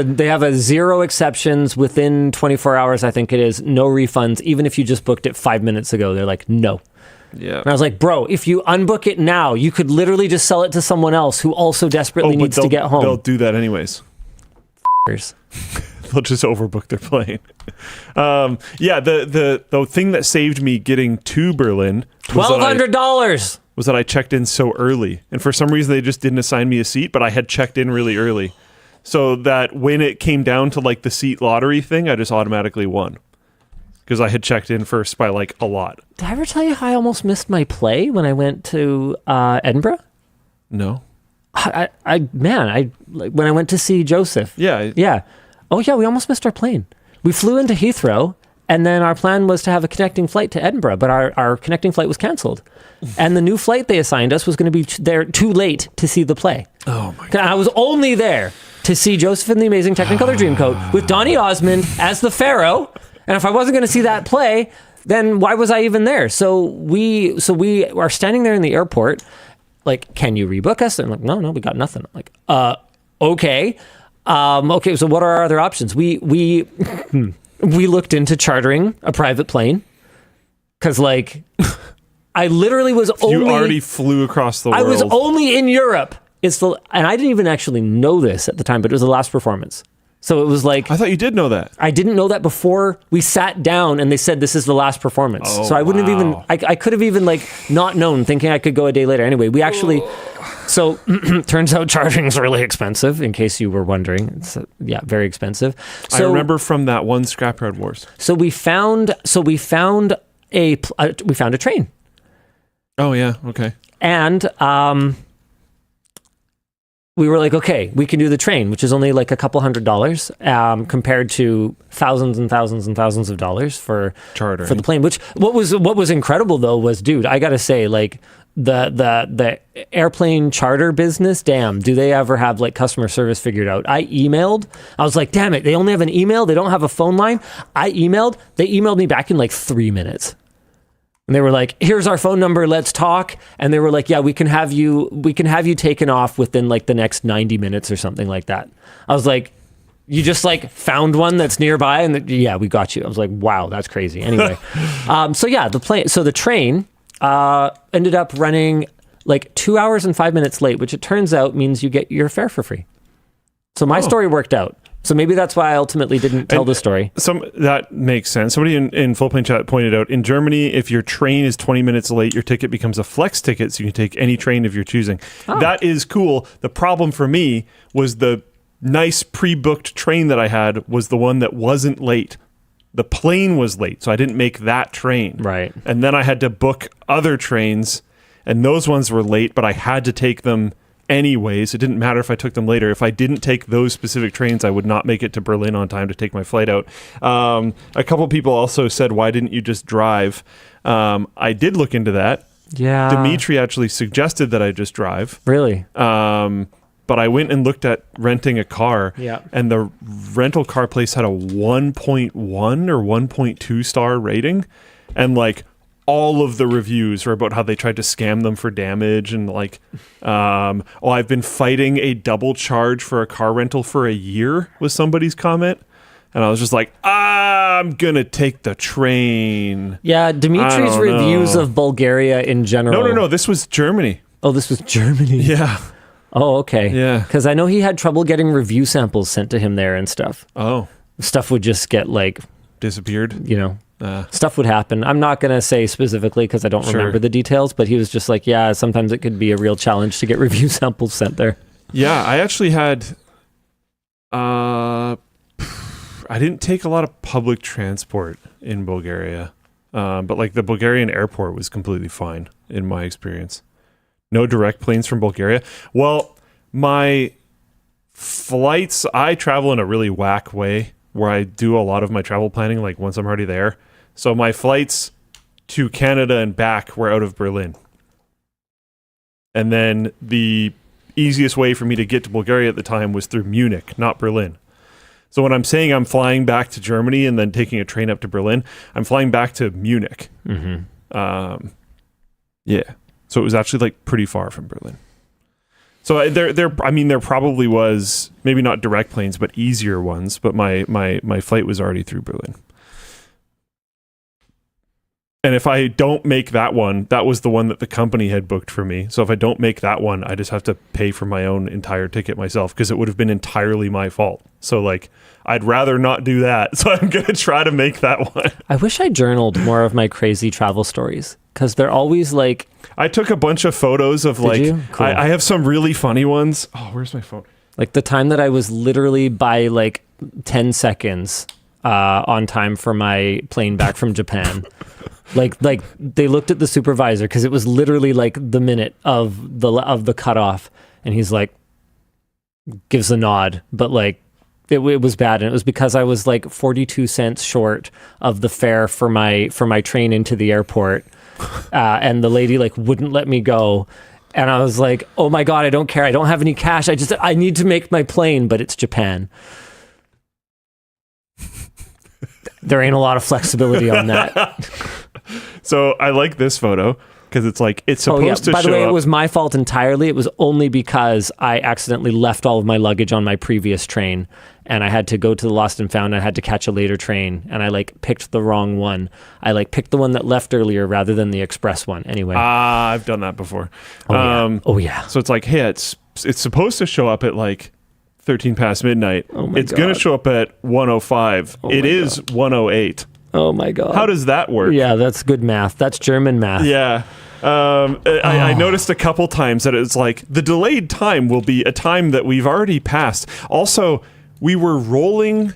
Speaker 1: a 0 exceptions within 24 hours. I think it is no refunds. Even if you just booked it 5 minutes ago, they're like no.
Speaker 2: Yeah,
Speaker 1: and I was like, bro, if you unbook it now, you could literally just sell it to someone else who also desperately needs to get home.
Speaker 2: They'll do that anyways. they'll just overbook their plane. Yeah, the thing that saved me getting to Berlin was
Speaker 1: $1,200.
Speaker 2: was that I checked in so early. And for some reason, they just didn't assign me a seat, but I had checked in really early. So that when it came down to like the seat lottery thing, I just automatically won. Because I had checked in first by like a lot.
Speaker 1: Did I ever tell you how I almost missed my play when I went to Edinburgh?
Speaker 2: No.
Speaker 1: When I went to see Joseph.
Speaker 2: Yeah.
Speaker 1: Oh yeah, we almost missed our plane. We flew into Heathrow, and then our plan was to have a connecting flight to Edinburgh, but our connecting flight was canceled. And the new flight they assigned us was going to be there too late to see the play.
Speaker 2: Oh my God.
Speaker 1: I was only there to see Joseph and the Amazing Technicolor Dreamcoat with Donny Osmond as the Pharaoh. And if I wasn't going to see that play, then why was I even there? So we are standing there in the airport, like, can you rebook us? And I'm like, no, we got nothing. I'm like, okay. Okay, so what are our other options? We looked into chartering a private plane because, like, I literally was
Speaker 2: You already flew across the world.
Speaker 1: I was only in Europe. And I didn't even actually know this at the time, but it was the last performance. So it was like...
Speaker 2: I thought you did know that.
Speaker 1: I didn't know that before we sat down and they said this is the last performance.
Speaker 2: Oh,
Speaker 1: so I wouldn't have even... I could have even like not known, thinking I could go a day later. Anyway, we actually... So turns out chartering is really expensive, in case you were wondering. It's very expensive. So,
Speaker 2: I remember from that one Scrapyard Wars.
Speaker 1: So we found a train.
Speaker 2: Oh yeah, okay.
Speaker 1: And we were like, okay, we can do the train, which is only like a couple $100 compared to thousands and thousands and thousands of dollars for
Speaker 2: charter
Speaker 1: for the plane. Which what was incredible though was, dude, I gotta say, like the airplane charter business, damn, do they ever have like customer service figured out? I was like, damn it, they only have an email, they don't have a phone line. They emailed me back in like 3 minutes. And they were like, here's our phone number, let's talk. And they were like, yeah, we can have you taken off within like the next 90 minutes or something like that. I was like, you just like found one that's nearby? And yeah, we got you. I was like, wow, that's crazy. Anyway. The train ended up running like 2 hours and 5 minutes late, which it turns out means you get your fare for free. So my story worked out. So maybe that's why I ultimately didn't tell the story.
Speaker 2: That makes sense. Somebody in Full Plane Chat pointed out, in Germany, if your train is 20 minutes late, your ticket becomes a flex ticket, so you can take any train of your choosing. Oh. That is cool. The problem for me was the nice pre-booked train that I had was the one that wasn't late. The plane was late, so I didn't make that train.
Speaker 1: Right.
Speaker 2: And then I had to book other trains, and those ones were late, but I had to take them anyways. It didn't matter if I took them later. If I didn't take those specific trains, I would not make it to Berlin on time to take my flight out. A couple people also said, why didn't you just drive? I did look into that.
Speaker 1: Yeah.
Speaker 2: Dimitri actually suggested that I just drive.
Speaker 1: Really?
Speaker 2: But I went and looked at renting a car.
Speaker 1: Yeah.
Speaker 2: And the rental car place had a 1.1 or 1.2 star rating. And like, all of the reviews were about how they tried to scam them for damage and like, I've been fighting a double charge for a car rental for a year was somebody's comment. And I was just like, I'm going to take the train.
Speaker 1: Yeah, Dimitri's reviews of Bulgaria in general.
Speaker 2: No. This was Germany.
Speaker 1: Oh, this was Germany.
Speaker 2: Yeah.
Speaker 1: Oh, okay.
Speaker 2: Yeah.
Speaker 1: Because I know he had trouble getting review samples sent to him there and stuff.
Speaker 2: Oh.
Speaker 1: Stuff would just get like...
Speaker 2: disappeared.
Speaker 1: You know. Stuff would happen. I'm not going to say specifically because I don't remember the details, but he was just like, yeah, sometimes it could be a real challenge to get review samples sent there.
Speaker 2: Yeah, I actually had... I didn't take a lot of public transport in Bulgaria, but like the Bulgarian airport was completely fine in my experience. No direct planes from Bulgaria. Well, my flights, I travel in a really whack way where I do a lot of my travel planning like once I'm already there. So my flights to Canada and back were out of Berlin. And then the easiest way for me to get to Bulgaria at the time was through Munich, not Berlin. So when I'm saying I'm flying back to Germany and then taking a train up to Berlin, I'm flying back to Munich. Mm-hmm. Yeah. So it was actually like pretty far from Berlin. So there probably was, maybe not direct planes, but easier ones. But my flight was already through Berlin. And if I don't make that one, that was the one that the company had booked for me. So if I don't make that one, I just have to pay for my own entire ticket myself because it would have been entirely my fault. So like, I'd rather not do that. So I'm going to try to make that one.
Speaker 1: I wish I journaled more of my crazy travel stories because they're always like...
Speaker 2: I took a bunch of photos of like...
Speaker 1: you? Cool.
Speaker 2: I have some really funny ones. Oh, where's my phone?
Speaker 1: Like the time that I was literally by like 10 seconds on time for my plane back from Japan. Like they looked at the supervisor because it was literally like the minute of the cutoff, and he's like, gives a nod, but like it was bad, and it was because I was like 42 cents short of the fare for my train into the airport, and the lady like wouldn't let me go. And I was like, oh my God, I don't care. I don't have any cash. I need to make my plane, but it's Japan. There ain't a lot of flexibility on that.
Speaker 2: So I like this photo because it's like, it's supposed to show
Speaker 1: By the way,
Speaker 2: up.
Speaker 1: it was my fault entirely. It was only because I accidentally left all of my luggage on my previous train, and I had to go to the Lost and Found. I had to catch a later train, and I like picked the wrong one. I like picked the one that left earlier rather than the express one. Anyway.
Speaker 2: I've done that before.
Speaker 1: Oh yeah.
Speaker 2: So it's like, hey, it's supposed to show up at like 13 past midnight.
Speaker 1: Oh my
Speaker 2: It's going to
Speaker 1: God.
Speaker 2: show up at 1:05.
Speaker 1: Oh
Speaker 2: It
Speaker 1: my
Speaker 2: is 1:08.
Speaker 1: Oh my God.
Speaker 2: How does that work?
Speaker 1: Yeah, that's good math. That's German math.
Speaker 2: Yeah. I noticed a couple times that it's like the delayed time will be a time that we've already passed. Also, we were rolling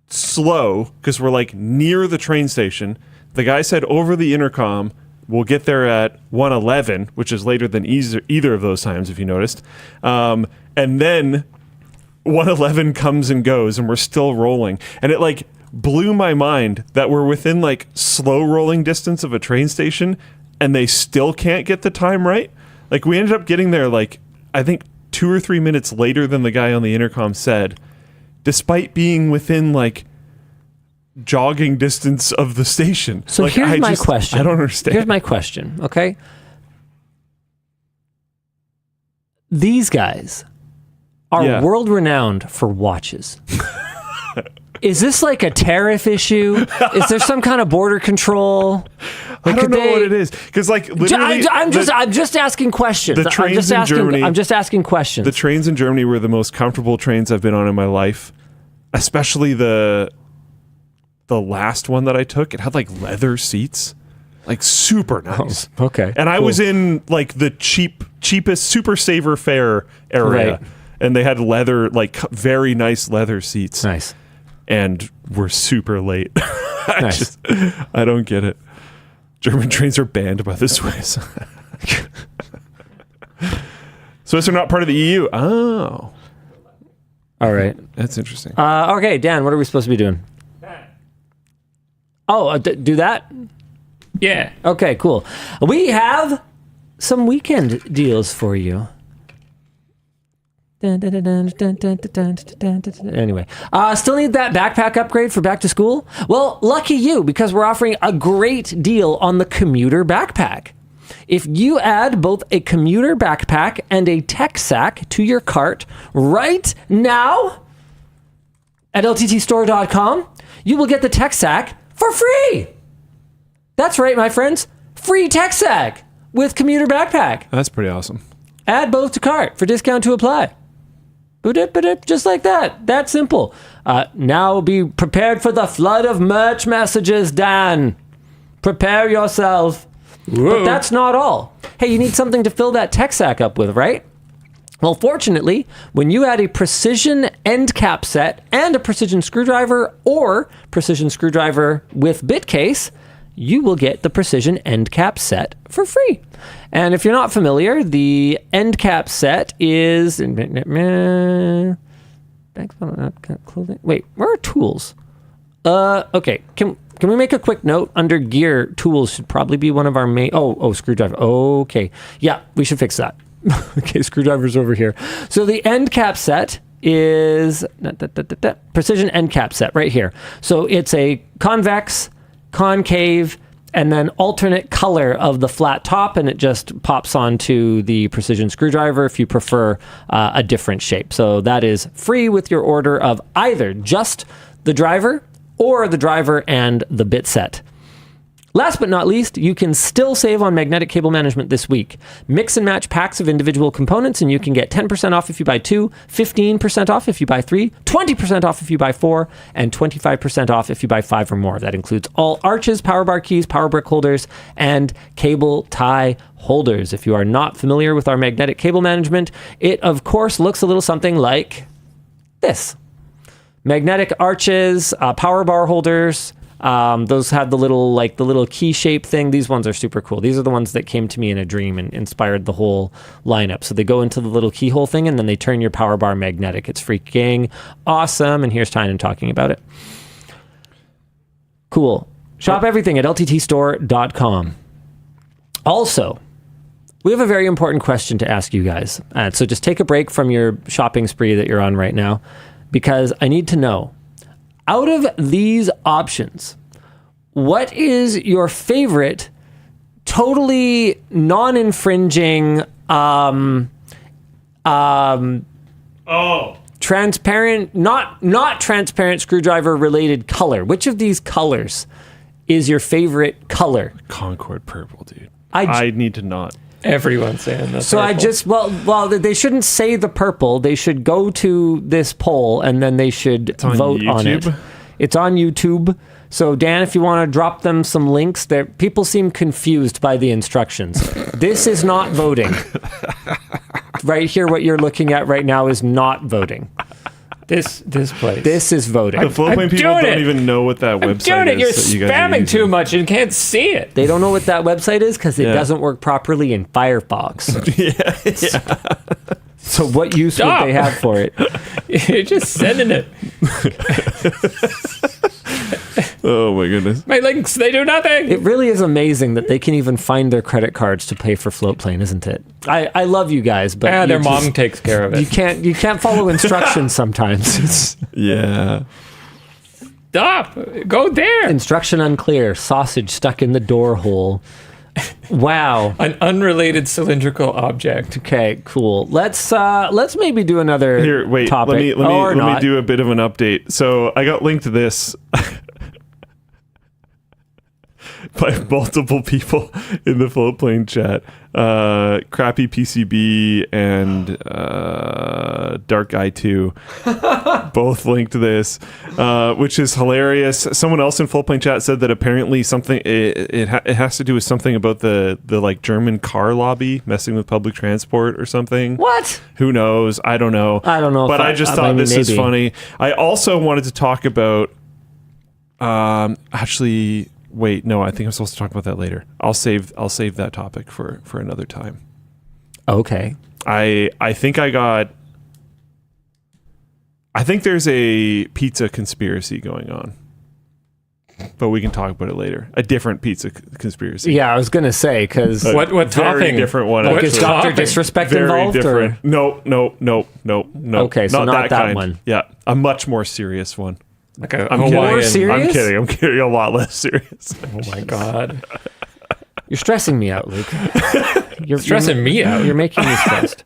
Speaker 2: slow because we're like near the train station. The guy said over the intercom, we'll get there at 1:11, which is later than either of those times, if you noticed. And then 1:11 comes and goes, and we're still rolling. And it like blew my mind that we're within like slow rolling distance of a train station, and they still can't get the time right. Like we ended up getting there like, I think 2 or 3 minutes later than the guy on the intercom said, despite being within like jogging distance of the station.
Speaker 1: So
Speaker 2: like,
Speaker 1: here's my question.
Speaker 2: I don't understand.
Speaker 1: Here's my question, okay? These guys are world renowned for watches. Is this like a tariff issue? Is there some kind of border control? Like,
Speaker 2: I don't know what it is, because like literally,
Speaker 1: I'm just asking questions.
Speaker 2: the trains in Germany-
Speaker 1: I'm just asking questions.
Speaker 2: the trains in Germany were the most comfortable trains I've been on in my life, especially the last one that I took. It had like leather seats, like super nice.
Speaker 1: Okay,
Speaker 2: And I was in like the cheapest super saver fare area,
Speaker 1: Right.
Speaker 2: and they had leather, like very nice leather seats.
Speaker 1: nice.
Speaker 2: And we're super late.
Speaker 1: Nice.
Speaker 2: I don't get it. German trains are banned by the Swiss. Swiss are not part of the EU. Oh,
Speaker 1: All right.
Speaker 2: that's interesting.
Speaker 1: Okay, Dan, what are we supposed to be doing? Oh, do that?
Speaker 3: Yeah.
Speaker 1: Okay, cool. We some weekend deals for you. Anyway, still need that backpack upgrade for back to school? Well, lucky you, because we're offering a great deal on the commuter backpack. If you add both a commuter backpack and a tech sack to your cart right now at LTTStore.com, you will get the tech sack for free. That's right, my friends. Free tech sack with commuter backpack.
Speaker 2: That's pretty awesome.
Speaker 1: Add both to cart for discount to apply. Just like that. That simple. Now be prepared for the flood of merch messages, Dan. Prepare yourself. But that's not all. Hey, you need something to fill that tech sack up with, right? Well, fortunately, when you add a precision end cap set and a precision screwdriver or precision screwdriver with bit case, you will get the precision end cap set for free. And if you're not familiar, the end cap set is... Wait, where are tools? Okay, can we make a quick note? Under gear, tools should probably be one of our main... Oh, screwdriver. Okay. Yeah, we should fix that. Okay, screwdriver's over here. So the end cap set is... Precision end cap set right here. So it's a convex, concave, and then alternate color of the flat top, and it just pops onto the precision screwdriver if you prefer a different shape. So that is free with your order of either just the driver or the driver and the bit set. Last but not least, you can still save on magnetic cable management this week. Mix and match packs of individual components, and you can get 10% off if you buy 2, 15% off if you buy 3, 20% off if you buy 4, and 25% off if you buy 5 or more. That includes all arches, power bar keys, power brick holders, and cable tie holders. If you are not familiar with our magnetic cable management, it of course looks a little something like this. Magnetic arches, power bar holders. Those have the little key shape thing. These ones are super cool. These are the ones that came to me in a dream and inspired the whole lineup. So they go into the little keyhole thing and then they turn your power bar magnetic. It's freaking awesome. And here's Tynan talking about it. Cool. Shop everything at LTTStore.com. Also, we have a very important question to ask you guys. So just take a break from your shopping spree that you're on right now, because I need to know, out of these options, what is your favorite totally non-infringing transparent, not transparent screwdriver related color? Which of these colors is your favorite color?
Speaker 2: Concord purple, dude. I need to not.
Speaker 3: Everyone's saying that.
Speaker 1: So purple. well, they shouldn't say the purple. They should go to this poll and then they should vote on it. It's on YouTube. So Dan, if you want to drop them some links, there, people seem confused by the instructions. This is not voting. Right here, what you're looking at right now is not voting.
Speaker 3: This place.
Speaker 1: This is voting.
Speaker 2: The Floatplane people don't even know what that website is.
Speaker 3: You're spamming too much and can't see it.
Speaker 1: They don't know what that website is because it doesn't work properly in Firefox.
Speaker 2: Yeah.
Speaker 1: So what use would they have for it?
Speaker 3: You're just sending it.
Speaker 2: Oh my goodness.
Speaker 3: My links, they do nothing.
Speaker 1: It really is amazing that they can even find their credit cards to pay for Floatplane, isn't it? I love you guys, but
Speaker 3: their mom takes care of it.
Speaker 1: You can't follow instructions sometimes.
Speaker 2: Yeah.
Speaker 3: Stop. Go there.
Speaker 1: Instruction unclear. Sausage stuck in the door hole. Wow.
Speaker 3: An unrelated cylindrical object.
Speaker 1: Okay, cool. Let's maybe do another topic.
Speaker 2: Let me do a bit of an update. So I got linked to this by multiple people in the Floatplane chat. Crappy PCB and Dark Eye 2 both linked to this, which is hilarious. Someone else in Floatplane chat said that apparently something it has to do with something about the like German car lobby messing with public transport or something.
Speaker 1: What?
Speaker 2: Who knows? I don't know. But I just thought this is funny. I also wanted to talk about actually. Wait, no, I think I'm supposed to talk about that later. I'll save that topic for another time.
Speaker 1: Okay.
Speaker 2: I think there's a pizza conspiracy going on. But we can talk about it later. A different pizza conspiracy.
Speaker 1: Yeah, I was going to say, because...
Speaker 3: What
Speaker 2: very
Speaker 3: topping?
Speaker 2: Different one.
Speaker 1: Like, is Dr. Disrespect
Speaker 2: very
Speaker 1: involved?
Speaker 2: Different.
Speaker 1: Or?
Speaker 2: No.
Speaker 1: Okay, so not that
Speaker 2: kind.
Speaker 1: one.
Speaker 2: Yeah, a much more serious one.
Speaker 3: Like a
Speaker 2: I'm
Speaker 3: Hawaiian.
Speaker 1: More serious?
Speaker 2: I'm kidding. A lot less serious.
Speaker 3: Oh my God.
Speaker 1: You're stressing me out, Luke. You're
Speaker 3: stressing me out.
Speaker 1: You're making me stressed.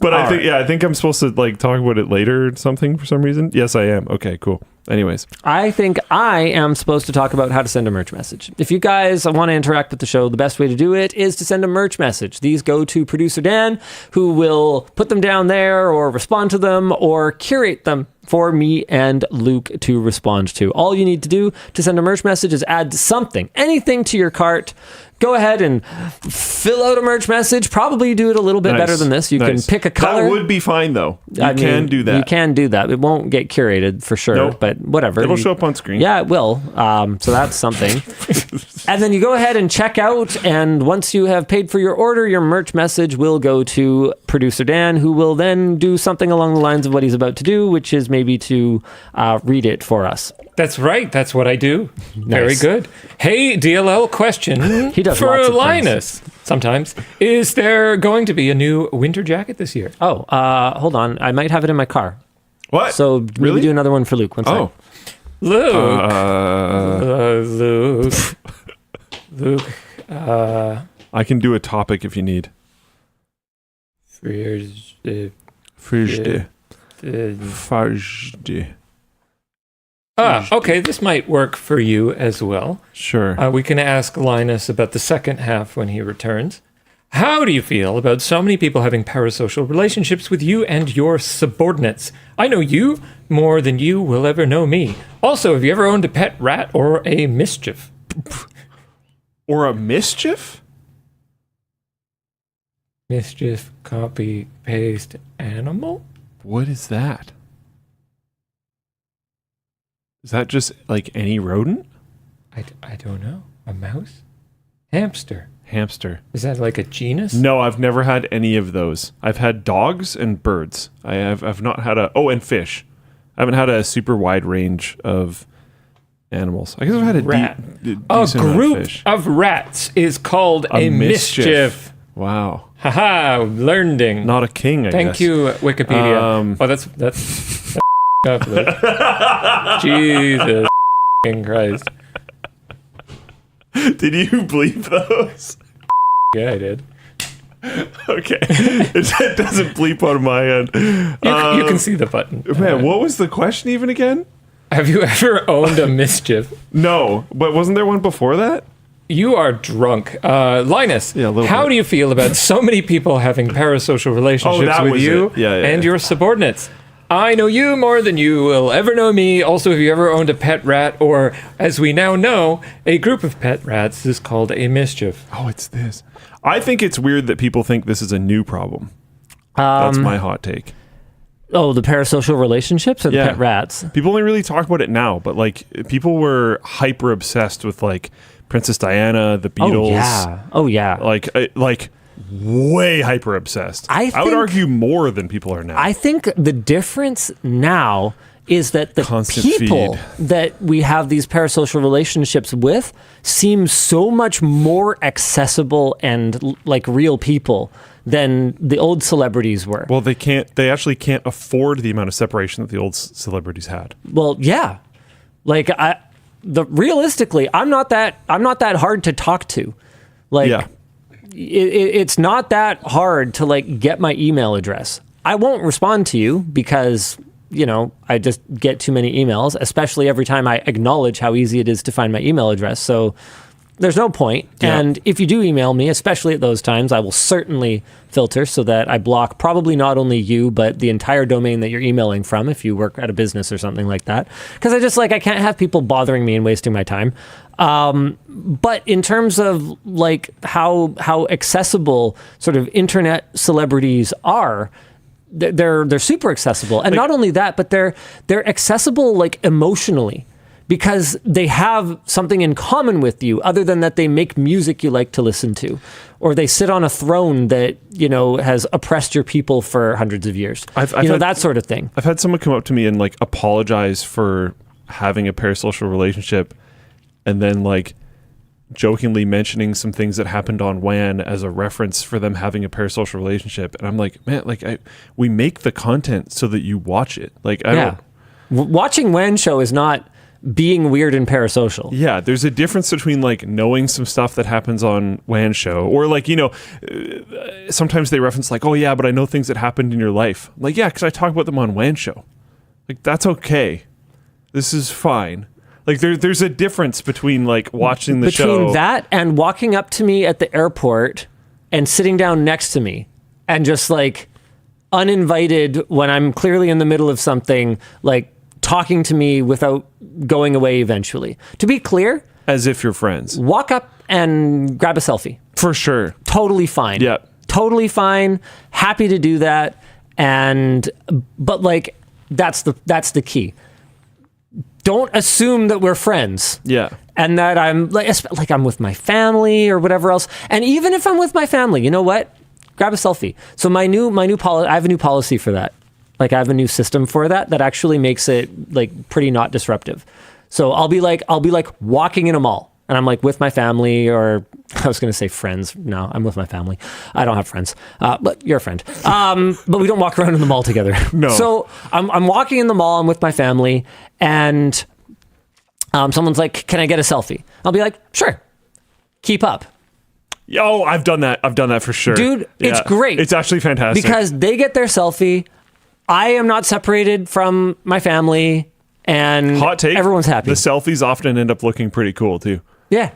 Speaker 2: But I think I'm supposed to like talk about it later or something for some reason. Yes, I am. Okay, cool. Anyways,
Speaker 1: I think I am supposed to talk about how to send a merch message. If you guys want to interact with the show, the best way to do it is to send a merch message. These go to producer Dan, who will put them down there or respond to them or curate them for me and Luke to respond to. All you need to do to send a merch message is add something, anything to your cart. Go ahead and fill out a merch message. Probably do it a little bit better than this. You can pick a color.
Speaker 2: That would be fine, though. You can do that.
Speaker 1: You can do that. It won't get curated for sure, but whatever.
Speaker 2: It'll show up on screen.
Speaker 1: Yeah, it will. So that's something. And then you go ahead and check out. And once you have paid for your order, your merch message will go to producer Dan, who will then do something along the lines of what he's about to do, which is maybe to read it for us.
Speaker 3: That's right. That's what I do. Nice. Very good. Hey, DLL question.
Speaker 1: He does
Speaker 3: for
Speaker 1: lots of
Speaker 3: Linus. Sometimes. Is there going to be a new winter jacket this year?
Speaker 1: Oh, hold on. I might have it in my car.
Speaker 2: What?
Speaker 1: So maybe
Speaker 2: really?
Speaker 1: Do another one for Luke. One second.
Speaker 3: Luke. Luke.
Speaker 2: I can do a topic if you need.
Speaker 3: Thursday. Okay, this might work for you as well.
Speaker 2: Sure.
Speaker 3: We can ask Linus about the second half when he returns. How do you feel about so many people having parasocial relationships with you and your subordinates? I know you more than you will ever know me. Also, have you ever owned a pet rat or a mischief?
Speaker 2: Or a mischief?
Speaker 3: Mischief, copy, paste, animal?
Speaker 2: What is that? Is that just like any rodent?
Speaker 3: I don't know. A mouse? Hamster.
Speaker 2: Hamster.
Speaker 3: Is that like a genus?
Speaker 2: No, I've never had any of those. I've had dogs and birds. I've not had and fish. I haven't had a super wide range of animals. I guess I've had a decent
Speaker 3: A
Speaker 2: amount of
Speaker 3: group
Speaker 2: fish.
Speaker 3: of rats is called a mischief.
Speaker 2: Wow.
Speaker 3: Haha, learning.
Speaker 2: Not a king, I guess.
Speaker 3: Thank you, Wikipedia. That's up, Luke. Jesus Christ.
Speaker 2: Did you bleep those?
Speaker 3: Yeah, I did.
Speaker 2: Okay. It doesn't bleep on my end.
Speaker 3: You can see the button.
Speaker 2: Man, what was the question even again?
Speaker 3: Have you ever owned a mischief?
Speaker 2: No, but wasn't there one before that?
Speaker 3: You are drunk. Linus,
Speaker 2: Yeah, a little
Speaker 3: how
Speaker 2: bit.
Speaker 3: do you feel about so many people having parasocial relationships
Speaker 2: that
Speaker 3: with
Speaker 2: was
Speaker 3: you
Speaker 2: it. Yeah,
Speaker 3: and
Speaker 2: yeah.
Speaker 3: your subordinates? I know you more than you will ever know me. Also, have you ever owned a pet rat, or, as we now know, a group of pet rats is called a mischief?
Speaker 2: Oh, it's this. I think it's weird that people think this is a new problem. That's my hot take.
Speaker 1: Oh, the parasocial relationships or the
Speaker 2: Yeah.
Speaker 1: pet rats?
Speaker 2: People only really talk about it now, but like people were hyper obsessed with like Princess Diana, the Beatles.
Speaker 1: Oh yeah.
Speaker 2: Like way hyper obsessed.
Speaker 1: I
Speaker 2: would
Speaker 1: think-
Speaker 2: argue more than people are now.
Speaker 1: I think the difference now is that the
Speaker 2: Constant
Speaker 1: people
Speaker 2: feed.
Speaker 1: that we have these parasocial relationships with seem so much more accessible and like real people than the old celebrities were.
Speaker 2: Well, they actually can't afford the amount of separation that the old celebrities had.
Speaker 1: Well, yeah. Like realistically, I'm not that hard to talk to. Like
Speaker 2: Yeah.
Speaker 1: it's not that hard to like get my email address. I won't respond to you because, you know, I just get too many emails, especially every time I acknowledge how easy it is to find my email address. So there's no point.
Speaker 2: Yeah.
Speaker 1: And if you do email me, especially at those times, I will certainly filter so that I block probably not only you, but the entire domain that you're emailing from if you work at a business or something like that. Because I can't have people bothering me and wasting my time. But in terms of like how accessible sort of internet celebrities are, they're super accessible. And not only that, but they're accessible like emotionally. Because they have something in common with you other than that they make music you like to listen to, or they sit on a throne that, you know, has oppressed your people for hundreds of years.
Speaker 2: I've
Speaker 1: That sort of thing.
Speaker 2: I've had someone come up to me and like apologize for having a parasocial relationship and then like jokingly mentioning some things that happened on WAN as a reference for them having a parasocial relationship. And I'm like, man, like we make the content so that you watch it. Like, I don't.
Speaker 1: Watching WAN Show is not being weird and parasocial.
Speaker 2: Yeah, there's a difference between like knowing some stuff that happens on WAN Show or like, you know, sometimes they reference like, oh yeah, but I know things that happened in your life. I'm like, yeah, because I talk about them on WAN Show. Like, that's okay. This is fine. Like there's a difference between like watching the show.
Speaker 1: Between that and walking up to me at the airport and sitting down next to me and just like uninvited when I'm clearly in the middle of something, like talking to me without going away eventually. To be clear,
Speaker 2: As if you're friends.
Speaker 1: walk up and grab a selfie.
Speaker 2: For sure.
Speaker 1: Totally fine.
Speaker 2: Yeah.
Speaker 1: Totally fine. Happy to do that. But like that's the key. Don't assume that we're friends.
Speaker 2: Yeah.
Speaker 1: And that I'm like I'm with my family or whatever else. And even if I'm with my family, you know what? Grab a selfie. So my new policy, I have a new policy for that. Like I have a new system for that actually makes it like pretty not disruptive. So I'll be like walking in a mall and I'm like with my family, or I was going to say friends. No, I'm with my family. I don't have friends, but you're a friend. But we don't walk around in the mall together.
Speaker 2: No.
Speaker 1: So I'm walking in the mall. I'm with my family, and someone's like, "Can I get a selfie?" I'll be like, "Sure." Keep up.
Speaker 2: Oh, I've done that. I've done that for sure.
Speaker 1: Dude, it's great.
Speaker 2: It's actually fantastic.
Speaker 1: Because they get their selfie. I am not separated from my family. and
Speaker 2: Hot take.
Speaker 1: everyone's happy.
Speaker 2: The selfies often end up looking pretty cool too.
Speaker 1: Yeah.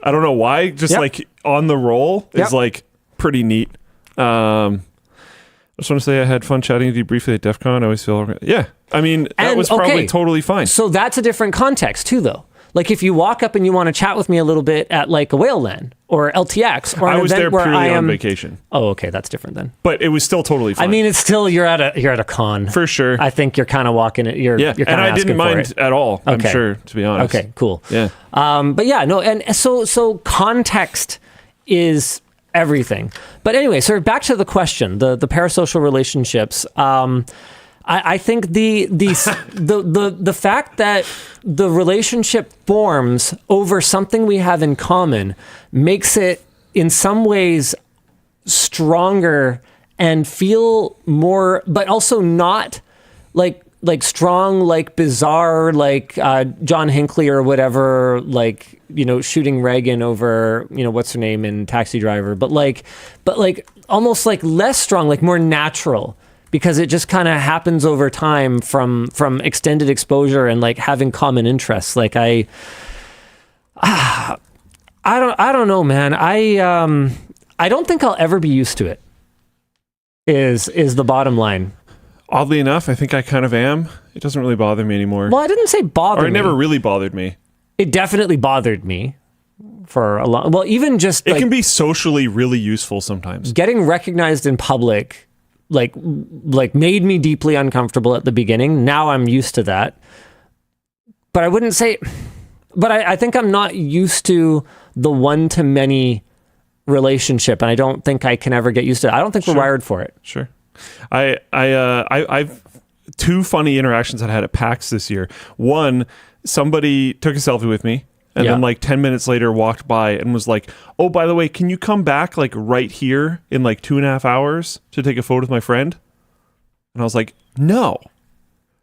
Speaker 2: I don't know why. Just
Speaker 1: Yep.
Speaker 2: like on the roll is
Speaker 1: Yep.
Speaker 2: like pretty neat. I just want to say I had fun chatting with you briefly at DEF CON. I always feel, yeah. I mean, that
Speaker 1: And,
Speaker 2: was probably
Speaker 1: okay.
Speaker 2: totally fine.
Speaker 1: So that's a different context too, though. Like if you walk up and you want to chat with me a little bit at like a Whale Land or LTX or an
Speaker 2: I was
Speaker 1: event
Speaker 2: there
Speaker 1: where
Speaker 2: purely
Speaker 1: I am
Speaker 2: on vacation,
Speaker 1: Oh, okay, that's different then.
Speaker 2: but it was still totally fine.
Speaker 1: I mean, it's still you're at a con
Speaker 2: for sure.
Speaker 1: I think you're kind of walking it. You're
Speaker 2: Yeah,
Speaker 1: you're
Speaker 2: and
Speaker 1: kind of
Speaker 2: I didn't mind at all. I'm
Speaker 1: Okay.
Speaker 2: sure, to be honest.
Speaker 1: Okay, cool.
Speaker 2: Yeah.
Speaker 1: But yeah, no, and so context is everything. But anyway, so back to the question, the parasocial relationships. I think the fact that the relationship forms over something we have in common makes it in some ways stronger and feel more, but also not like strong, like bizarre, like John Hinckley or whatever, like, you know, shooting Reagan over, you know, what's her name in Taxi Driver, but like almost like less strong, like more natural, because it just kind of happens over time from extended exposure and like having common interests. Like I don't know, man. I don't think I'll ever be used to it. Is the bottom line.
Speaker 2: Oddly enough, I think I kind of am. It doesn't really bother me anymore.
Speaker 1: Well, I didn't say bother
Speaker 2: Or it
Speaker 1: me.
Speaker 2: never really bothered me.
Speaker 1: It definitely bothered me for a long. Well, even just
Speaker 2: It
Speaker 1: like
Speaker 2: can be socially really useful sometimes.
Speaker 1: getting recognized in public, like made me deeply uncomfortable at the beginning. Now I'm used to that. But I wouldn't say. But I think I'm not used to the one-to-many relationship, and I don't think I can ever get used to it. I don't think we're wired for it.
Speaker 2: Sure. I've two funny interactions that I had at PAX this year. One, somebody took a selfie with me and then like 10 minutes later walked by and was like, oh, by the way, can you come back like right here in like 2.5 hours to take a photo with my friend? And I was like, no.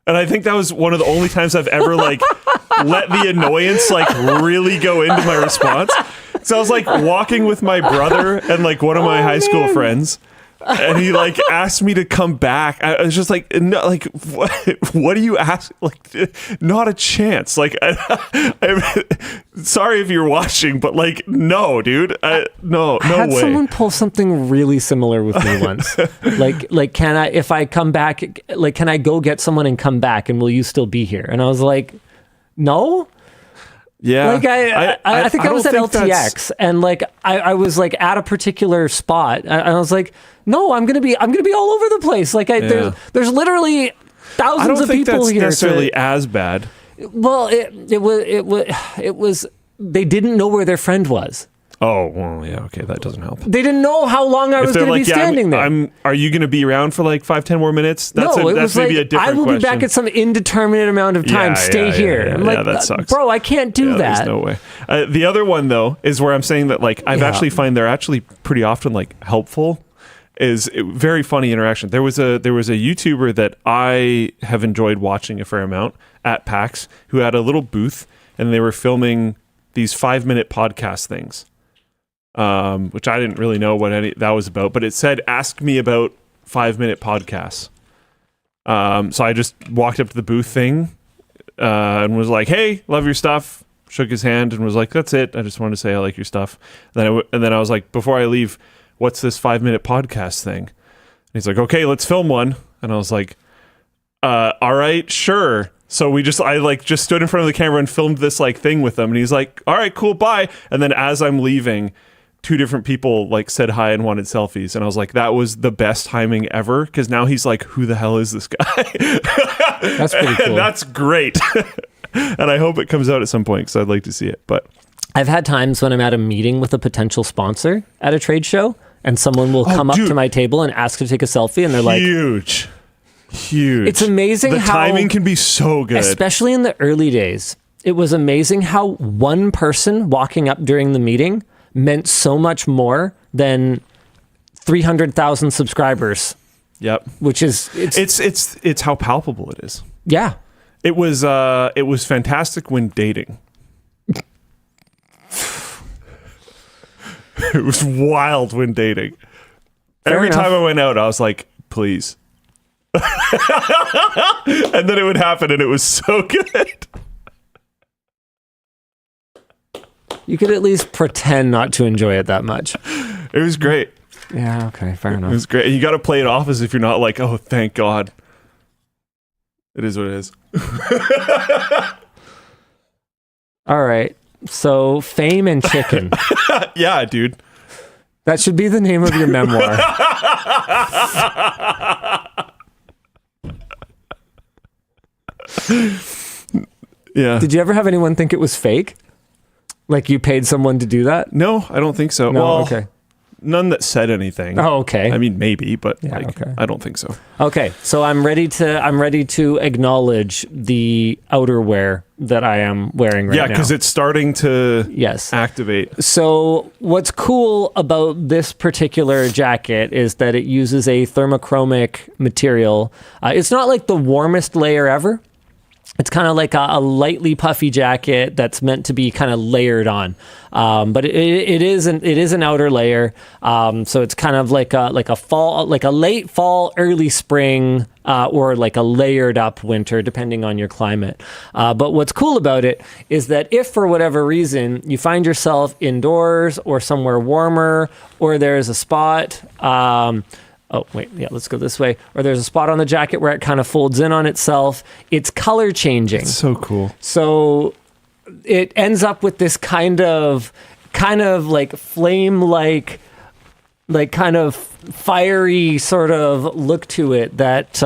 Speaker 2: And I think that was one of the only times I've ever like let the annoyance like really go into my response. So I was like walking with my brother and like one of my high school friends, and he like asked me to come back. I was just like, no, like what do you ask? Like, not a chance. Like, I'm sorry if you're watching, but like, no, dude, no
Speaker 1: I had
Speaker 2: way.
Speaker 1: someone pull something really similar with me once. like, can I, if I come back, like, can I go get someone and come back, and will you still be here? And I was like, no.
Speaker 2: Yeah,
Speaker 1: Like I think I was at
Speaker 2: don't think that's-
Speaker 1: LTX, and like I was like at a particular spot, and I was like, no, I'm gonna be all over the place. Like there's literally
Speaker 2: I
Speaker 1: thousands
Speaker 2: don't
Speaker 1: of
Speaker 2: think
Speaker 1: people
Speaker 2: that's
Speaker 1: here.
Speaker 2: necessarily as bad.
Speaker 1: Well, it was they didn't know where their friend was.
Speaker 2: Oh, well, yeah, okay, that doesn't help.
Speaker 1: They didn't know how long I was
Speaker 2: they're
Speaker 1: going to be standing there.
Speaker 2: Are you going to be around for like 5-10 more minutes? That's
Speaker 1: it
Speaker 2: that's
Speaker 1: was
Speaker 2: maybe
Speaker 1: like,
Speaker 2: a different
Speaker 1: I will
Speaker 2: question.
Speaker 1: be back at some indeterminate amount of time. Stay here.
Speaker 2: Yeah,
Speaker 1: I'm like,
Speaker 2: that sucks.
Speaker 1: bro, I can't do that.
Speaker 2: There's no way. The other one though is where I'm saying that like I've actually find they're actually pretty often like helpful. Very funny interaction. There was a YouTuber that I have enjoyed watching a fair amount at PAX who had a little booth, and they were filming these 5-minute podcast things. Which I didn't really know what that was about, but it said, ask me about 5-minute podcasts. So I just walked up to the booth thing and was like, hey, love your stuff. Shook his hand and was like, that's it. I just wanted to say I like your stuff. And then I was like, before I leave, what's this 5-minute podcast thing? And he's like, okay, let's film one. And I was like, all right, sure. So I just stood in front of the camera and filmed this like thing with him. And he's like, all right, cool, bye. And then as I'm leaving, 2 different people like said hi and wanted selfies, and I was like, that was the best timing ever, because now he's like, who the hell is this guy?
Speaker 1: That's pretty cool.
Speaker 2: And that's great. And I hope it comes out at some point, because I'd like to see it. But
Speaker 1: I've had times when I'm at a meeting with a potential sponsor at a trade show, and someone will come up to my table and ask to take a selfie, and they're like,
Speaker 2: huge.
Speaker 1: It's amazing
Speaker 2: the
Speaker 1: how
Speaker 2: timing can be so good,
Speaker 1: especially in the early days. It was amazing how one person walking up during the meeting meant so much more than 300,000 subscribers.
Speaker 2: Yep.
Speaker 1: Which is
Speaker 2: it's how palpable it is.
Speaker 1: Yeah.
Speaker 2: It was fantastic when dating. It was wild when dating.
Speaker 1: Fair
Speaker 2: Every
Speaker 1: enough.
Speaker 2: time I went out, I was like, please And then it would happen, and it was so good.
Speaker 1: You could at least pretend not to enjoy it that much.
Speaker 2: It was great.
Speaker 1: Yeah, okay, fair
Speaker 2: It
Speaker 1: enough.
Speaker 2: was great. And you got to play it off as if you're not like, oh, thank God. It is what it is.
Speaker 1: All right. So, fame and chicken.
Speaker 2: Yeah, dude.
Speaker 1: That should be the name of your memoir.
Speaker 2: Yeah.
Speaker 1: Did you ever have anyone think it was fake? Like you paid someone to do that?
Speaker 2: No, I don't think so.
Speaker 1: No,
Speaker 2: Well,
Speaker 1: okay.
Speaker 2: none that said anything.
Speaker 1: Oh, okay.
Speaker 2: I mean, maybe, but
Speaker 1: Yeah, okay.
Speaker 2: I don't think so.
Speaker 1: Okay, so I'm ready to acknowledge the outerwear that I am wearing right now.
Speaker 2: Yeah, because it's starting to
Speaker 1: yes.
Speaker 2: activate.
Speaker 1: So what's cool about this particular jacket is that it uses a thermochromic material. It's not like the warmest layer ever. It's kind of like a lightly puffy jacket that's meant to be kind of layered on, but it is an outer layer. So it's kind of like a fall, like a late fall, early spring, or like a layered up winter, depending on your climate. But what's cool about it is that if for whatever reason you find yourself indoors or somewhere warmer, or there's a spot. Oh, wait, yeah, let's go this way. Or there's a spot on the jacket where it kind of folds in on itself. It's color changing.
Speaker 2: It's so cool.
Speaker 1: So it ends up with this kind of like flame like kind of fiery sort of look to it that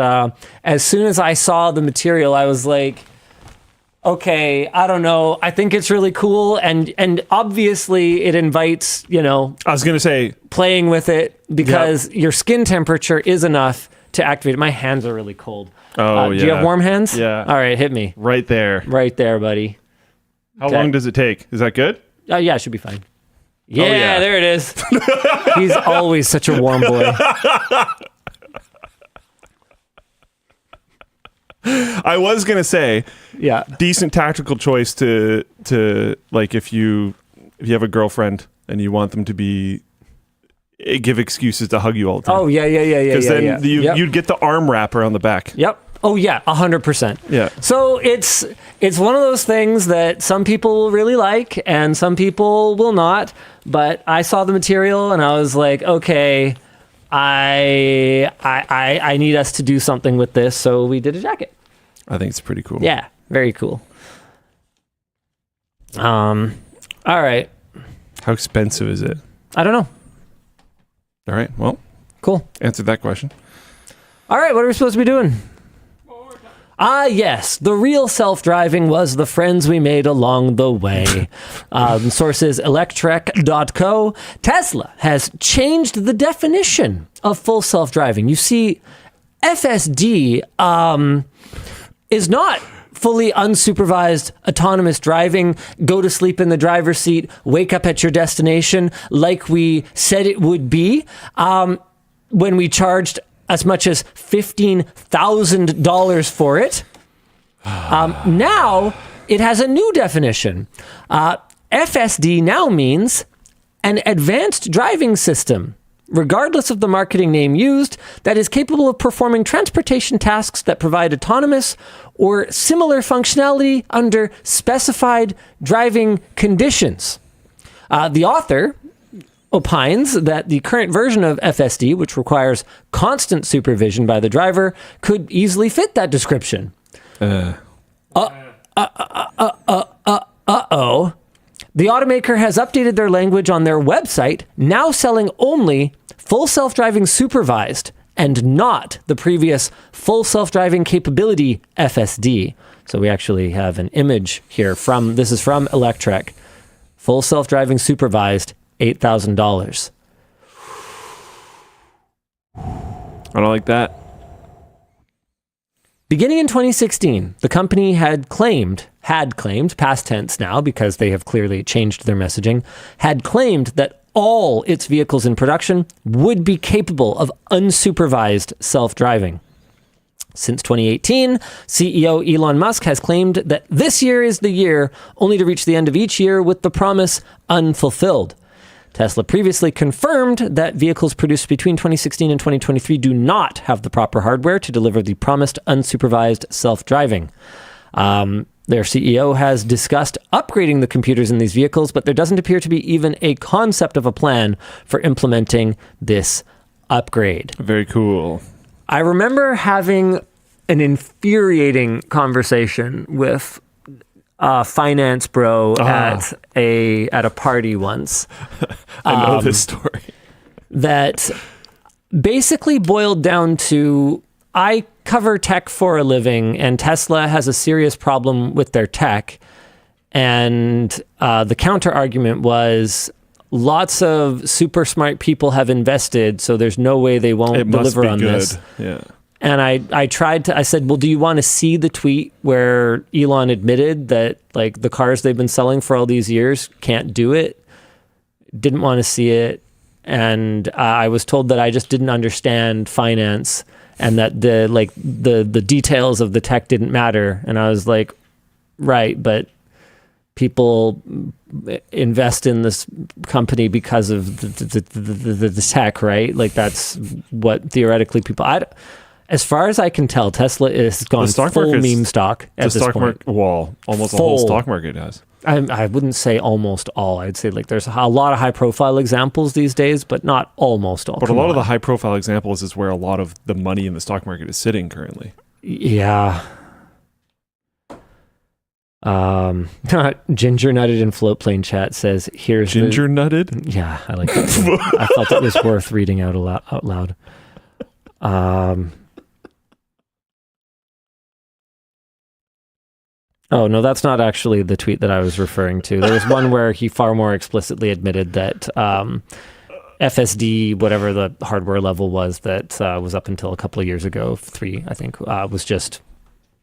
Speaker 1: as soon as I saw the material, I was like, okay, I don't know. I think it's really cool. And obviously it invites,
Speaker 2: I was going to say,
Speaker 1: playing with it because your skin temperature is enough to activate it. My hands are really cold.
Speaker 2: Oh, yeah.
Speaker 1: Do you have warm hands?
Speaker 2: Yeah.
Speaker 1: All right, hit me.
Speaker 2: Right there.
Speaker 1: Right there, buddy.
Speaker 2: How long does it take? Is that good?
Speaker 1: Oh, yeah, it should be fine. Yeah,
Speaker 2: yeah.
Speaker 1: there it is. He's always such a warm boy.
Speaker 2: I was going to say,
Speaker 1: Yeah.
Speaker 2: decent tactical choice to like if you have a girlfriend and you want them to give excuses to hug you all the time.
Speaker 1: Oh, yeah.
Speaker 2: Because then
Speaker 1: Yep.
Speaker 2: you'd get the arm wrapper on the back.
Speaker 1: Yep. Oh, yeah, 100%.
Speaker 2: Yeah.
Speaker 1: So it's one of those things that some people will really like and some people will not. But I saw the material and I was like, okay, I need us to do something with this. So we did a jacket.
Speaker 2: I think it's pretty cool.
Speaker 1: Yeah, very cool. All right.
Speaker 2: How expensive is it?
Speaker 1: I don't know.
Speaker 2: All right. Well,
Speaker 1: Cool.
Speaker 2: answered that question.
Speaker 1: All right, what are we supposed to be doing? Yes, the real self-driving was the friends we made along the way. Sources electrek.co. Tesla has changed the definition of full self-driving. You see, FSD is not fully unsupervised autonomous driving, go to sleep in the driver's seat, wake up at your destination like we said it would be when we charged as much as $15,000 for it. Now it has a new definition. FSD now means an advanced driving system, regardless of the marketing name used, that is capable of performing transportation tasks that provide autonomous or similar functionality under specified driving conditions. The author opines that the current version of FSD, which requires constant supervision by the driver, could easily fit that description. The automaker has updated their language on their website, now selling only full self-driving supervised and not the previous full self-driving capability FSD. So we actually have an image here this is from Electrek. Full self-driving supervised, $8,000.
Speaker 2: I don't like that.
Speaker 1: Beginning in 2016, the company had claimed, past tense now because they have clearly changed their messaging, had claimed that all its vehicles in production would be capable of unsupervised self-driving. Since 2018, CEO Elon Musk has claimed that this year is the year, only to reach the end of each year with the promise unfulfilled. Tesla previously confirmed that vehicles produced between 2016 and 2023 do not have the proper hardware to deliver the promised unsupervised self-driving. Their CEO has discussed upgrading the computers in these vehicles, but there doesn't appear to be even a concept of a plan for implementing this upgrade.
Speaker 2: Very cool.
Speaker 1: I remember having an infuriating conversation with finance bro at a party once.
Speaker 2: I know this story.
Speaker 1: That basically boiled down to, I cover tech for a living, and Tesla has a serious problem with their tech. And the counter argument was, lots of super smart people have invested, so there's no way they won't deliver on this.
Speaker 2: Yeah.
Speaker 1: And I said, well, do you want to see the tweet where Elon admitted that like the cars they've been selling for all these years can't do it? Didn't want to see it. And I was told that I just didn't understand finance and that the details of the tech didn't matter. And I was like, right, but people invest in this company because of the tech, right? Like that's what theoretically people... As far as I can tell, Tesla is gone full meme stock at this point.
Speaker 2: Almost the whole stock market has.
Speaker 1: I wouldn't say almost all. I'd say like there's a lot of high-profile examples these days, but not almost all.
Speaker 2: But a lot of the high-profile examples is where a lot of the money in the stock market is sitting currently.
Speaker 1: Yeah. Ginger Nutted in Float Plane chat says, "Here's
Speaker 2: Ginger Nutted."
Speaker 1: Yeah, I like that. I felt it was worth reading out loud. Oh, no, that's not actually the tweet that I was referring to. There was one where he far more explicitly admitted that FSD, whatever the hardware level was that was up until a couple of years ago, 3, I think, was just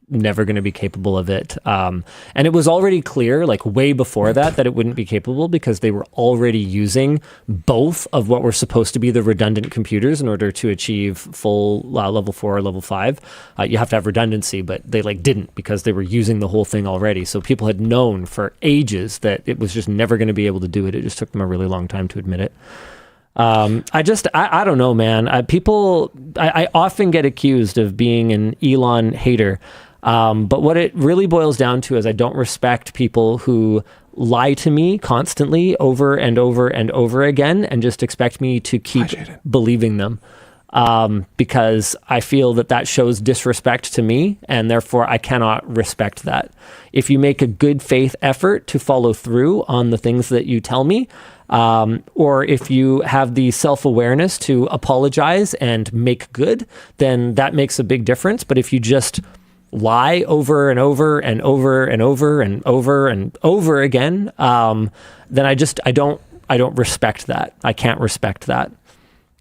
Speaker 1: never going to be capable of it. And it was already clear, like way before that it wouldn't be capable because they were already using both of what were supposed to be the redundant computers in order to achieve full level 4 or level 5. You have to have redundancy, but they didn't because they were using the whole thing already. So people had known for ages that it was just never going to be able to do it. It just took them a really long time to admit it. I don't know, man. I often get accused of being an Elon hater. But what it really boils down to is I don't respect people who lie to me constantly over and over and over again and just expect me to keep believing them. Because I feel that shows disrespect to me, and therefore I cannot respect that. If you make a good faith effort to follow through on the things that you tell me, or if you have the self-awareness to apologize and make good, then that makes a big difference. But if you just lie over and over and over and over and over and over again, then I don't respect that. I can't respect that.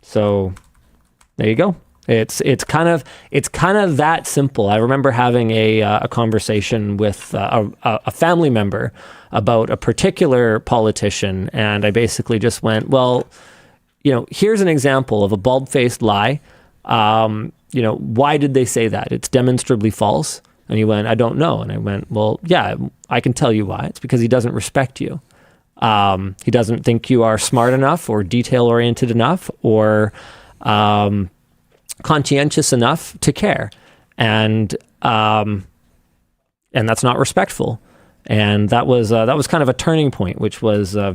Speaker 1: So there you go. It's kind of that simple. I remember having a conversation with a family member about a particular politician, and I basically just went, well, here's an example of a bald-faced lie. Why did they say that? It's demonstrably false. And he went, I don't know. And I went, well, yeah, I can tell you why. It's because he doesn't respect you. He doesn't think you are smart enough or detail-oriented enough or conscientious enough to care. And that's not respectful. And that was kind of a turning point, which was a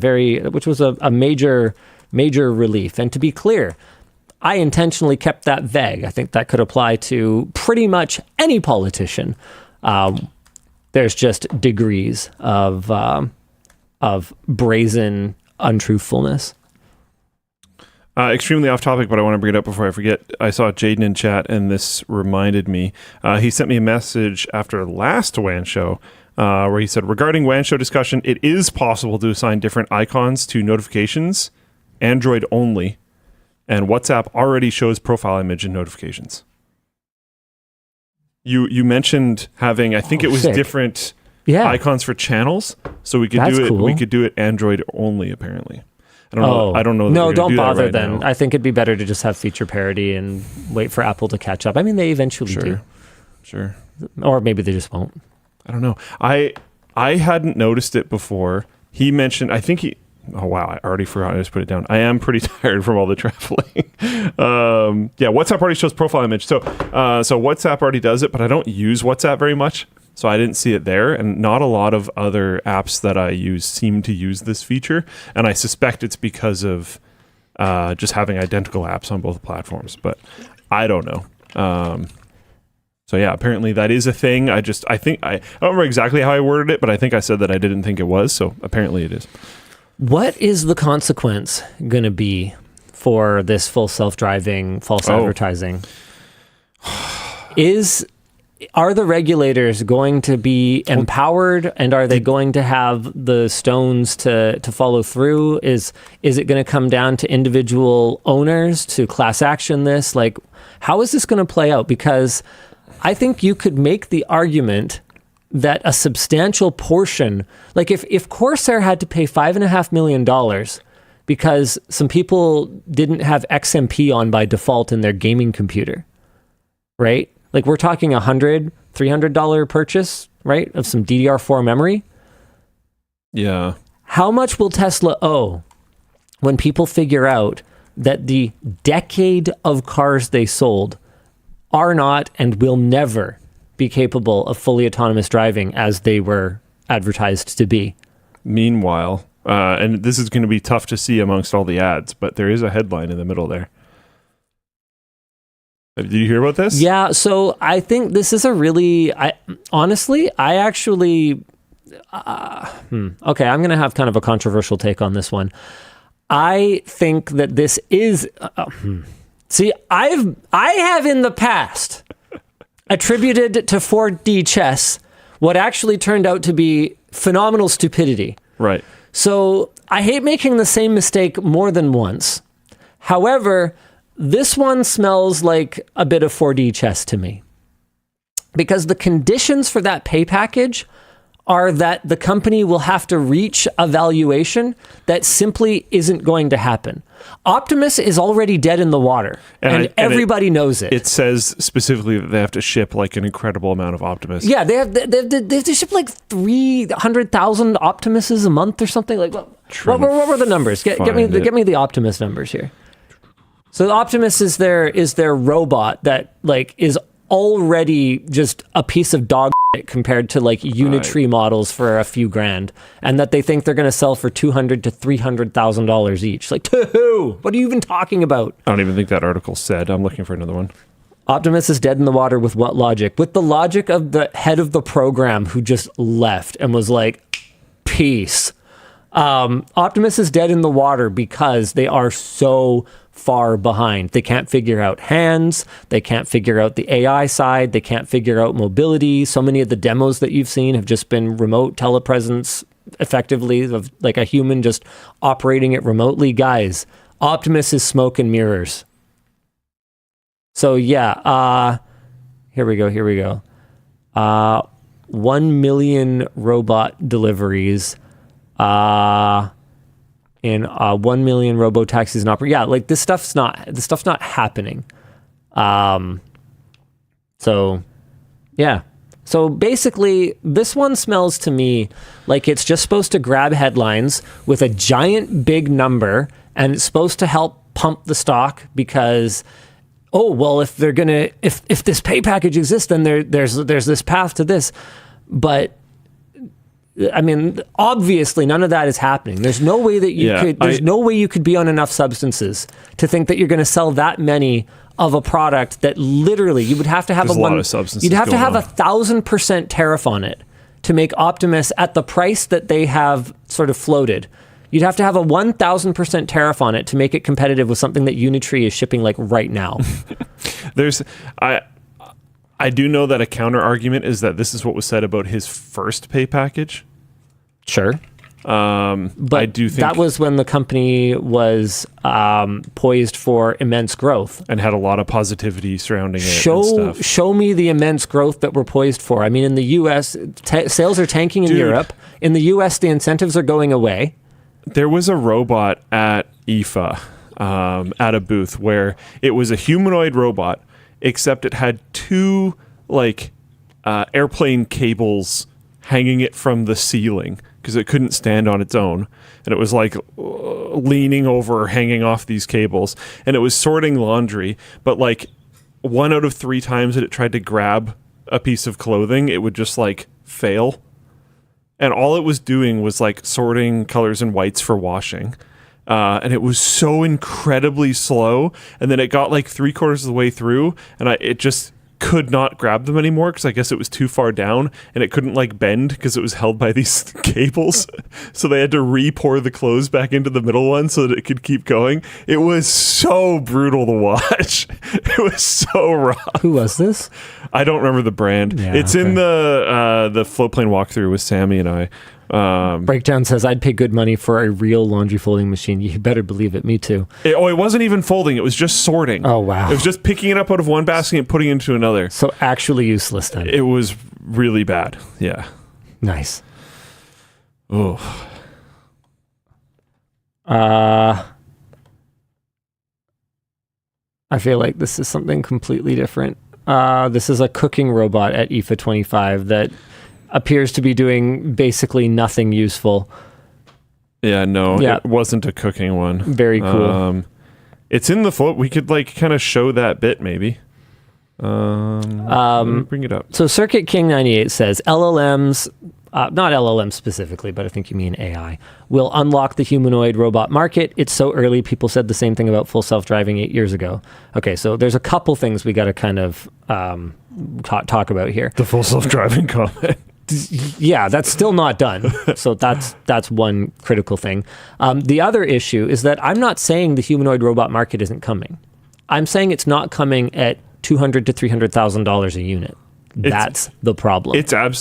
Speaker 1: major relief. And to be clear, I intentionally kept that vague. I think that could apply to pretty much any politician. There's just degrees of brazen untruthfulness.
Speaker 2: Extremely off topic, but I want to bring it up before I forget. I saw Jaden in chat, and this reminded me. He sent me a message after last WAN show where he said, regarding WAN show discussion, it is possible to assign different icons to notifications, Android only, and WhatsApp already shows profile image and notifications. You mentioned having, I think it was
Speaker 1: sick.
Speaker 2: Different icons for channels, so we could do it.
Speaker 1: Cool.
Speaker 2: We could do it Android only. Apparently, I don't know.
Speaker 1: No, don't bother
Speaker 2: right
Speaker 1: then.
Speaker 2: Now.
Speaker 1: I think it'd be better to just have feature parity and wait for Apple to catch up. I mean, they eventually do.
Speaker 2: Sure.
Speaker 1: Or maybe they just won't.
Speaker 2: I don't know. I hadn't noticed it before. He mentioned. I think Oh wow, I already forgot. I just put it down. I am pretty tired from all the traveling. WhatsApp already shows profile image. So WhatsApp already does it, but I don't use WhatsApp very much, so I didn't see it there. And not a lot of other apps that I use seem to use this feature, and I suspect it's because of just having identical apps on both platforms. But I don't know. So yeah, apparently that is a thing. I don't remember exactly how I worded it, but I think I said that I didn't think it was. So apparently it is.
Speaker 1: What is the consequence going to be for this full self-driving false advertising? Are the regulators going to be empowered, and are they going to have the stones to follow through? Is it going to come down to individual owners to class action this? Like, how is this going to play out? Because I think you could make the argument that a substantial portion, like if Corsair had to pay $5.5 million because some people didn't have XMP on by default in their gaming computer, right? Like we're talking $300 purchase, right? Of some DDR4 memory.
Speaker 2: Yeah. How
Speaker 1: much will Tesla owe when people figure out that the decade of cars they sold are not and will never be capable of fully autonomous driving as they were advertised to be?
Speaker 2: Meanwhile, and this is going to be tough to see amongst all the ads, but there is a headline in the middle there. Did you hear about this?
Speaker 1: Yeah, so I think this is a really, okay, I'm going to have kind of a controversial take on this one. I think that this is, see, I have in the past attributed to 4D chess what actually turned out to be phenomenal stupidity.
Speaker 2: Right.
Speaker 1: So I hate making the same mistake more than once. However, this one smells like a bit of 4D chess to me, because the conditions for that pay package are that the company will have to reach a valuation that simply isn't going to happen. Optimus is already dead in the water, and everybody knows it.
Speaker 2: It says specifically that they have to ship like an incredible amount of Optimus.
Speaker 1: Yeah, they have to ship like 300,000 Optimuses a month or something. Like, what were the numbers? Get me the Optimus numbers here. So the Optimus is their robot that like is already just a piece of dog shit compared to like Unitree models for a few grand, and that they think they're going to sell for $200,000 to $300,000 each. Like, to who? What are you even talking about?
Speaker 2: I don't even think that article said. I'm looking for another one.
Speaker 1: Optimus is dead in the water with what logic? With the logic of the head of the program who just left and was like, peace. Optimus is dead in the water because they are so far behind. They can't figure out hands. They can't figure out the AI side. They can't figure out mobility. So many of the demos that you've seen have just been remote telepresence, effectively, of like a human just operating it remotely. Guys, Optimus is smoke and mirrors. So yeah, here we go. 1 million robot deliveries. In 1 million robo-taxis and opera. Yeah, like this stuff's not happening. So yeah. So basically this one smells to me like it's just supposed to grab headlines with a giant big number, and it's supposed to help pump the stock because, oh, well, if this pay package exists, then there's this path to this. But I mean, obviously, none of that is happening. There's no way that you could. There's no way you could be on enough substances to think that you're going to sell that many of a product that literally you would have to have
Speaker 2: a lot of substances.
Speaker 1: You'd have to have 1,000% tariff on it to make Optimus at the price that they have sort of floated. You'd have to have a 1,000% tariff on it to make it competitive with something that Unitree is shipping like right now.
Speaker 2: I do know that a counter argument is that this is what was said about his first pay package.
Speaker 1: Sure. But
Speaker 2: I do think
Speaker 1: that was when the company was poised for immense growth
Speaker 2: and had a lot of positivity surrounding it. And stuff.
Speaker 1: Show me the immense growth that we're poised for. I mean, in the U.S., sales are tanking in Europe. In the U.S., the incentives are going away.
Speaker 2: There was a robot at IFA at a booth where it was a humanoid robot, except it had two airplane cables hanging it from the ceiling, because it couldn't stand on its own. And it was like leaning over, hanging off these cables. And it was sorting laundry. But like 1 out of 3 times that it tried to grab a piece of clothing, it would just like fail. And all it was doing was like sorting colors and whites for washing. And it was so incredibly slow. And then it got like 3/4 of the way through, and it just could not grab them anymore because I guess it was too far down, and it couldn't like bend because it was held by these cables. So they had to re-pour the clothes back into the middle one so that it could keep going. It was so brutal to watch. It was so rough.
Speaker 1: Who was this?
Speaker 2: I don't remember the brand.
Speaker 1: Yeah,
Speaker 2: it's in the floatplane walkthrough with Sammy and I.
Speaker 1: Breakdown says, I'd pay good money for a real laundry folding machine. You better believe it. Me too.
Speaker 2: It wasn't even folding. It was just sorting.
Speaker 1: Oh, wow.
Speaker 2: It was just picking it up out of one basket and putting it into another.
Speaker 1: So actually useless then.
Speaker 2: It was really bad. Yeah.
Speaker 1: Nice.
Speaker 2: Oh.
Speaker 1: I feel like this is something completely different. This is a cooking robot at IFA 25 that appears to be doing basically nothing useful.
Speaker 2: Yeah, no, it wasn't a cooking one.
Speaker 1: Very cool.
Speaker 2: It's in the float. We could like kind of show that bit maybe. Let me bring it up.
Speaker 1: So Circuit King 98 says LLMs, not LLM specifically, but I think you mean AI, will unlock the humanoid robot market. It's so early. People said the same thing about full self-driving 8 years ago. Okay, so there's a couple things we got to kind of talk about here.
Speaker 2: The full self-driving comment.
Speaker 1: Yeah, that's still not done. So that's one critical thing. The other issue is that I'm not saying the humanoid robot market isn't coming. I'm saying it's not coming at $200,000 to $300,000 a unit. That's the problem.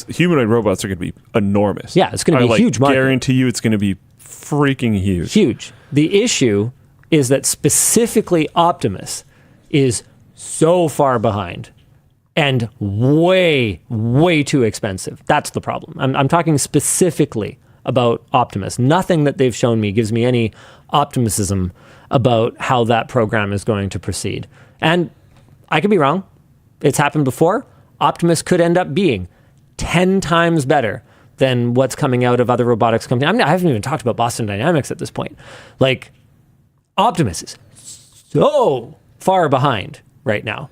Speaker 2: Humanoid robots are going to be enormous.
Speaker 1: Yeah, it's going to be a huge market.
Speaker 2: I guarantee you it's going to be freaking huge.
Speaker 1: Huge. The issue is that specifically Optimus is so far behind and way, way too expensive. That's the problem. I'm talking specifically about Optimus. Nothing that they've shown me gives me any optimism about how that program is going to proceed. And I could be wrong. It's happened before. Optimus could end up being 10 times better than what's coming out of other robotics companies. I haven't even talked about Boston Dynamics at this point. Like, Optimus is so far behind right now.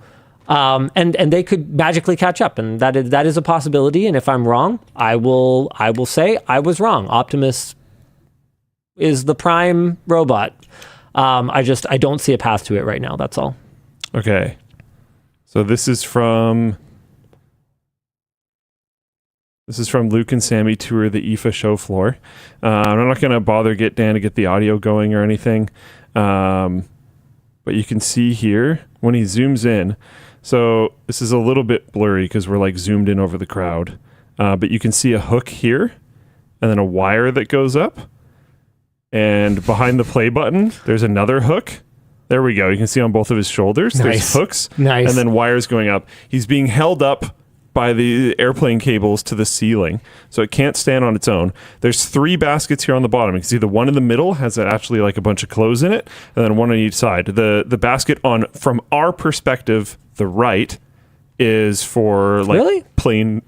Speaker 1: And they could magically catch up, and that is a possibility. And if I'm wrong, I will say I was wrong. Optimus is the prime robot. I don't see a path to it right now. That's all.
Speaker 2: Okay. So this is from Luke and Sammy tour the IFA show floor. I'm not going to bother get Dan to get the audio going or anything. But you can see here when he zooms in. So this is a little bit blurry because we're like zoomed in over the crowd. But you can see a hook here and then a wire that goes up. And behind the play button, there's another hook. There we go. You can see on both of his shoulders,
Speaker 1: nice.
Speaker 2: There's hooks.
Speaker 1: Nice.
Speaker 2: And then wires going up. He's being held up by the airplane cables to the ceiling, so it can't stand on its own. There's 3 baskets here on the bottom. You can see the one in the middle has actually like a bunch of clothes in it, and then one on each side. The basket on, from our perspective, the right, is for like
Speaker 1: really?
Speaker 2: Plain.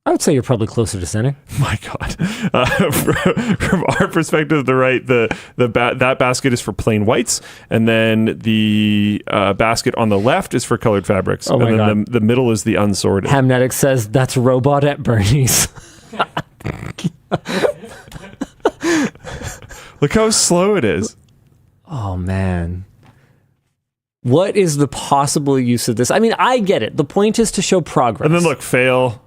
Speaker 1: I would say you're probably closer to center.
Speaker 2: My God. From our perspective, the right, that basket is for plain whites, and then the basket on the left is for colored fabrics.
Speaker 1: Oh my
Speaker 2: and then
Speaker 1: God.
Speaker 2: the middle is the unsorted.
Speaker 1: Hamnetic says that's robot at Bernie's.
Speaker 2: Look how slow it is.
Speaker 1: Oh, man. What is the possible use of this? I mean, I get it. The point is to show progress.
Speaker 2: And then look, fail.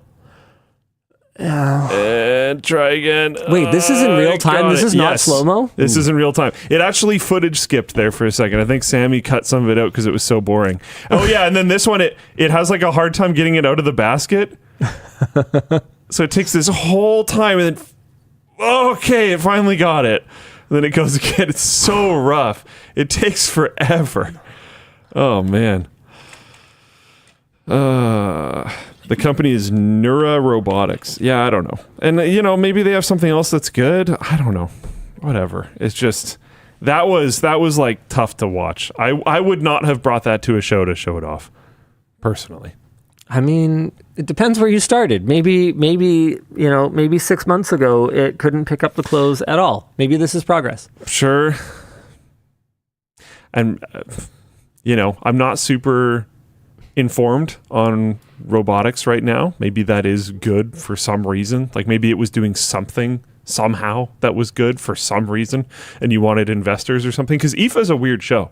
Speaker 2: And try again.
Speaker 1: Wait, this is in real time? This is not slow-mo?
Speaker 2: This is in real time. It actually footage skipped there for a second. I think Sammy cut some of it out because it was so boring. Oh yeah, and then this one, it has like a hard time getting it out of the basket. So it takes this whole time and then, okay, it finally got it. And then it goes again. It's so rough. It takes forever. Oh man. The company is Neura Robotics. Yeah, I don't know. And, maybe they have something else that's good. I don't know. Whatever. It's just, that was like tough to watch. I would not have brought that to a show to show it off, personally.
Speaker 1: I mean, it depends where you started. Maybe 6 months ago it couldn't pick up the clothes at all. Maybe this is progress.
Speaker 2: Sure. And I'm not super informed on robotics right now. Maybe that is good for some reason. Like maybe it was doing something somehow that was good for some reason, and you wanted investors or something. Because IFA is a weird show.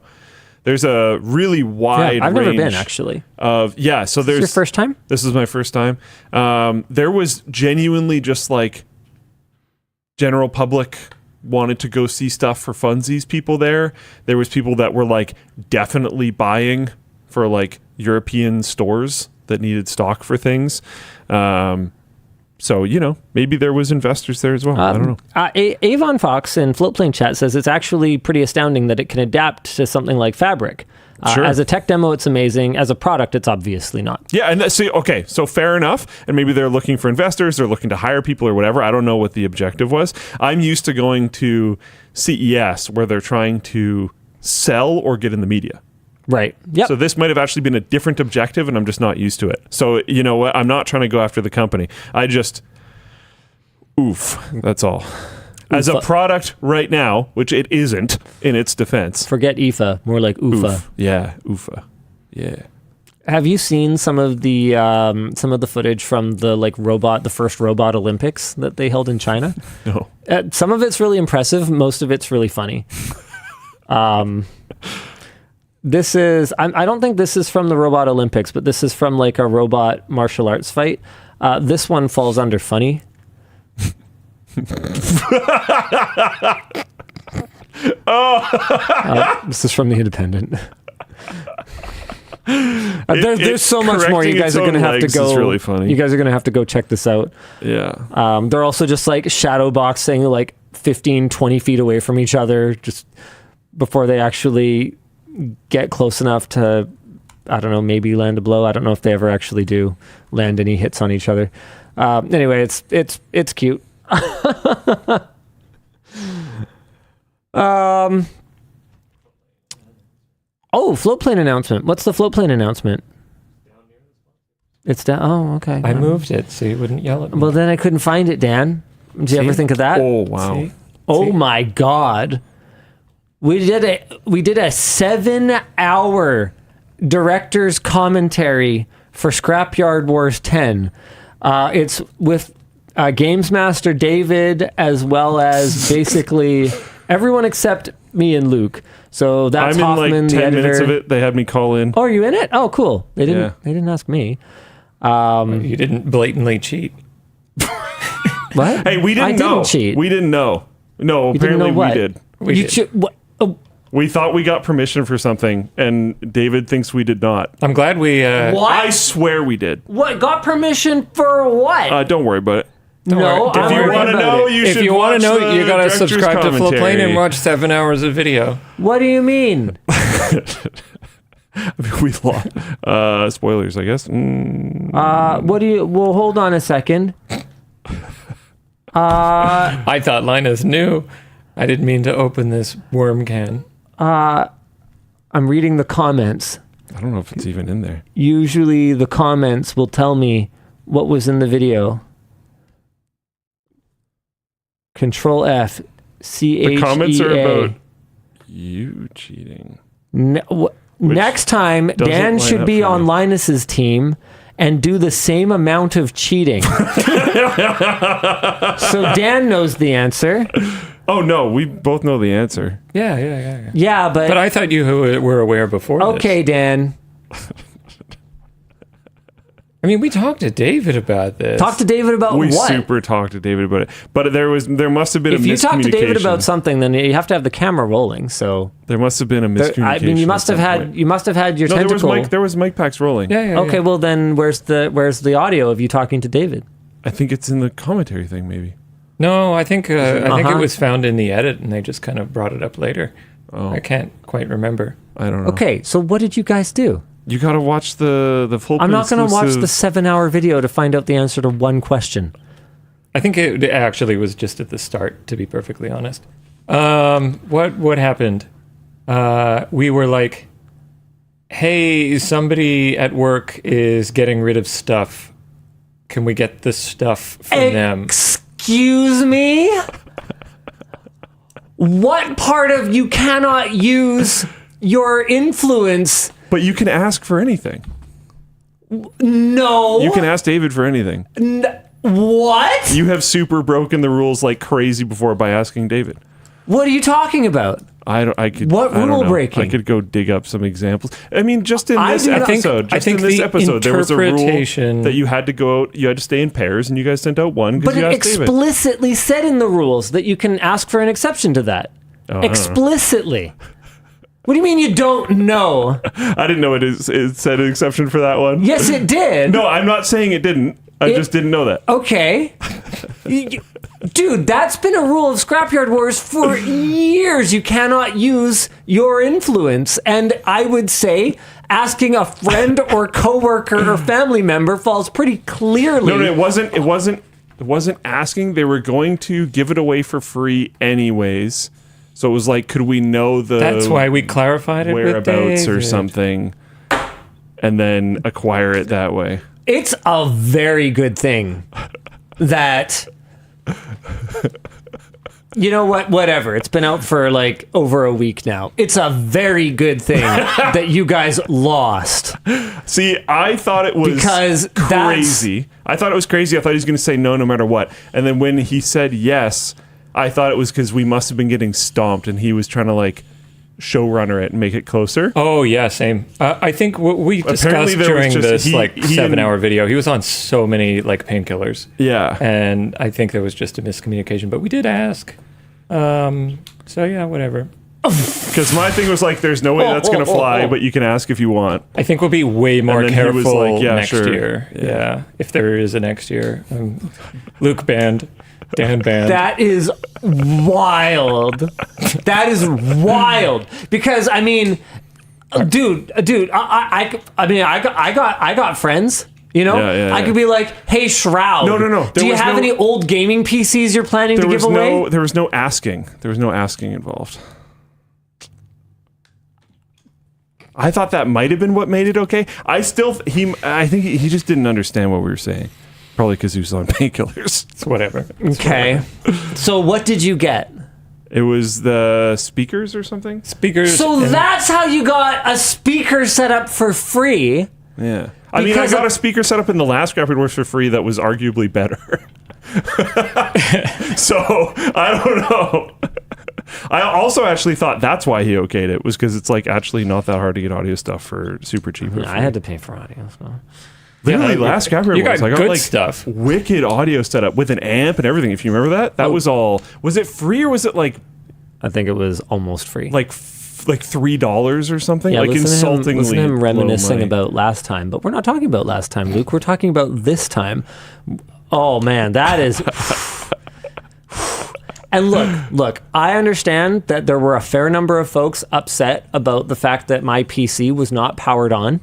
Speaker 2: There's a really wide
Speaker 1: I've
Speaker 2: range
Speaker 1: never been, actually.
Speaker 2: So there's...
Speaker 1: Is this your first time?
Speaker 2: This is my first time. There was genuinely just like general public wanted to go see stuff for funsies people there. There was people that were like definitely buying for like European stores that needed stock for things. So, maybe there was investors there as well. I don't know.
Speaker 1: Avon Fox in Floatplane Chat says it's actually pretty astounding that it can adapt to something like Fabric.
Speaker 2: Sure.
Speaker 1: As a tech demo, it's amazing. As a product, it's obviously not.
Speaker 2: Yeah, and so fair enough. And maybe they're looking for investors, they're looking to hire people or whatever. I don't know what the objective was. I'm used to going to CES where they're trying to sell or get in the media.
Speaker 1: Right. Yep.
Speaker 2: So this might have actually been a different objective, and I'm just not used to it. So you know what? I'm not trying to go after the company. I just, that's all. As a product right now, which it isn't in its defense.
Speaker 1: Forget IFA, more like UFA.
Speaker 2: Oof. Yeah, UFA. Yeah.
Speaker 1: Have you seen some of the footage from the first robot Olympics that they held in China?
Speaker 2: No.
Speaker 1: Some of it's really impressive. Most of it's really funny. This is, I don't think this is from the Robot Olympics, but this is from like a robot martial arts fight. This one falls under funny. This is from The Independent. There's so much more. You guys are going to have to go.
Speaker 2: Really funny.
Speaker 1: You guys are going to have to go check this out.
Speaker 2: Yeah.
Speaker 1: They're also just like shadow boxing like 15, 20 feet away from each other just before they actually get close enough to, I don't know, maybe land a blow. I don't know if they ever actually do land any hits on each other. Anyway, it's cute. Floatplane announcement. What's the floatplane announcement? It's down. Oh, okay.
Speaker 3: I moved it so you wouldn't yell at me.
Speaker 1: Well, then I couldn't find it, Dan. Did you ever think of that?
Speaker 2: Oh, wow.
Speaker 3: See?
Speaker 1: Oh my God. We did a 7-hour director's commentary for Scrapyard Wars 10. It's with Games Master David as well as basically everyone except me and Luke. So that's
Speaker 2: I'm
Speaker 1: Hoffman,
Speaker 2: in like 10
Speaker 1: the editor.
Speaker 2: minutes of it. They had me call in.
Speaker 1: Oh, are you in it? Oh, cool. They didn't ask me.
Speaker 3: You didn't blatantly cheat.
Speaker 1: What?
Speaker 2: Hey, we didn't know.
Speaker 1: I didn't cheat.
Speaker 2: We didn't know. No, apparently we did.
Speaker 3: We did.
Speaker 2: We thought we got permission for something, and David thinks we did not.
Speaker 3: I'm glad we...
Speaker 1: What?
Speaker 2: I swear we did.
Speaker 1: What? Got permission for what?
Speaker 2: Don't worry about it.
Speaker 1: No,
Speaker 2: If you want to know, you
Speaker 3: If
Speaker 2: should
Speaker 3: you
Speaker 2: want to
Speaker 3: know, you gotta
Speaker 2: director's
Speaker 3: subscribe to Floatplane
Speaker 2: commentary.
Speaker 3: and watch 7 hours of video.
Speaker 1: What do you mean?
Speaker 2: We lost. Spoilers, I guess.
Speaker 1: What do you... Well, hold on a second.
Speaker 3: I thought Linus knew. I didn't mean to open this worm can.
Speaker 1: I'm reading the comments.
Speaker 2: I don't know if it's even in there.
Speaker 1: Usually the comments will tell me what was in the video. Control F. C-H-E-A.
Speaker 2: The comments are about you cheating.
Speaker 1: Next time, Dan
Speaker 2: line
Speaker 1: should
Speaker 2: up
Speaker 1: be
Speaker 2: for
Speaker 1: on
Speaker 2: me.
Speaker 1: Linus's team and do the same amount of cheating. So Dan knows the answer.
Speaker 2: Oh, no. We both know the answer.
Speaker 3: Yeah.
Speaker 1: Yeah, but
Speaker 3: But I thought you were aware before
Speaker 1: okay, Dan.
Speaker 3: I mean, we talked to David about this.
Speaker 1: Talk to David about
Speaker 2: We
Speaker 1: what?
Speaker 2: super talked to David about it. But there must have been
Speaker 1: If
Speaker 2: a miscommunication.
Speaker 1: you talk to David about something, then you have to have the camera rolling. So
Speaker 2: There must have been a miscommunication.
Speaker 1: I mean, you must have
Speaker 2: at some
Speaker 1: had your
Speaker 2: point.
Speaker 1: tentacle.
Speaker 2: There was mic packs rolling.
Speaker 3: Yeah.
Speaker 1: Okay, well then, where's the audio of you talking to David?
Speaker 2: I think it's in the commentary thing, maybe.
Speaker 3: No, I think it was
Speaker 1: Uh-huh.
Speaker 3: found in the edit, and they just kind of brought it up later.
Speaker 2: Oh.
Speaker 3: I can't quite remember.
Speaker 2: I don't know.
Speaker 1: Okay, so what did you guys do?
Speaker 2: You got to watch the full.
Speaker 1: I'm not going to watch the
Speaker 2: exclusive-
Speaker 1: 7-hour video to find out the answer to one question.
Speaker 3: I think it actually was just at the start, to be perfectly honest. What happened? We were like, hey, somebody at work is getting rid of stuff. Can we get the stuff from them?
Speaker 1: Excuse me? What part of you cannot use your influence?
Speaker 2: But you can ask for anything.
Speaker 1: No.
Speaker 2: You can ask David for anything.
Speaker 1: What?
Speaker 2: You have super broken the rules like crazy before by asking David.
Speaker 1: What are you talking about?
Speaker 2: What
Speaker 1: rule breaking?
Speaker 2: I could go dig up some examples. I mean, just in this
Speaker 3: I
Speaker 2: episode, there was a rule
Speaker 3: interpretation-
Speaker 2: that you had to go out. You had to stay in pairs, and you guys sent out one because
Speaker 1: But
Speaker 2: you
Speaker 1: it
Speaker 2: asked David.
Speaker 1: explicitly said in the rules that you can ask for an exception to that. Explicitly. What do you mean you don't know?
Speaker 2: I didn't know it said an exception for that one.
Speaker 1: Yes, it did.
Speaker 2: No, I'm not saying it didn't. I just didn't know that.
Speaker 1: Okay. Dude, that's been a rule of Scrapyard Wars for years. You cannot use your influence. And I would say asking a friend or coworker or family member falls pretty clearly.
Speaker 2: No, it wasn't asking. They were going to give it away for free anyways. So it was like, could we know the
Speaker 3: That's why we clarified it with
Speaker 2: whereabouts or
Speaker 3: David.
Speaker 2: something, and then acquire it that way?
Speaker 1: It's a very good thing that, you know what, whatever. It's been out for like over a week now. It's a very good thing that you guys lost.
Speaker 2: See, I thought it was
Speaker 1: Because
Speaker 2: crazy. I thought it was crazy. I thought he was going to say no matter what. And then when he said yes, I thought it was because we must have been getting stomped and he was trying to like showrunner it and make it closer.
Speaker 3: Oh yeah, same. I think what we
Speaker 2: Apparently
Speaker 3: discussed
Speaker 2: there was
Speaker 3: during
Speaker 2: just-
Speaker 3: this
Speaker 2: he
Speaker 3: 7-hour video, he was on so many like painkillers.
Speaker 2: Yeah.
Speaker 3: And I think there was just a miscommunication, but we did ask. So yeah, whatever.
Speaker 2: Because my thing was like, there's no way that's going to fly, but you can ask if you want.
Speaker 3: I think we'll be way more
Speaker 2: then he was
Speaker 3: careful
Speaker 2: like, yeah,
Speaker 3: next
Speaker 2: sure.
Speaker 3: year. Yeah, if there is a next year. Luke banned. Dan banned.
Speaker 1: That is wild. That is wild. Because I mean, dude, I got friends. You know,
Speaker 2: Yeah.
Speaker 1: I could be like, "Hey, Shroud,
Speaker 2: No.
Speaker 1: Do you have any old gaming PCs you're planning to give away?"
Speaker 2: There was no asking. There was no asking involved. I thought that might have been what made it okay. I think he just didn't understand what we were saying. Probably because he was on painkillers.
Speaker 3: It's whatever.
Speaker 1: Okay. So what did you get?
Speaker 2: It was the speakers or something?
Speaker 3: Speakers.
Speaker 1: So
Speaker 3: and-
Speaker 1: that's how you got a speaker set up for free.
Speaker 2: Yeah. I mean, I
Speaker 1: Because
Speaker 2: got
Speaker 1: of-
Speaker 2: a speaker set up in the last Graphic Wars for free that was arguably better. So, I don't know. I also actually thought that's why he okayed it, was because it's like actually not that hard to get audio stuff for super cheap. or
Speaker 1: I
Speaker 2: free.
Speaker 1: had to pay for audio. So.
Speaker 2: Literally,
Speaker 3: Yeah,
Speaker 2: last Graphic
Speaker 3: you
Speaker 2: Wars,
Speaker 3: got
Speaker 2: I got
Speaker 3: good
Speaker 2: like
Speaker 3: stuff.
Speaker 2: wicked audio setup with an amp and everything. If you remember that, that was all. Was it free or was it like
Speaker 1: I think it was almost free.
Speaker 2: like $3 or something?
Speaker 1: Yeah,
Speaker 2: like
Speaker 1: listen to him
Speaker 2: low
Speaker 1: reminiscing
Speaker 2: money.
Speaker 1: about last time, but we're not talking about last time, Luke. We're talking about this time. Oh man, that is. And look, I understand that there were a fair number of folks upset about the fact that my PC was not powered on.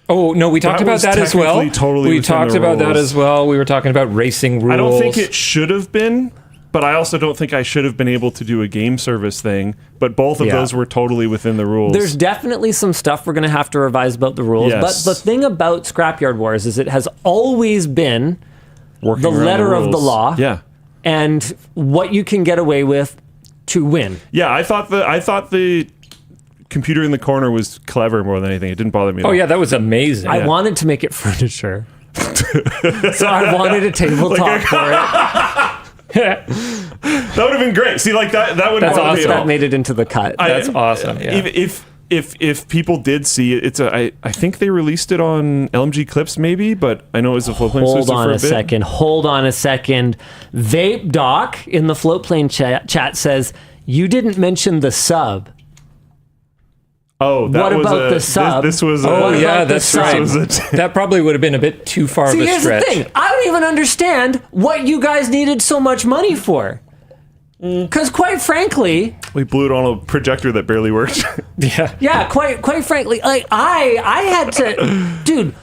Speaker 3: Oh no, we talked
Speaker 2: That
Speaker 3: about
Speaker 2: was
Speaker 3: that as well.
Speaker 2: technically totally
Speaker 3: we
Speaker 2: within
Speaker 3: talked
Speaker 2: the
Speaker 3: about that
Speaker 2: rules.
Speaker 3: as well. We were talking about racing rules.
Speaker 2: I don't think it should have been, but I also don't think I should have been able to do a game service thing. But both of
Speaker 1: Yeah.
Speaker 2: those were totally within the rules.
Speaker 1: There's definitely some stuff we're going to have to revise about the rules.
Speaker 2: Yes.
Speaker 1: But the thing about Scrapyard Wars is it has always been
Speaker 2: Working
Speaker 1: the
Speaker 2: around
Speaker 1: letter of the
Speaker 2: rules.
Speaker 1: law.
Speaker 2: Yeah.
Speaker 1: And what you can get away with to win.
Speaker 2: Yeah, I thought the computer in the corner was clever more than anything. It didn't bother me. at
Speaker 3: Oh
Speaker 2: all.
Speaker 3: yeah, that was amazing.
Speaker 1: I wanted to make it furniture. So I wanted a tabletop for it.
Speaker 2: That would have been great. See, like that would
Speaker 3: That's
Speaker 2: bother me
Speaker 3: awesome.
Speaker 2: at all.
Speaker 1: That made it into the cut.
Speaker 3: That's awesome. Yeah.
Speaker 2: If people did see it, I think they released it on LMG Clips maybe, but I know it was a Floatplane
Speaker 1: Hold
Speaker 2: exclusive
Speaker 1: on
Speaker 2: for
Speaker 1: a
Speaker 2: a bit.
Speaker 1: second. Hold on a second. Vape Doc in the Floatplane chat says, you didn't mention the sub.
Speaker 2: Oh, that
Speaker 1: What
Speaker 2: was
Speaker 1: about the sub?
Speaker 2: This was.
Speaker 3: Oh
Speaker 1: What
Speaker 3: yeah,
Speaker 1: about the
Speaker 3: that's
Speaker 1: sub?
Speaker 3: right.
Speaker 2: This was
Speaker 3: That probably would have been a bit too far
Speaker 1: See,
Speaker 3: of a
Speaker 1: here's
Speaker 3: stretch.
Speaker 1: the thing. I don't even understand what you guys needed so much money for. Because quite frankly,
Speaker 2: we blew it on a projector that barely worked.
Speaker 3: Yeah.
Speaker 1: yeah, quite frankly, like I had to, dude.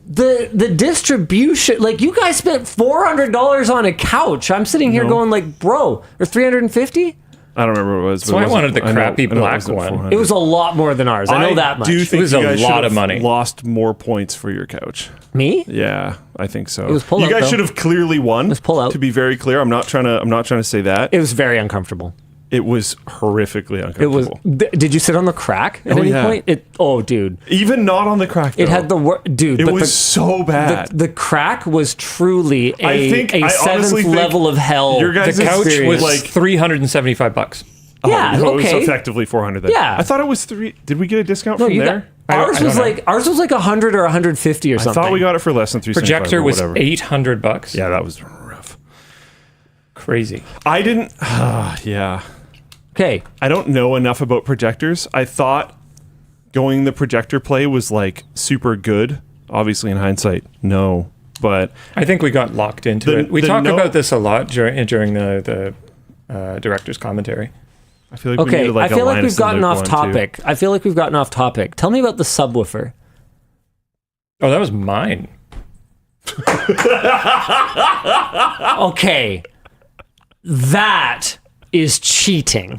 Speaker 1: The distribution, like you guys spent $400 on a couch. I'm sitting here
Speaker 2: No.
Speaker 1: going like, bro, or $350.
Speaker 2: I don't remember what it was.
Speaker 3: So I wanted the crappy black one.
Speaker 1: It was a lot more than ours. I know that much.
Speaker 2: Do think
Speaker 3: it was
Speaker 2: you
Speaker 3: a
Speaker 2: guys
Speaker 3: lot
Speaker 2: should
Speaker 3: of
Speaker 2: have
Speaker 3: money.
Speaker 2: Lost more points for your couch.
Speaker 1: Me?
Speaker 2: Yeah, I think so.
Speaker 1: It was pull
Speaker 2: you
Speaker 1: out,
Speaker 2: guys
Speaker 1: though.
Speaker 2: should have clearly won.
Speaker 1: It was pull out.
Speaker 2: To be very clear, I'm not trying to say that.
Speaker 1: It was very uncomfortable.
Speaker 2: It was horrifically uncomfortable.
Speaker 1: It was. Did you sit on the crack at any point? Oh, dude.
Speaker 2: Even not on the crack, though.
Speaker 1: It had the dude.
Speaker 2: It
Speaker 1: but
Speaker 2: was so bad.
Speaker 1: The crack was truly
Speaker 2: I
Speaker 1: seventh
Speaker 2: honestly
Speaker 1: level of hell.
Speaker 2: Your guys'
Speaker 3: The couch was
Speaker 2: like
Speaker 3: $375.
Speaker 1: Yeah,
Speaker 2: it was
Speaker 1: okay.
Speaker 2: effectively 400 then.
Speaker 1: Yeah.
Speaker 2: I thought it was 3. Did we get a discount from there?
Speaker 1: Ours was like 100 or 150 or something.
Speaker 2: I thought we got it for less than 375.
Speaker 3: Projector was $800.
Speaker 2: Yeah, that was rough.
Speaker 3: Crazy.
Speaker 2: I didn't. Yeah.
Speaker 1: Okay.
Speaker 2: I don't know enough about projectors. I thought going the projector play was like super good. Obviously, in hindsight, no. But
Speaker 3: I think we got locked into it. We talk about this a lot during the director's commentary.
Speaker 2: I feel like we
Speaker 1: Okay,
Speaker 2: needed like
Speaker 1: I feel
Speaker 2: a
Speaker 1: like
Speaker 2: Linus
Speaker 1: we've gotten
Speaker 2: Media
Speaker 1: off
Speaker 2: one, too.
Speaker 1: topic. I feel like we've gotten off topic. Tell me about the subwoofer.
Speaker 3: Oh, that was mine.
Speaker 1: Okay. That is cheating.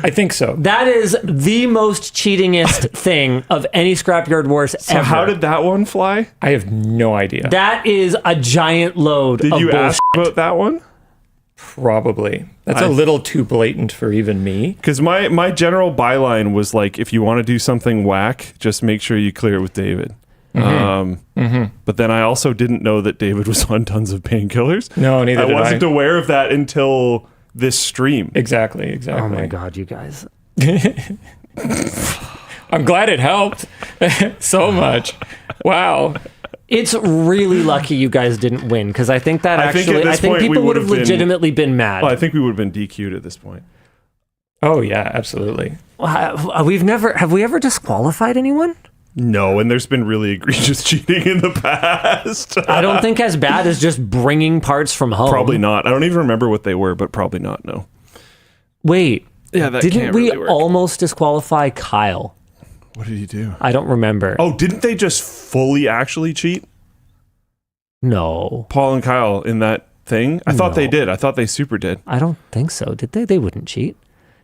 Speaker 3: I think so.
Speaker 1: That is the most cheatingest thing of any Scrapyard Wars
Speaker 2: So
Speaker 1: ever.
Speaker 2: how did that one fly?
Speaker 3: I have no idea.
Speaker 1: That is a giant load
Speaker 2: Did
Speaker 1: of
Speaker 2: you
Speaker 1: bullshit.
Speaker 2: ask about that one?
Speaker 3: Probably. That's a little too blatant for even me.
Speaker 2: Because my general byline was like, if you want to do something whack, just make sure you clear it with David. But then I also didn't know that David was on tons of painkillers.
Speaker 3: No, neither did I.
Speaker 2: I wasn't aware of that until this stream.
Speaker 3: Exactly.
Speaker 1: Oh my God, you guys.
Speaker 3: I'm glad it helped so much. Wow.
Speaker 1: It's really lucky you guys didn't win because I think that
Speaker 2: I think at
Speaker 1: actually,
Speaker 2: this point we
Speaker 1: people would have
Speaker 2: would've been-
Speaker 1: legitimately been mad.
Speaker 2: Well, I think we would have been DQ'd at this point.
Speaker 3: Oh yeah, absolutely.
Speaker 1: Have we ever disqualified anyone?
Speaker 2: No, and there's been really egregious cheating in the past.
Speaker 1: I don't think as bad as just bringing parts from home.
Speaker 2: Probably not. I don't even remember what they were, but probably not. No.
Speaker 1: Wait.
Speaker 2: Yeah, that
Speaker 1: Didn't
Speaker 2: can't
Speaker 1: we
Speaker 2: really work.
Speaker 1: almost disqualify Kyle?
Speaker 2: What did he do?
Speaker 1: I don't remember.
Speaker 2: Oh, didn't they just fully actually cheat?
Speaker 1: No.
Speaker 2: Paul and Kyle in that thing? I thought they did. I thought they super did.
Speaker 1: I don't think so. Did they? They wouldn't cheat.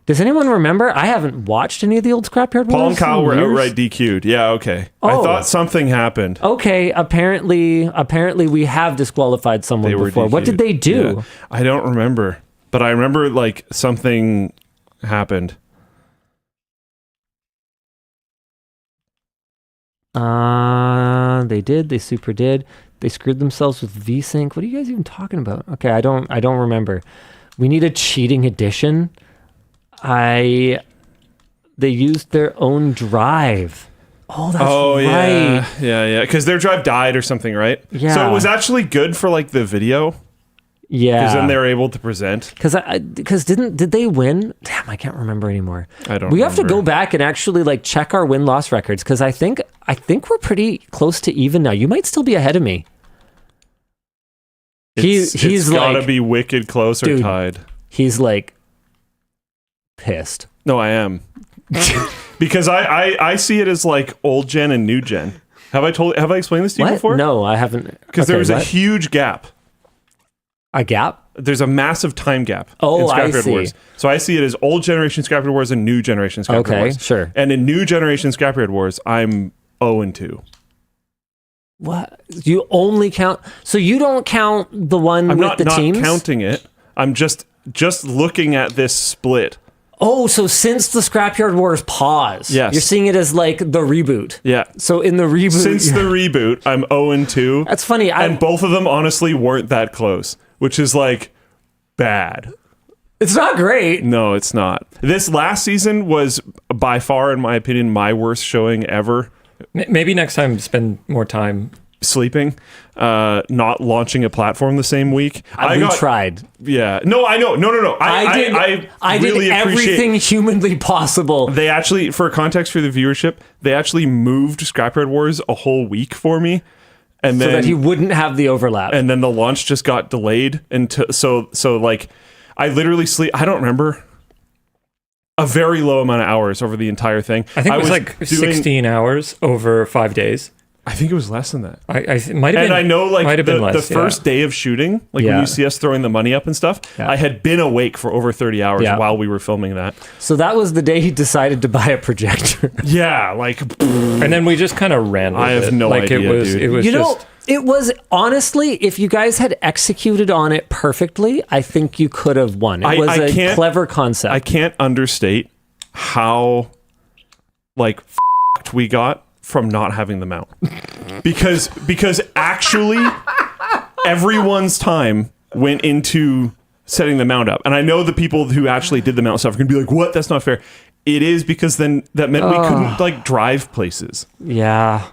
Speaker 1: Does anyone remember? I haven't watched any of the old Scrapyard Wars.
Speaker 2: Paul and Kyle
Speaker 1: in
Speaker 2: were
Speaker 1: years.
Speaker 2: outright DQ'd. Yeah, okay. I
Speaker 1: Oh.
Speaker 2: thought something happened.
Speaker 1: Okay, apparently we have disqualified someone
Speaker 2: They were
Speaker 1: before. What did
Speaker 2: DQ'd.
Speaker 1: they do?
Speaker 2: Yeah. I don't remember. But I remember like something happened.
Speaker 1: They did. They super did. They screwed themselves with VSync. What are you guys even talking about? Okay, I don't remember. We need a cheating edition. They used their own drive. Oh, that's right.
Speaker 2: Yeah. Because their drive died or something, right?
Speaker 1: Yeah.
Speaker 2: So it was actually good for like the video.
Speaker 1: Yeah.
Speaker 2: Because then they were able to present.
Speaker 1: Because did they win? Damn, I can't remember anymore.
Speaker 2: I don't.
Speaker 1: We have to
Speaker 2: remember.
Speaker 1: go back and actually like check our win loss records because I think we're pretty close to even now. You might still be ahead of me. He's
Speaker 2: gotta
Speaker 1: like,
Speaker 2: be wicked close or
Speaker 1: dude,
Speaker 2: tied.
Speaker 1: He's like pissed.
Speaker 2: No, I am. Because I see it as like old gen and new gen. Have I explained this to you
Speaker 1: What?
Speaker 2: before?
Speaker 1: No, I haven't.
Speaker 2: Because there
Speaker 1: Okay,
Speaker 2: was a
Speaker 1: what?
Speaker 2: huge gap.
Speaker 1: A gap?
Speaker 2: There's a massive time gap
Speaker 1: Oh,
Speaker 2: in
Speaker 1: I
Speaker 2: Scrapyard
Speaker 1: see.
Speaker 2: Wars. So I see it as old generation Scrapyard Wars and new generation Scrapyard
Speaker 1: Okay,
Speaker 2: Wars.
Speaker 1: sure.
Speaker 2: And in new generation Scrapyard Wars, I'm 0-2.
Speaker 1: What? You only count? So you don't count the one
Speaker 2: I'm
Speaker 1: with
Speaker 2: not
Speaker 1: the teams?
Speaker 2: counting it. I'm just looking at this split.
Speaker 1: Oh, so since the Scrapyard Wars pause,
Speaker 2: Yes.
Speaker 1: you're seeing it as like the reboot.
Speaker 2: Yeah.
Speaker 1: So in the reboot,
Speaker 2: Since the reboot, I'm 0-2.
Speaker 1: that's funny.
Speaker 2: And both of them honestly weren't that close, which is like bad.
Speaker 1: It's not great.
Speaker 2: No, it's not. This last season was by far, in my opinion, my worst showing ever.
Speaker 3: Maybe next time spend more time.
Speaker 2: Sleeping, not launching a platform the same week.
Speaker 1: We tried.
Speaker 2: Yeah. No, I know. No. I really
Speaker 1: did everything humanly possible.
Speaker 2: They actually, for context for the viewership, they actually moved Scrapyard Wars a whole week for me. And
Speaker 1: So
Speaker 2: then
Speaker 1: that he wouldn't have the overlap.
Speaker 2: and then the launch just got delayed until so like I literally sleep. I don't remember a very low amount of hours over the entire thing.
Speaker 3: I think it was like 16 hours over 5 days.
Speaker 2: I think it was less than that.
Speaker 3: Might have been.
Speaker 2: And I know, like,
Speaker 3: might have been
Speaker 2: the
Speaker 3: less,
Speaker 2: first day of shooting, like when you see us throwing the money up and stuff, I had been awake for over 30 hours while we were filming that.
Speaker 1: So that was the day he decided to buy a projector.
Speaker 2: Yeah, like,
Speaker 3: and then we just kind of ran with it.
Speaker 2: I have no idea, dude.
Speaker 3: It was
Speaker 1: You know,
Speaker 3: just...
Speaker 1: it was honestly, if you guys had executed on it perfectly, I think you could have won. It was a clever concept.
Speaker 2: I can't understate how, like, f***ed we got from not having the mount. Because actually everyone's time went into setting the mount up. And I know the people who actually did the mount stuff are going to be like, what? That's not fair. It is, because then that meant we couldn't, like, drive places.
Speaker 1: Yeah.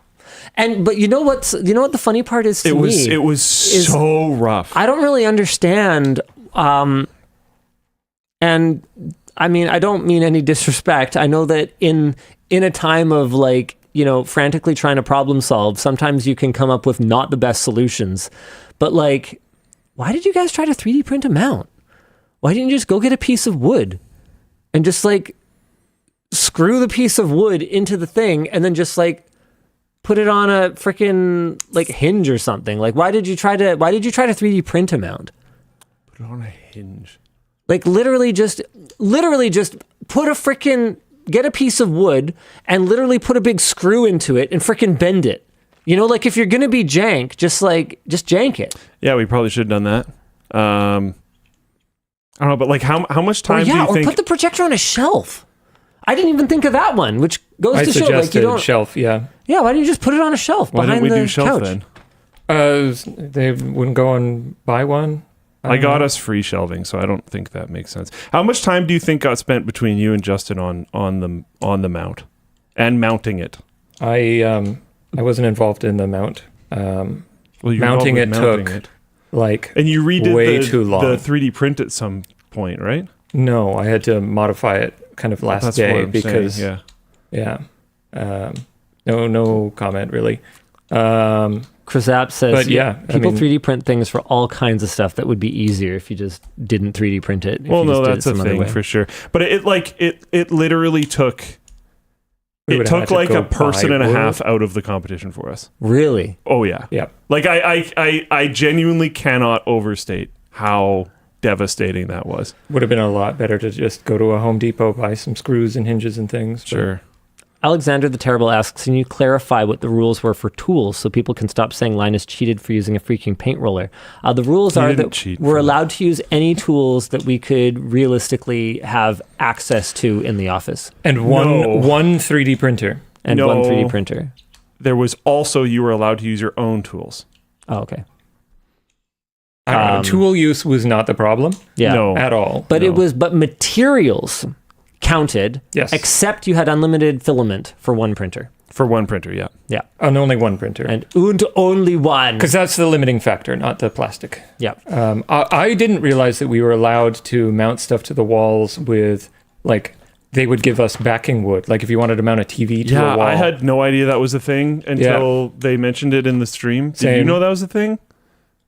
Speaker 1: But you know what the funny part is to me?
Speaker 2: It was so rough.
Speaker 1: I don't really understand. And I mean, I don't mean any disrespect. I know that in a time of, like, you know, frantically trying to problem solve, sometimes you can come up with not the best solutions. But, like, why did you guys try to 3D print a mount? Why didn't you just go get a piece of wood and just, like, screw the piece of wood into the thing and then just, like, put it on a freaking, like, hinge or something? Like, why did you try to 3D print a mount?
Speaker 2: Put it on a hinge.
Speaker 1: Like, literally just put a freaking, get a piece of wood and literally put a big screw into it and freaking bend it. You know, like, if you're going to be jank, just jank it.
Speaker 2: Yeah, we probably should have done that. I don't know, but, like, how much time do you think?
Speaker 1: Or put the projector on a shelf. I didn't even think of that one, which goes to show, like, you don't...
Speaker 3: shelf, yeah.
Speaker 1: Yeah, why didn't you just put it on a shelf behind the couch? Why didn't we do shelf
Speaker 2: then?
Speaker 3: They wouldn't go and buy one.
Speaker 2: I got us free shelving, so I don't think that makes sense. How much time do you think got spent between you and Justin on the mount and mounting it?
Speaker 3: I wasn't involved in the mount. Mounting it took like,
Speaker 2: and you redid
Speaker 3: way too long.
Speaker 2: The 3D print at some point, right?
Speaker 3: No, I had to modify it kind of last day because
Speaker 2: saying,
Speaker 3: no comment really.
Speaker 1: Chris App says,
Speaker 3: but
Speaker 1: people 3D print things for all kinds of stuff that would be easier if you just didn't 3D print it.
Speaker 2: Well, no, that's a thing for sure. But it literally took... It took like a person and a half out of the competition for us.
Speaker 1: Really?
Speaker 2: Oh, yeah.
Speaker 3: Yeah.
Speaker 2: Like, I genuinely cannot overstate how devastating that was.
Speaker 3: Would have been a lot better to just go to a Home Depot, buy some screws and hinges and things.
Speaker 2: Sure.
Speaker 1: Alexander the Terrible asks, can you clarify what the rules were for tools so people can stop saying Linus cheated for using a freaking paint roller? The rules are that we're allowed to use any tools that we could realistically have access to in the office.
Speaker 3: And one 3D printer.
Speaker 1: And one 3D printer.
Speaker 2: There was also, you were allowed to use your own tools.
Speaker 1: Oh, okay.
Speaker 3: I don't know, tool use was not the problem.
Speaker 1: Yeah.
Speaker 3: No. At all.
Speaker 1: But but materials counted,
Speaker 3: yes,
Speaker 1: except you had unlimited filament for one printer.
Speaker 2: For one printer, yeah.
Speaker 1: Yeah.
Speaker 3: And only one printer.
Speaker 1: And only one.
Speaker 3: Because that's the limiting factor, not the plastic.
Speaker 1: Yeah.
Speaker 3: I didn't realize that we were allowed to mount stuff to the walls with, like, they would give us backing wood. Like, if you wanted to mount a TV to a wall.
Speaker 2: I had no idea that was a thing until they mentioned it in the stream. Did you know that was a thing?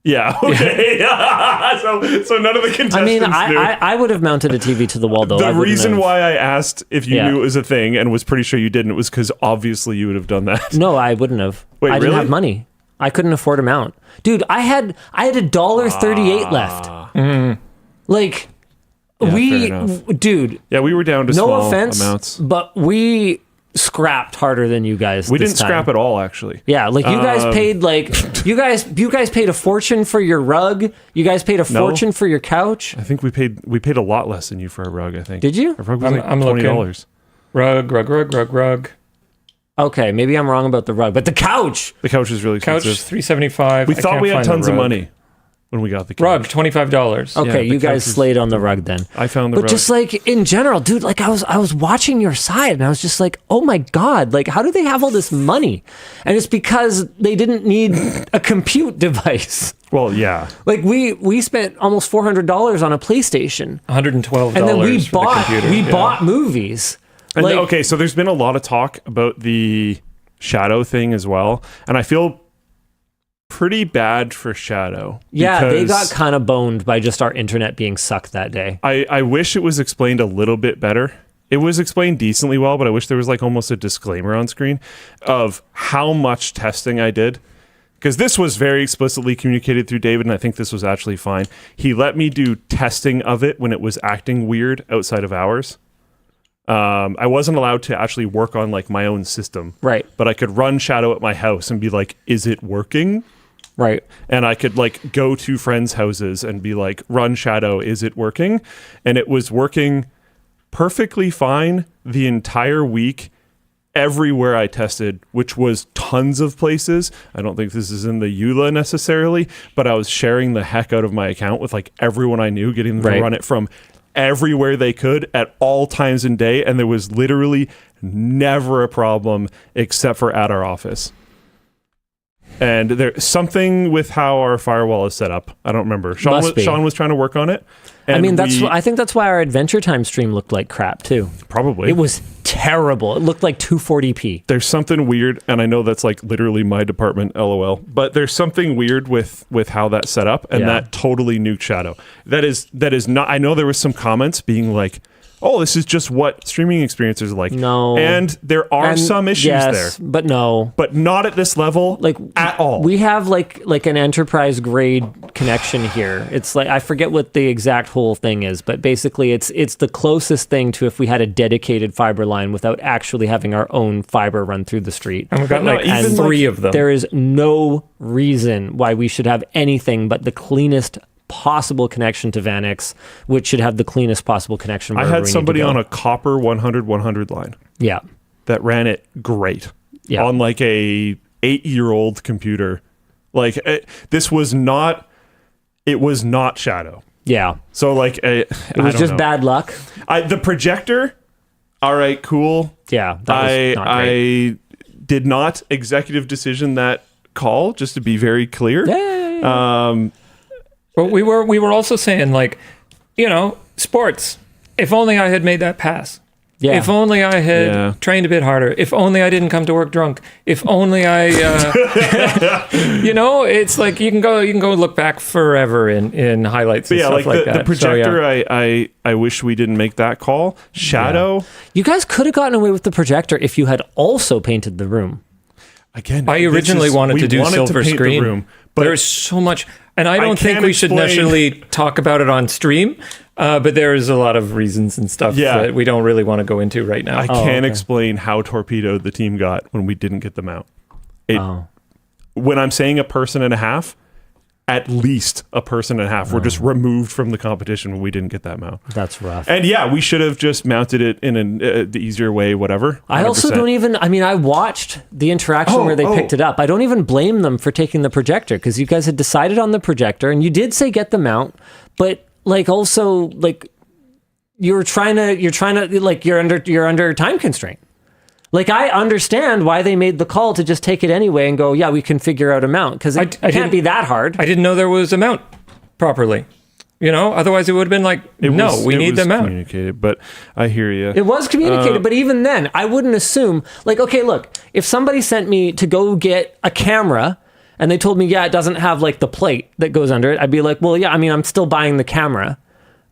Speaker 2: Yeah. Okay. so none of the contestants knew.
Speaker 1: I would have mounted a TV to the wall, though.
Speaker 2: The reason why I asked if you knew it was a thing and was pretty sure you didn't was because obviously you would have done that.
Speaker 1: No, I wouldn't have.
Speaker 2: Wait,
Speaker 1: I
Speaker 2: really?
Speaker 1: didn't have money. I couldn't afford a mount. Dude, I had $1.38 left.
Speaker 3: Mm-hmm.
Speaker 1: Like, dude.
Speaker 2: Yeah, we were down to small amounts.
Speaker 1: But we scrapped harder than you guys.
Speaker 2: We didn't scrap at all, actually.
Speaker 1: Yeah, like you guys paid you guys paid a fortune for your rug. You guys paid a fortune for your couch.
Speaker 2: I think we paid a lot less than you for a rug. I think.
Speaker 1: Did you?
Speaker 2: Our rug was like $20.
Speaker 3: Rug.
Speaker 1: Okay, maybe I'm wrong about the rug, but the couch.
Speaker 2: The couch is really expensive.
Speaker 3: Couch $375.
Speaker 2: We thought we had tons of money when we got the couch.
Speaker 3: Rug $25.
Speaker 1: Okay, you guys slayed on the rug then.
Speaker 2: I found the rug.
Speaker 1: But just like in general, dude, like I was watching your side and I was just like, oh my God, like how do they have all this money? And it's because they didn't need a compute device.
Speaker 2: Well, yeah.
Speaker 1: Like we spent almost $400 on a PlayStation.
Speaker 3: $112.
Speaker 1: And then we bought movies.
Speaker 2: And
Speaker 1: like,
Speaker 2: okay, so there's been a lot of talk about the Shadow thing as well, and I feel pretty bad for Shadow.
Speaker 1: Yeah, they got kind of boned by just our internet being sucked that day.
Speaker 2: I wish it was explained a little bit better it was explained decently well, but I wish there was like almost a disclaimer on screen of how much testing I did. Because this was very explicitly communicated through David, and I think this was actually fine. He let me do testing of it when it was acting weird outside of hours. I wasn't allowed to actually work on like my own system.
Speaker 1: Right.
Speaker 2: But I could run Shadow at my house and be like, is it working?
Speaker 1: Right.
Speaker 2: And I could like go to friends' houses and be like, run Shadow, is it working? And it was working perfectly fine the entire week. Everywhere I tested, which was tons of places. I don't think this is in the EULA necessarily, but I was sharing the heck out of my account with like everyone I knew, getting them to run it from everywhere they could at all times in day, and there was literally never a problem except for at our office. And there's something with how our firewall is set up. I don't remember. Sean was trying to work on it.
Speaker 1: I mean, I think that's why our Adventure Time stream looked like crap too.
Speaker 2: Probably.
Speaker 1: It was terrible. It looked like 240p.
Speaker 2: There's something weird, and I know that's like literally my department, LOL, but there's something weird with how that's set up, and that totally nuked Shadow. That is not, I know there was some comments being like, oh, this is just what streaming experiences are like.
Speaker 1: No.
Speaker 2: And there are some issues there.
Speaker 1: But no.
Speaker 2: But not at this level, like at all.
Speaker 1: We have like an enterprise grade connection here. It's like, I forget what the exact whole thing is, but basically it's the closest thing to if we had a dedicated fiber line without actually having our own fiber run through the street.
Speaker 3: And we've got like even 3 of them.
Speaker 1: There is no reason why we should have anything but the cleanest possible connection to Vanix, which should have the cleanest possible connection.
Speaker 2: I had somebody on a copper 100 line.
Speaker 1: Yeah.
Speaker 2: That ran it great.
Speaker 1: Yeah.
Speaker 2: On like a 8-year-old computer. Like it was not Shadow.
Speaker 1: Yeah.
Speaker 2: So like it
Speaker 1: was just bad luck.
Speaker 2: The projector, all right, cool.
Speaker 1: Yeah. That was not great.
Speaker 2: I did not executive decision that call, just to be very clear.
Speaker 1: Yeah.
Speaker 3: But we were also saying, like, sports. If only I had made that pass. Yeah. If only I had trained a bit harder. If only I didn't come to work drunk. If only I, it's like you can go look back forever in highlights and stuff like that.
Speaker 2: The projector, I wish we didn't make that call. Shadow.
Speaker 1: Yeah. You guys could have gotten away with the projector if you had also painted the room.
Speaker 2: Again,
Speaker 3: I originally wanted to do silver screen. Room, but there's so much, and I don't think we should necessarily talk about it on stream. But there's a lot of reasons and stuff that we don't really want to go into right now.
Speaker 2: I can't explain how torpedoed the team got when we didn't get them out. When I'm saying a person and a half, at least a person and a half were just removed from the competition when we didn't get that mount.
Speaker 1: That's rough.
Speaker 2: And we should have just mounted it in the easier way, whatever. 100%.
Speaker 1: I also don't even, I watched the interaction where they picked it up. I don't even blame them for taking the projector, because you guys had decided on the projector and you did say get the mount, but also you're under time constraint. I understand why they made the call to just take it anyway and go, we can figure out a mount, because it can't be that hard.
Speaker 3: I didn't know there was a mount properly. Otherwise it would have been like, we need the mount.
Speaker 2: Communicated, but I hear you.
Speaker 1: It was communicated, but even then, I wouldn't assume, okay, look, if somebody sent me to go get a camera and they told me, it doesn't have the plate that goes under it, I'd be like, well, I'm still buying the camera.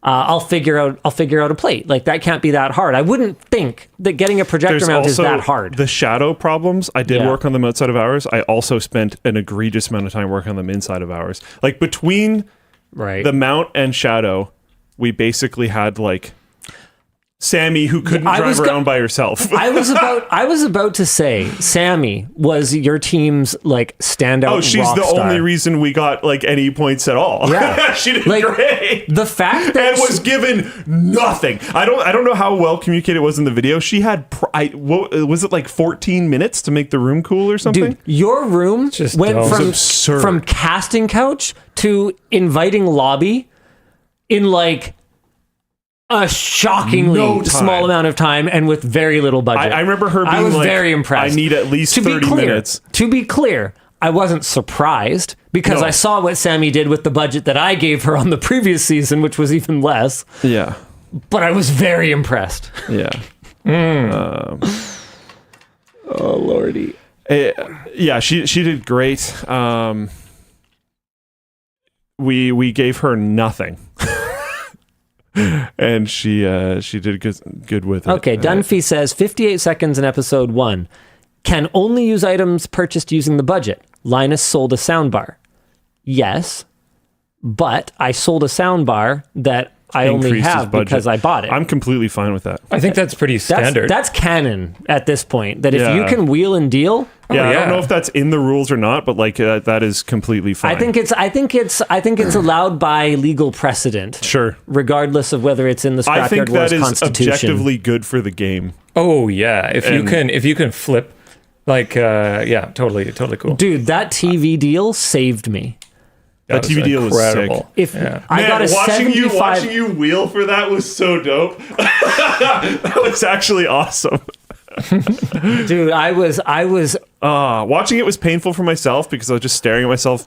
Speaker 1: I'll figure out a plate. That can't be that hard. I wouldn't think that getting a projector mount is that hard.
Speaker 2: The Shadow problems, I did work on them outside of hours. I also spent an egregious amount of time working on them inside of hours. Between the mount and Shadow, we basically had Sammy, who couldn't drive around by herself.
Speaker 1: I was about to say Sammy was your team's standout.
Speaker 2: Oh, she's the only reason we got any points at all.
Speaker 1: Yeah,
Speaker 2: she did great.
Speaker 1: The fact that
Speaker 2: and was given nothing. I don't know how well communicated it was in the video. She had what was it 14 minutes to make the room cool or something?
Speaker 1: Dude, your room went from casting couch to inviting lobby in a shockingly small amount of time and with very little budget.
Speaker 2: I remember her being
Speaker 1: I was very impressed.
Speaker 2: I need at least 30 minutes.
Speaker 1: To be clear, I wasn't surprised because I saw what Sammy did with the budget that I gave her on the previous season, which was even less.
Speaker 2: Yeah.
Speaker 1: But I was very impressed.
Speaker 2: Yeah.
Speaker 1: Oh, Lordy.
Speaker 2: She did great. We gave her nothing. and she did good with it.
Speaker 1: Okay, Dunphy says 58 seconds in episode 1. Can only use items purchased using the budget. Linus sold a soundbar. Yes, but I sold a soundbar that I only
Speaker 2: Increased his
Speaker 1: have
Speaker 2: budget.
Speaker 1: because I bought it.
Speaker 2: I'm completely fine with that.
Speaker 3: I think that's pretty standard.
Speaker 1: That's canon at this point. That if
Speaker 2: Yeah.
Speaker 1: you can wheel and deal,
Speaker 2: Yeah, I don't
Speaker 3: yeah.
Speaker 2: know if that's in the rules or not, but like that is completely fine.
Speaker 1: I think it's allowed by legal precedent.
Speaker 2: Sure.
Speaker 1: Regardless of whether it's in the
Speaker 2: I think
Speaker 1: Scrapyard Wars
Speaker 2: that is
Speaker 1: Constitution.
Speaker 2: objectively good for the game.
Speaker 3: Oh yeah, if
Speaker 2: And-
Speaker 3: you can flip, like yeah, totally cool.
Speaker 1: Dude, that TV deal saved me.
Speaker 2: That TV deal was sick.
Speaker 1: If
Speaker 3: Yeah.
Speaker 1: I got a 75
Speaker 2: watching you wheel for that was so dope. That was actually awesome.
Speaker 1: dude, I was
Speaker 2: Watching it was painful for myself because I was just staring at myself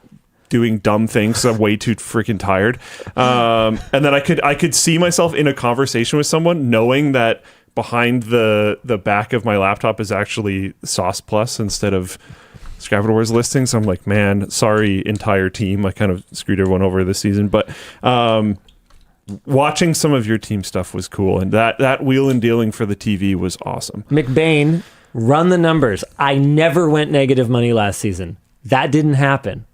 Speaker 2: doing dumb things 'cause I'm way too freaking tired. And then I could see myself in a conversation with someone knowing that behind the back of my laptop is actually Sauce Plus instead of Scrapyard Wars listings. I'm like, man, sorry, entire team. I kind of screwed everyone over this season, but watching some of your team stuff was cool, and that wheel and dealing for the TV was awesome.
Speaker 1: McBain, run the numbers. I never went negative money last season. That didn't happen.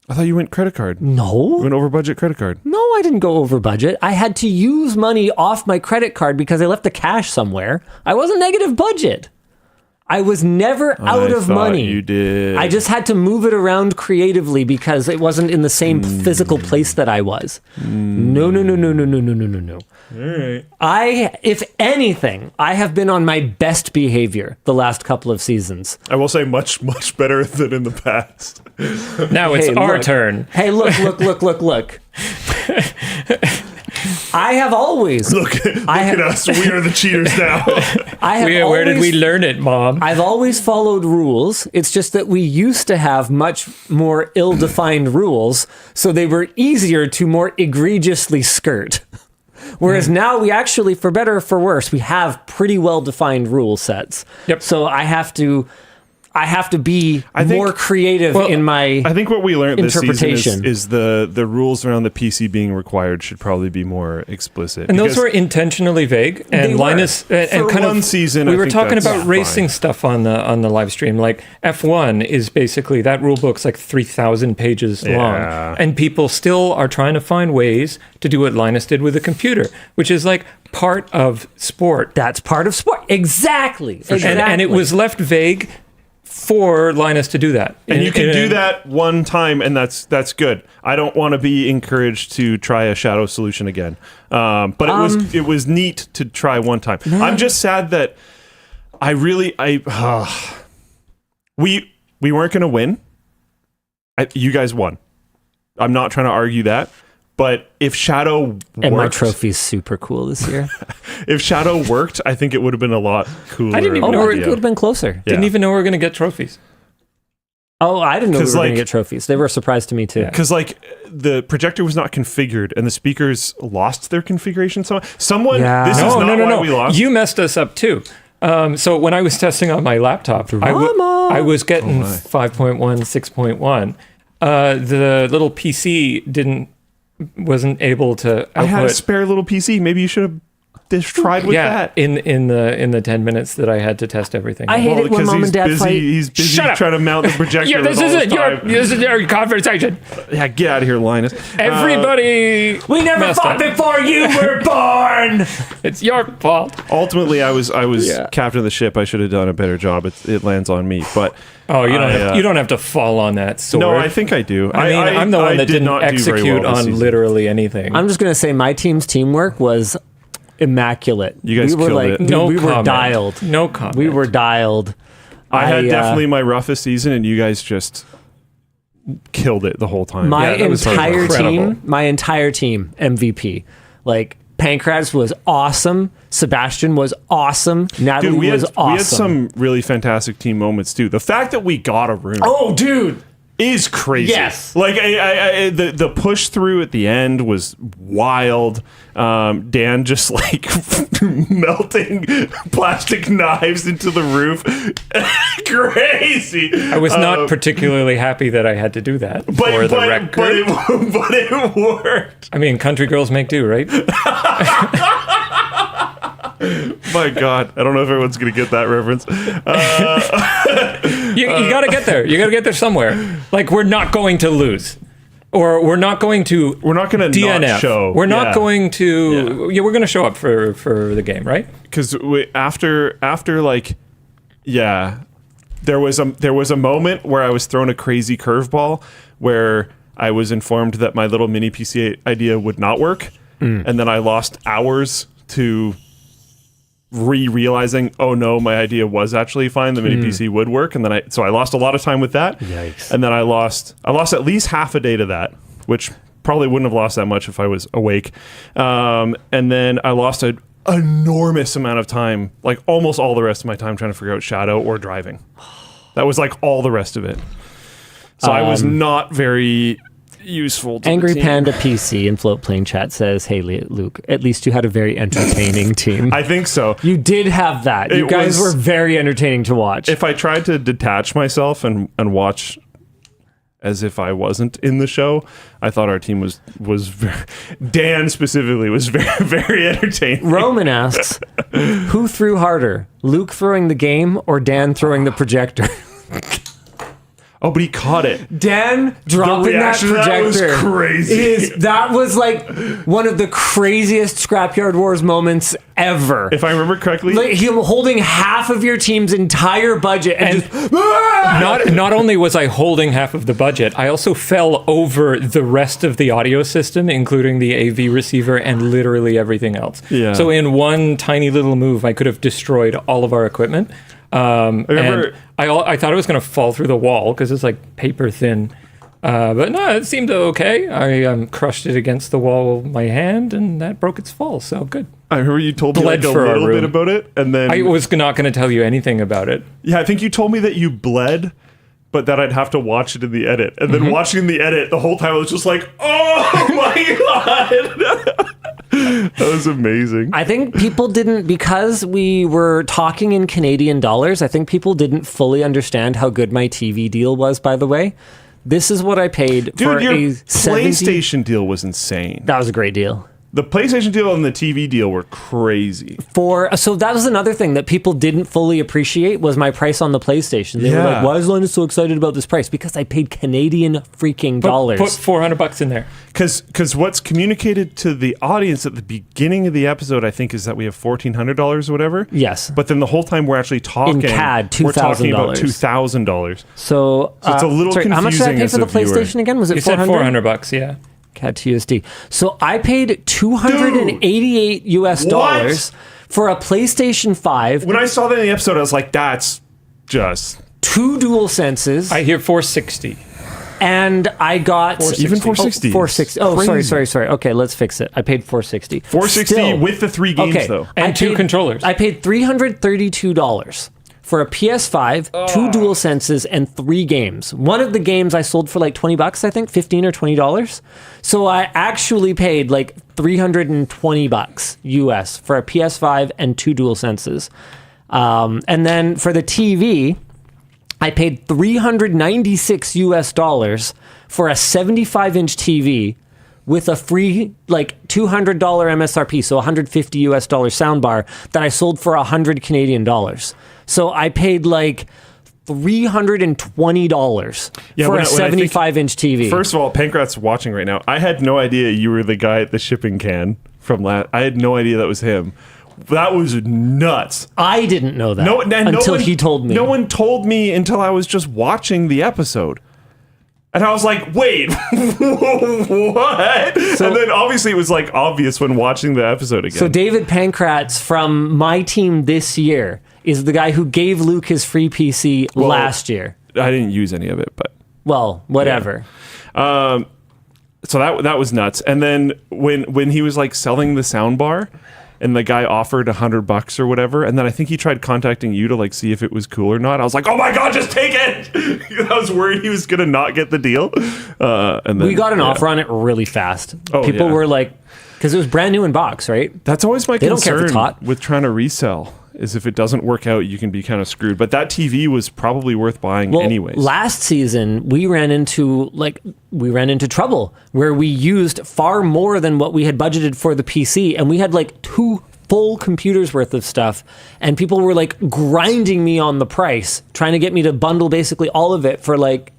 Speaker 2: I thought you went credit card. You
Speaker 1: No.
Speaker 2: went over budget credit card.
Speaker 1: No, I didn't go over budget. I had to use money off my credit card because I left the cash somewhere. I wasn't negative budget. I was never out
Speaker 2: I
Speaker 1: of
Speaker 2: thought
Speaker 1: money.
Speaker 2: You did.
Speaker 1: I just had to move it around creatively because it wasn't in the same physical place that I was. No.
Speaker 2: All right.
Speaker 1: If anything, I have been on my best behavior the last couple of seasons.
Speaker 2: I will say much better than in the past.
Speaker 3: Now it's
Speaker 1: Hey,
Speaker 3: our
Speaker 1: look.
Speaker 3: turn.
Speaker 1: Hey, look. I have always.
Speaker 2: Look at us. We are the cheaters now.
Speaker 1: I have
Speaker 3: Where did we
Speaker 1: always-
Speaker 3: learn it, Mom?
Speaker 1: I've always followed rules. It's just that we used to have much more ill-defined rules, so they were easier to more egregiously skirt. Whereas now we actually, for better or for worse, we have pretty well-defined rule sets.
Speaker 3: Yep.
Speaker 1: So I have to be
Speaker 2: think-
Speaker 1: more creative in my
Speaker 2: I think what we learned this season
Speaker 1: interpretation.
Speaker 2: is the rules around the PC being required should probably be more explicit.
Speaker 3: And those
Speaker 2: because
Speaker 3: were intentionally vague. And
Speaker 1: They were.
Speaker 3: Linus and
Speaker 2: For
Speaker 3: kind
Speaker 2: one
Speaker 3: of
Speaker 2: season,
Speaker 3: we
Speaker 2: I
Speaker 3: were
Speaker 2: think
Speaker 3: talking
Speaker 2: that's
Speaker 3: about
Speaker 2: fine.
Speaker 3: racing stuff on the live stream. Like F1 is basically that rule book's like 3,000 pages long,
Speaker 2: Yeah.
Speaker 3: and people still are trying to find ways to do what Linus did with a computer, which is like part of sport.
Speaker 1: That's part of sport. Exactly.
Speaker 3: And it was left vague for Linus to do that.
Speaker 2: And you can do that one time, and that's good. I don't want to be encouraged to try a shadow solution again. But it was neat to try one time. I'm just sad that we weren't going to win. You guys won. I'm not trying to argue that. But if Shadow
Speaker 1: And my
Speaker 2: worked,
Speaker 1: trophy's super cool this year.
Speaker 2: if Shadow worked, I think it would have been a lot cooler.
Speaker 3: I didn't even
Speaker 2: of an
Speaker 3: know
Speaker 1: Oh, it
Speaker 2: idea.
Speaker 1: could have been closer.
Speaker 2: Yeah.
Speaker 3: Didn't even know we were going to get trophies.
Speaker 1: Oh, I didn't know we were
Speaker 2: 'Cause,
Speaker 1: going
Speaker 2: like-
Speaker 1: to get trophies. They were a surprise to me, too.
Speaker 2: Because like the projector was not configured and the speakers lost their configuration. Someone.
Speaker 1: Yeah.
Speaker 2: This is
Speaker 3: No,
Speaker 2: not
Speaker 3: no,
Speaker 2: why
Speaker 3: no.
Speaker 2: we lost.
Speaker 3: You messed us up too. So when I was testing on my laptop, I was getting 5.1, 6.1. The little PC wasn't able to output.
Speaker 2: I had a spare little PC. Maybe you should have just tried with that.
Speaker 3: in the 10 minutes that I had to test everything.
Speaker 1: I hate it when
Speaker 2: because
Speaker 1: mom
Speaker 2: he's
Speaker 1: and dad
Speaker 2: busy.
Speaker 1: fight.
Speaker 2: He's busy
Speaker 3: Shut up.
Speaker 2: trying to mount the projector.
Speaker 3: Yeah, this
Speaker 2: with all
Speaker 3: isn't
Speaker 2: his
Speaker 3: your
Speaker 2: time.
Speaker 3: this is your conversation.
Speaker 2: Yeah, get out of here, Linus.
Speaker 3: Everybody,
Speaker 1: We never
Speaker 3: messed
Speaker 1: fought
Speaker 3: up.
Speaker 1: before you were born.
Speaker 3: It's your fault.
Speaker 2: Ultimately, I was
Speaker 1: Yeah.
Speaker 2: captain of the ship. I should have done a better job. It lands on me, but
Speaker 3: Oh, you don't
Speaker 2: I,
Speaker 3: you don't have to fall on that sword.
Speaker 2: no, I think I do.
Speaker 3: I mean, I'm the one that
Speaker 2: did
Speaker 3: didn't
Speaker 2: not do very
Speaker 3: execute
Speaker 2: well this
Speaker 3: on
Speaker 2: season.
Speaker 3: literally anything.
Speaker 1: I'm just going to say my team's teamwork was immaculate.
Speaker 2: You guys
Speaker 1: we were
Speaker 2: killed
Speaker 1: like,
Speaker 2: it.
Speaker 1: dude,
Speaker 3: No
Speaker 1: we were
Speaker 3: comment.
Speaker 1: dialed.
Speaker 3: No comment.
Speaker 1: We were dialed.
Speaker 2: I had
Speaker 1: I,
Speaker 2: definitely my roughest season, and you guys just killed it the whole time.
Speaker 1: My
Speaker 3: that was
Speaker 1: entire
Speaker 3: incredible.
Speaker 1: team, MVP. Like Pancrats was awesome. Sebastian was awesome. Natalie
Speaker 2: Dude, we
Speaker 1: was
Speaker 2: had
Speaker 1: awesome.
Speaker 2: some really fantastic team moments too. The fact that we got a room.
Speaker 1: Oh, dude.
Speaker 2: is crazy.
Speaker 1: Yes.
Speaker 2: Like the push through at the end was wild. Dan just like melting plastic knives into the roof. Crazy.
Speaker 3: I was not particularly happy that I had to do that for the record.
Speaker 2: But it worked.
Speaker 3: I mean, country girls make do, right?
Speaker 2: My God, I don't know if everyone's gonna get that reference.
Speaker 3: You got to get there. You got to get there somewhere. Like, we're not going to lose. Or we're not going to DNF.
Speaker 2: Not show.
Speaker 3: We're not going to... Yeah, we're going to show up for the game, right?
Speaker 2: Because after like, yeah, there was a moment where I was thrown a crazy curveball where I was informed that my little mini PC idea would not work. And then I lost hours to realizing, oh no, my idea was actually fine. The mini PC would work, and then I lost a lot of time with that.
Speaker 1: Yikes.
Speaker 2: And then I lost at least half a day to that, which probably wouldn't have lost that much if I was awake. And then I lost an enormous amount of time, like almost all the rest of my time, trying to figure out Shadow or driving. That was like all the rest of it. So I was not very useful to
Speaker 1: Angry
Speaker 2: the team.
Speaker 1: Panda PC in Float Plane Chat says, hey, Luke, at least you had a very entertaining team.
Speaker 2: I think so.
Speaker 1: You did have that. You guys were very entertaining to watch.
Speaker 2: If I tried to detach myself and watch as if I wasn't in the show, I thought our team was very, Dan specifically was very, very entertaining.
Speaker 1: Roman asks, who threw harder, Luke throwing the game or Dan throwing the projector?
Speaker 2: Oh, but he caught it.
Speaker 1: Dan dropping that
Speaker 2: reaction to
Speaker 1: projector
Speaker 2: that was crazy.
Speaker 1: That was like one of the craziest Scrapyard Wars moments ever.
Speaker 2: If I remember correctly,
Speaker 1: Like him holding half of your team's entire budget and just,
Speaker 3: Not only was I holding half of the budget, I also fell over the rest of the audio system, including the AV receiver and literally everything else.
Speaker 2: Yeah.
Speaker 3: So in one tiny little move, I could have destroyed all of our equipment.
Speaker 2: remember-
Speaker 3: And I thought it was going to fall through the wall because it's like paper thin. But no, it seemed okay. I crushed it against the wall with my hand, and that broke its fall. So good.
Speaker 2: I remember you told me like
Speaker 3: Bled
Speaker 2: a
Speaker 3: for our
Speaker 2: little
Speaker 3: room.
Speaker 2: bit about it, and then
Speaker 3: I was not going to tell you anything about it.
Speaker 2: yeah, I think you told me that you bled, but that I'd have to watch it in the edit. And then watching the edit, the whole time I was just like, oh my God. That was amazing.
Speaker 1: I think people didn't, because we were talking in Canadian dollars, I think people didn't fully understand how good my TV deal was, by the way. This is what I paid for
Speaker 2: Dude, your
Speaker 1: a 70...
Speaker 2: PlayStation deal was insane.
Speaker 1: That was a great deal.
Speaker 2: The PlayStation deal and the TV deal were crazy.
Speaker 1: So that was another thing that people didn't fully appreciate was my price on the PlayStation. They were
Speaker 2: Yeah.
Speaker 1: like, why is Linus so excited about this price? Because I paid Canadian freaking dollars.
Speaker 3: Put $400 in there.
Speaker 2: Because what's communicated to the audience at the beginning of the episode, I think, is that we have $1,400 or whatever.
Speaker 1: Yes.
Speaker 2: But then the whole time we're actually talking.
Speaker 1: In CAD,
Speaker 2: We're talking about
Speaker 1: $2,000.
Speaker 2: $2,000.
Speaker 1: So
Speaker 2: it's a little
Speaker 1: how much did I
Speaker 2: confusing
Speaker 1: pay
Speaker 2: as
Speaker 1: for the
Speaker 2: a viewer.
Speaker 1: PlayStation again? Was it
Speaker 3: You said
Speaker 1: $400?
Speaker 3: $400, yeah.
Speaker 1: CAD to USD. So I paid $288 US dollars for a PlayStation 5,
Speaker 2: When I saw that in the episode, I was like, that's just...
Speaker 1: 2 dual senses,
Speaker 3: I hear 460.
Speaker 1: and I got...
Speaker 2: Even 460.
Speaker 1: 460. Oh, sorry. Okay, let's fix it. I paid 460.
Speaker 2: 460
Speaker 1: Still,
Speaker 2: with the 3 games,
Speaker 1: okay,
Speaker 2: though.
Speaker 3: And two controllers.
Speaker 1: I paid $332 for a PS5, 2 dual senses, and 3 games. One of the games I sold for like $20, I think, $15 or $20. So I actually paid like $320 US for a PS5 and 2 dual senses. And then for the TV, I paid $396 US dollars for a 75-inch TV with a free like $200 MSRP, so $150 US dollar soundbar that I sold for $100 Canadian dollars. So I paid like $320 for a 75-inch TV.
Speaker 2: First of all, Pankrat's watching right now. I had no idea you were the guy at the shipping can from last. I had no idea that was him. That was nuts.
Speaker 1: I didn't know that
Speaker 2: until
Speaker 1: he told me.
Speaker 2: No one told me until I was just watching the episode. And I was like, wait, what? And then obviously it was like obvious when watching the episode again.
Speaker 1: So David Pankratz from my team this year is the guy who gave Luke his free PC last year.
Speaker 2: I didn't use any of it, but...
Speaker 1: Well, whatever.
Speaker 2: So that was nuts. And then when he was like selling the soundbar, and the guy offered $100 or whatever, and then I think he tried contacting you to like see if it was cool or not. I was like, oh my god, just take it. I was worried he was gonna not get the deal. And then,
Speaker 1: we got an offer on it really fast. People were like, because it was brand new in box, right?
Speaker 2: That's always my
Speaker 1: They don't care if it's
Speaker 2: concern
Speaker 1: hot.
Speaker 2: with trying to resell, is if it doesn't work out, you can be kind of screwed. But that TV was probably worth buying anyways.
Speaker 1: Last season we ran into trouble where we used far more than what we had budgeted for the PC, and we had like 2 full computers worth of stuff, and people were like grinding me on the price, trying to get me to bundle basically all of it for like,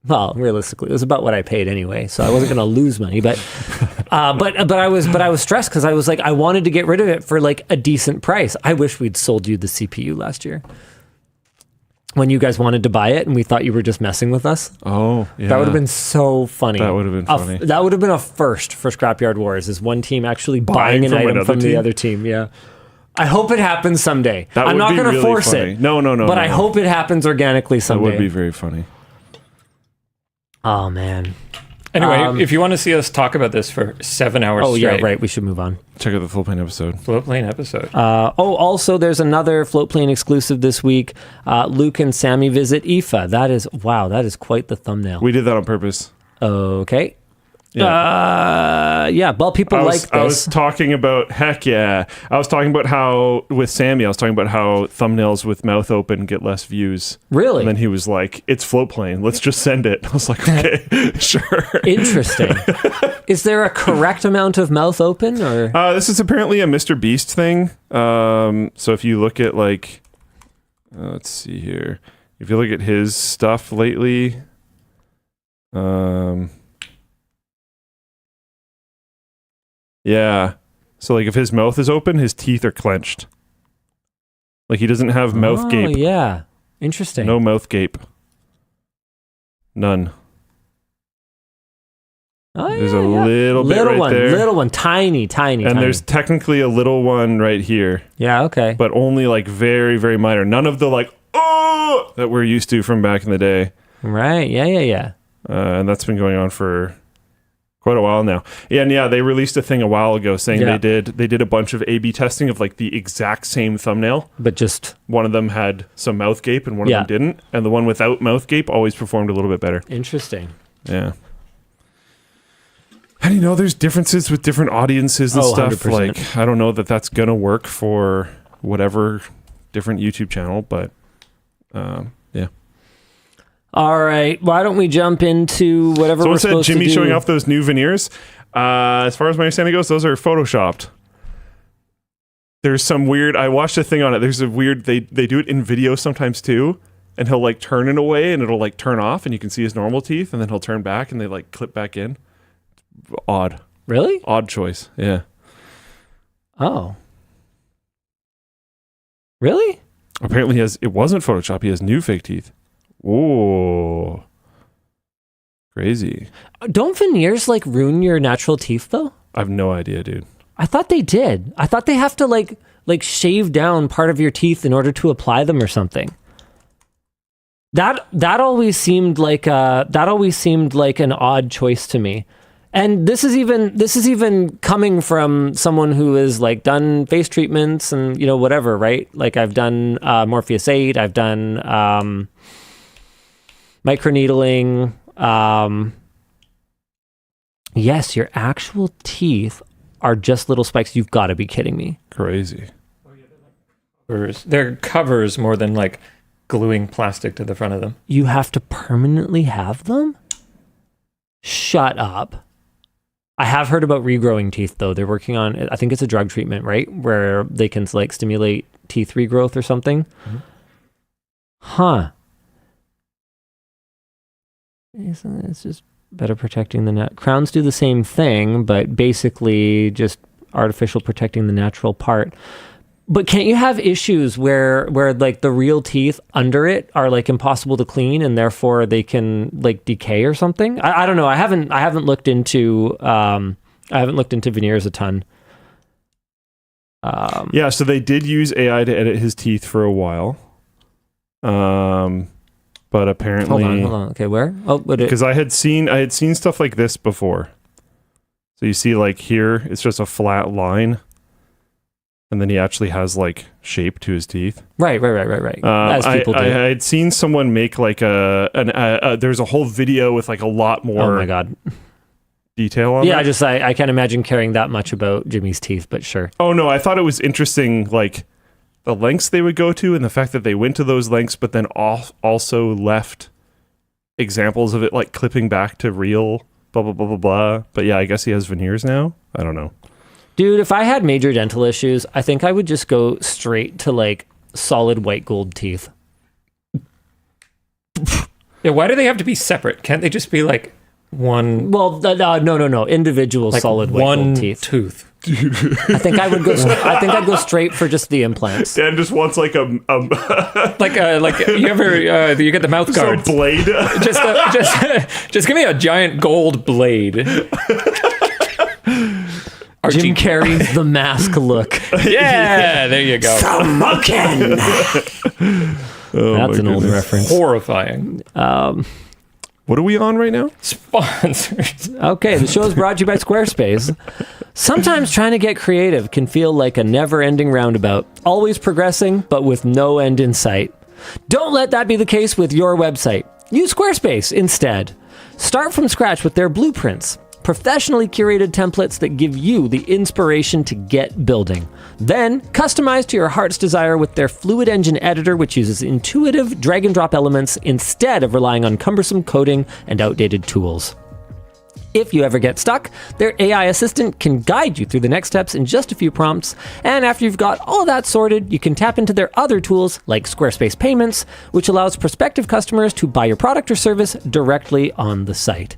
Speaker 1: well, realistically, it was about what I paid anyway, so I wasn't going to lose money. But I was stressed because I was like, I wanted to get rid of it for like a decent price. I wish we'd sold you the CPU last year when you guys wanted to buy it, and we thought you were just messing with us.
Speaker 2: Oh, yeah.
Speaker 1: That would have been so funny.
Speaker 2: That would have been funny.
Speaker 1: That would have been a first for Scrapyard Wars, is one team actually buying an item from the other team. Yeah. I hope it happens someday. I'm not going to force it.
Speaker 2: No.
Speaker 1: But I hope it happens organically someday.
Speaker 2: That would be very funny.
Speaker 1: Oh, man.
Speaker 3: Anyway, if you want to see us talk about this for 7 hours straight.
Speaker 1: Yeah, right. We should move on.
Speaker 2: Check out the Floatplane episode.
Speaker 3: Floatplane episode.
Speaker 1: Also, there's another Floatplane exclusive this week. Luke and Sammy visit IFA. That is quite the thumbname.
Speaker 2: We did that on purpose.
Speaker 1: Okay. Well, people like this.
Speaker 2: I was talking about, I was talking about how, with Sammy, I was talking about how thumbnails with mouth open get less views.
Speaker 1: Really?
Speaker 2: And then he was like, it's Floatplane. Let's just send it. I was like, okay, sure.
Speaker 1: Interesting. Is there a correct amount of mouth open? Or
Speaker 2: this is apparently a Mr. Beast thing. So if you look at like, let's see here. If you look at his stuff lately, yeah. So like if his mouth is open, his teeth are clenched. Like he doesn't have mouth gape.
Speaker 1: Oh, yeah. Interesting.
Speaker 2: No mouth gape. None.
Speaker 1: Oh,
Speaker 2: there's a little bit right there.
Speaker 1: Little one. Tiny.
Speaker 2: And there's technically a little one right here.
Speaker 1: Yeah, okay.
Speaker 2: But only like very, very minor. None of the like, oh, that we're used to from back in the day.
Speaker 1: Right. Yeah.
Speaker 2: And that's been going on for quite a while now. And they released a thing a while ago saying they did a bunch of A/B testing of like the exact same thumbnail,
Speaker 1: but just
Speaker 2: one of them had some mouth gape and one of them didn't, and the one without mouth gape always performed a little bit better.
Speaker 1: Interesting.
Speaker 2: Yeah. And there's differences with different audiences and stuff.
Speaker 1: 100%.
Speaker 2: Like I don't know that that's gonna work for whatever different YouTube channel, but yeah.
Speaker 1: All right. Why don't we jump into whatever
Speaker 2: Someone
Speaker 1: we're
Speaker 2: said
Speaker 1: supposed
Speaker 2: Jimmy
Speaker 1: to do?
Speaker 2: showing off those new veneers. As far as my understanding goes, those are photoshopped. There's some weird. I watched a thing on it. There's a weird. They do it in video sometimes too, and he'll like turn in a way, and it'll like turn off, and you can see his normal teeth, and then he'll turn back, and they like clip back in. Odd.
Speaker 1: Really?
Speaker 2: Odd choice. Yeah.
Speaker 1: Oh. Really?
Speaker 2: Apparently, it wasn't Photoshop. He has new fake teeth. Whoa. Crazy.
Speaker 1: Don't veneers like ruin your natural teeth though?
Speaker 2: I have no idea, dude.
Speaker 1: I thought they did. I thought they have to like shave down part of your teeth in order to apply them or something. That always seemed like an odd choice to me. And this is even coming from someone who has like done face treatments and whatever, right? Like I've done Morpheus 8, I've done microneedling. Yes, your actual teeth are just little spikes. You've got to be kidding me.
Speaker 2: Crazy.
Speaker 3: They're covers more than like gluing plastic to the front of them.
Speaker 1: You have to permanently have them? Shut up. I have heard about regrowing teeth though. They're working on, I think it's a drug treatment, right? Where they can like stimulate teeth regrowth or something. Mm-hmm. Huh. It's just better protecting the net. Crowns do the same thing, but basically just artificial protecting the natural part. But can't you have issues where like the real teeth under it are like impossible to clean and therefore they can like decay or something? I don't know. I haven't looked into veneers a ton.
Speaker 2: So they did use AI to edit his teeth for a while. But apparently,
Speaker 1: hold on. Okay, where? Oh,
Speaker 2: because I had seen stuff like this before. So you see, like here, it's just a flat line, And then he actually has like shape to his teeth.
Speaker 1: Right. As people do.
Speaker 2: I had seen someone make like there's a whole video with like a lot more.
Speaker 1: Oh my God.
Speaker 2: Detail on
Speaker 1: Yeah,
Speaker 2: that.
Speaker 1: I can't imagine caring that much about Jimmy's teeth, but sure.
Speaker 2: Oh no, I thought it was interesting, like the lengths they would go to and the fact that they went to those lengths, but then also left examples of it like clipping back to real blah blah blah blah blah. But yeah, I guess he has veneers now. I don't know.
Speaker 1: Dude, if I had major dental issues, I think I would just go straight to like solid white gold teeth.
Speaker 3: Yeah, why do they have to be separate? Can't they just be like one?
Speaker 1: Well, no. Individual
Speaker 3: Like
Speaker 1: solid white
Speaker 3: one
Speaker 1: gold teeth.
Speaker 3: tooth.
Speaker 1: I think I would go. I think I'd go straight for just the implants.
Speaker 2: Dan just wants like a
Speaker 3: Like you ever you get the mouth guards.
Speaker 2: blade.
Speaker 3: Just give me a giant gold blade.
Speaker 1: Jim Carrey's The Mask look.
Speaker 3: Yeah, there you go.
Speaker 1: Smoking. That's an old reference.
Speaker 3: Horrifying.
Speaker 2: What are we on right now?
Speaker 3: Sponsors.
Speaker 1: Okay, the show is brought to you by Squarespace. Sometimes trying to get creative can feel like a never-ending roundabout, always progressing, but with no end in sight. Don't let that be the case with your website. Use Squarespace instead. Start from scratch with their blueprints, professionally curated templates that give you the inspiration to get building. Then, customize to your heart's desire with their Fluid Engine editor, which uses intuitive drag-and-drop elements instead of relying on cumbersome coding and outdated tools. If you ever get stuck, their AI assistant can guide you through the next steps in just a few prompts, and after you've got all that sorted, you can tap into their other tools like Squarespace Payments, which allows prospective customers to buy your product or service directly on the site.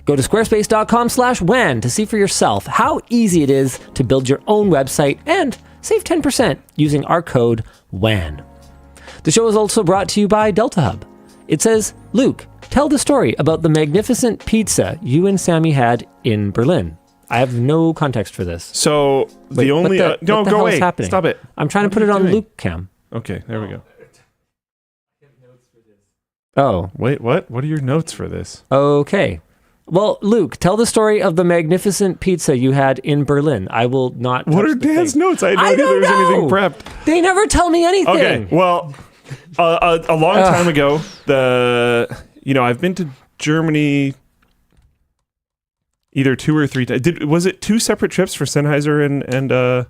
Speaker 1: Go to squarespace.com/WAN to see for yourself how easy it is to build your own website and save 10% using our code WAN. The show is also brought to you by DeltaHub. It says, Luke, tell the story about the magnificent pizza you and Sammy had in Berlin. I have no context for this.
Speaker 2: So
Speaker 1: Wait,
Speaker 2: the only
Speaker 1: what the
Speaker 2: no,
Speaker 1: hell
Speaker 2: go
Speaker 1: is
Speaker 2: away.
Speaker 1: happening?
Speaker 2: Stop it.
Speaker 1: I'm trying to put
Speaker 2: are
Speaker 1: it
Speaker 2: you
Speaker 1: on
Speaker 2: doing?
Speaker 1: Luke Cam.
Speaker 2: Okay, there we go.
Speaker 1: Oh,
Speaker 2: Wait, what? What are your notes for this?
Speaker 1: okay. Well, Luke, tell the story of the magnificent pizza you had in Berlin. I will not.
Speaker 2: What
Speaker 1: touch
Speaker 2: are
Speaker 1: the
Speaker 2: Dan's
Speaker 1: thing.
Speaker 2: notes? I had no
Speaker 1: I
Speaker 2: idea there
Speaker 1: don't
Speaker 2: was anything
Speaker 1: know.
Speaker 2: prepped.
Speaker 1: They never tell me anything.
Speaker 2: Okay, well, a long time ago, I've been to Germany either 2 or 3 times. Was it 2 separate trips for Sennheiser and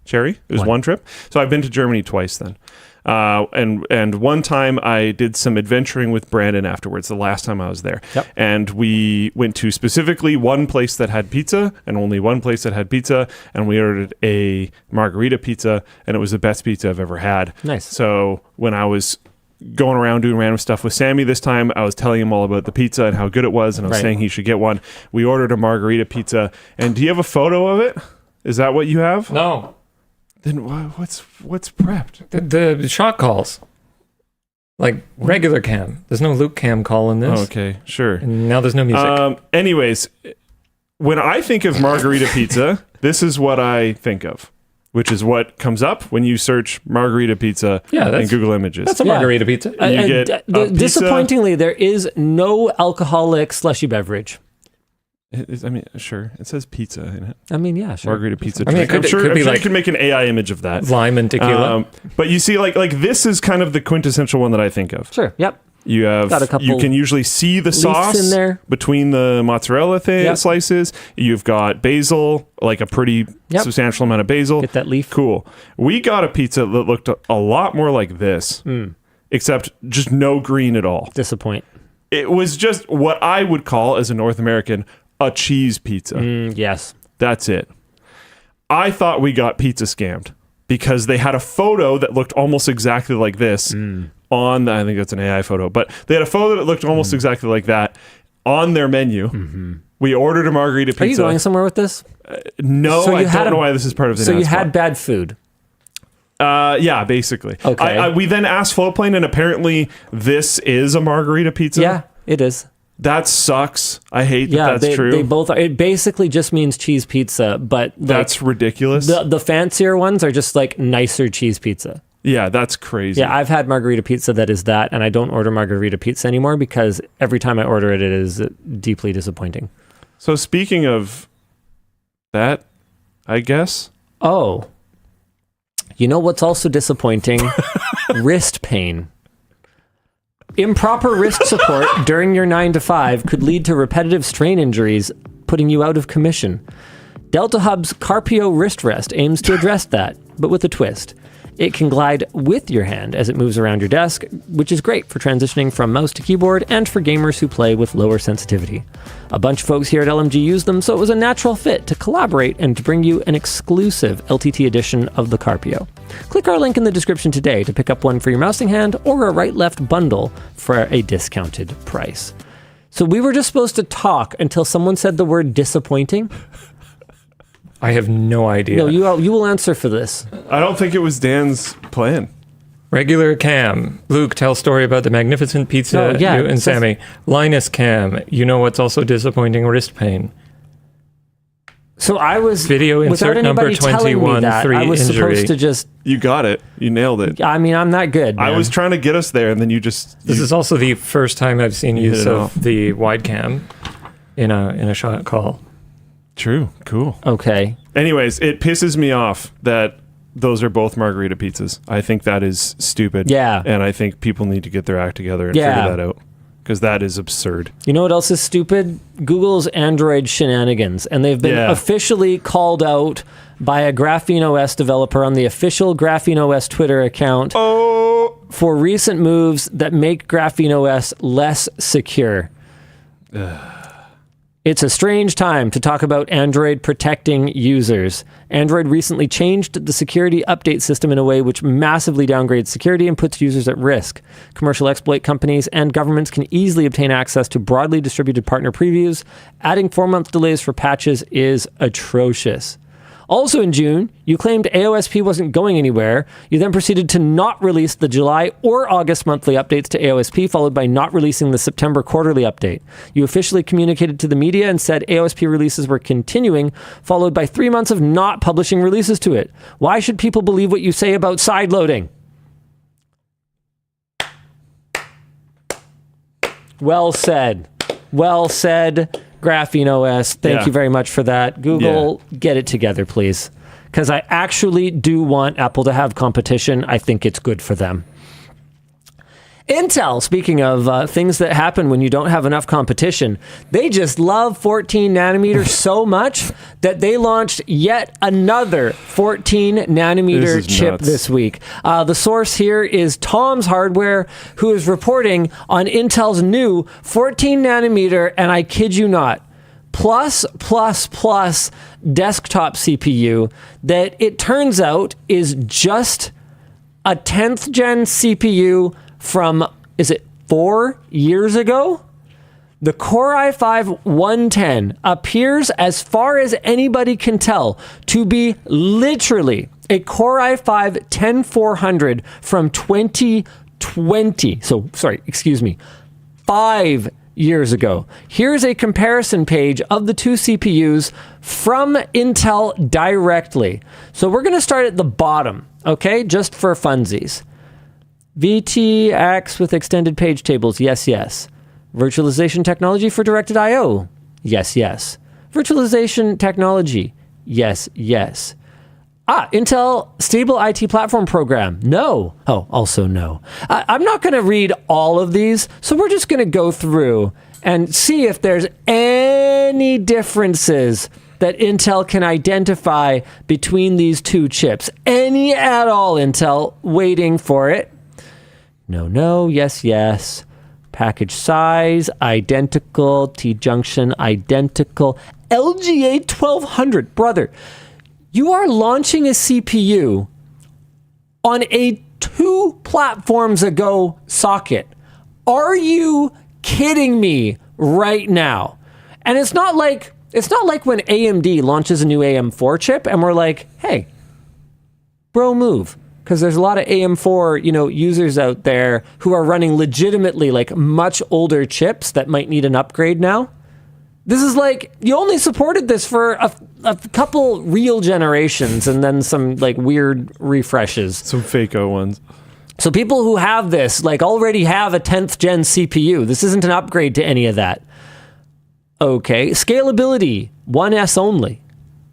Speaker 2: Cherry? It was one trip. So I've been to Germany twice then. And one time I did some adventuring with Brandon afterwards, the last time I was there.
Speaker 1: Yep.
Speaker 2: And we went to specifically one place that had pizza and only one place that had pizza. And we ordered a Margherita pizza, and it was the best pizza I've ever had.
Speaker 1: Nice.
Speaker 2: So when I was going around doing random stuff with Sammy this time, I was telling him all about the pizza and how good it was. And I was saying he should get one. We ordered a Margherita pizza. And do you have a photo of it? Is that what you have?
Speaker 3: No.
Speaker 2: Then what's prepped?
Speaker 3: The shot calls. Like regular cam. There's no Luke cam call in this.
Speaker 2: Oh, okay, sure.
Speaker 3: And now there's no music.
Speaker 2: Anyways, when I think of Margherita pizza, this is what I think of, which is what comes up when you search Margherita pizza in Google Images.
Speaker 3: That's a Margherita pizza.
Speaker 2: You get a pizza.
Speaker 1: Disappointingly, there is no alcoholic slushy beverage.
Speaker 2: I mean, sure. It says pizza in it.
Speaker 1: I mean, yeah, sure.
Speaker 2: Margherita pizza.
Speaker 3: I mean,
Speaker 2: I'm sure
Speaker 3: be
Speaker 2: you
Speaker 3: like
Speaker 2: can make an AI image of that.
Speaker 3: Lime and tequila.
Speaker 2: But you see, like this is kind of the quintessential one that I think of.
Speaker 1: Sure, yep.
Speaker 2: You have
Speaker 1: Got a couple
Speaker 2: you can usually see the sauce
Speaker 1: in there.
Speaker 2: between the mozzarella slices. You've got basil, like a pretty substantial amount of basil.
Speaker 1: Get that leaf.
Speaker 2: Cool. We got a pizza that looked a lot more like this, except just no green at all.
Speaker 1: Disappoint.
Speaker 2: It was just what I would call, as a North American, a cheese pizza.
Speaker 1: Yes.
Speaker 2: That's it. I thought we got pizza scammed because they had a photo that looked almost exactly like this on I think that's an AI photo, but they had a photo that looked almost exactly like that on their menu. We ordered a Margherita pizza.
Speaker 1: Are you going somewhere with this?
Speaker 2: No,
Speaker 1: So
Speaker 2: I don't know why this is part of the
Speaker 1: So you
Speaker 2: announcement.
Speaker 1: had bad food.
Speaker 2: Yeah, basically.
Speaker 1: Okay.
Speaker 2: We then asked Flowplane, and apparently this is a Margherita pizza.
Speaker 1: Yeah, it is.
Speaker 2: That sucks. I hate that
Speaker 1: Yeah,
Speaker 2: that's true.
Speaker 1: they both are. It basically just means cheese pizza, but like,
Speaker 2: That's ridiculous.
Speaker 1: the fancier ones are just like nicer cheese pizza.
Speaker 2: Yeah, that's crazy.
Speaker 1: Yeah, I've had Margherita pizza that is that, and I don't order Margherita pizza anymore because every time I order it, it is deeply disappointing.
Speaker 2: So speaking of that, I guess.
Speaker 1: Oh, You know what's also disappointing? Wrist pain. Improper wrist support during your 9 to 5 could lead to repetitive strain injuries, putting you out of commission. DeltaHub's Carpio wrist rest aims to address that, but with a twist. It can glide with your hand as it moves around your desk, which is great for transitioning from mouse to keyboard and for gamers who play with lower sensitivity. A bunch of folks here at LMG use them, so it was a natural fit to collaborate and to bring you an exclusive LTT edition of the Carpio. Click our link in the description today to pick up one for your mousing hand or a right-left bundle for a discounted price. So we were just supposed to talk until someone said the word disappointing?
Speaker 3: I have no idea.
Speaker 1: No, you will answer for this.
Speaker 2: I don't think it was Dan's plan.
Speaker 3: Regular Cam. Luke, tell story about the magnificent pizza.
Speaker 1: Oh, yeah,
Speaker 3: you and Sammy. Linus Cam. You know what's also disappointing? Wrist pain.
Speaker 1: So I was...
Speaker 3: Video insert
Speaker 1: without
Speaker 3: number
Speaker 1: anybody telling me
Speaker 3: 21,
Speaker 1: that,
Speaker 3: 3
Speaker 1: I was
Speaker 3: injury.
Speaker 1: supposed to just...
Speaker 2: You got it. You nailed it.
Speaker 1: I mean, I'm not good, man.
Speaker 2: I was trying to get us there, and then you just...
Speaker 3: This is also the first time I've seen use
Speaker 2: hit it
Speaker 3: of
Speaker 2: off.
Speaker 3: the wide cam in a shot call.
Speaker 2: True. Cool.
Speaker 1: Okay.
Speaker 2: Anyways, it pisses me off that those are both Margherita pizzas. I think that is stupid.
Speaker 1: Yeah.
Speaker 2: And I think people need to get their act together and
Speaker 1: Yeah.
Speaker 2: figure that out. Because that is absurd.
Speaker 1: You know what else is stupid? Google's Android shenanigans. And they've been officially called out by a GrapheneOS developer on the official GrapheneOS Twitter account for recent moves that make GrapheneOS less secure. It's a strange time to talk about Android protecting users. Android recently changed the security update system in a way which massively downgrades security and puts users at risk. Commercial exploit companies and governments can easily obtain access to broadly distributed partner previews. Adding 4-month delays for patches is atrocious. Also in June, you claimed AOSP wasn't going anywhere. You then proceeded to not release the July or August monthly updates to AOSP, followed by not releasing the September quarterly update. You officially communicated to the media and said AOSP releases were continuing, followed by 3 months of not publishing releases to it. Why should people believe what you say about sideloading? Well said. Well said. GrapheneOS, thank you very much for that. Google, get it together, please. Because I actually do want Apple to have competition. I think it's good for them. Intel, speaking of things that happen when you don't have enough competition, they just love 14 nanometer so much that they launched yet another 14 nanometer chip this week. The source here is Tom's Hardware, who is reporting on Intel's new 14 nanometer, and I kid you not, plus desktop CPU that it turns out is just a 10th gen CPU from, is it 4 years ago? The Core i5-110 appears, as far as anybody can tell, to be literally a Core i5-10400 from 2020. So, sorry, excuse me, 5 years ago. Here's a comparison page of the two CPUs from Intel directly. So we're going to start at the bottom, okay, just for funsies. VTX with extended page tables, yes, yes. Virtualization technology for directed I/O, yes, yes. Virtualization technology, yes, yes. Intel Stable IT Platform Program, no. Oh, also no. I'm not going to read all of these, so we're just going to go through and see if there's any differences that Intel can identify between these two chips. Any at all, Intel, waiting for it. No, no, yes, yes. Package size, identical. T-junction, identical. LGA 1200. Brother, you are launching a CPU on a 2 platforms ago socket. Are kidding me right now? And it's not like when AMD launches a new AM4 chip and we're like, hey, bro, move. Because there's a lot of AM4, users out there who are running legitimately like much older chips that might need an upgrade now. This is like, you only supported this for a couple real generations and then some like weird refreshes.
Speaker 2: Some fake-o ones.
Speaker 1: So people who have this like already have a 10th gen CPU. This isn't an upgrade to any of that. Okay, scalability, 1S only.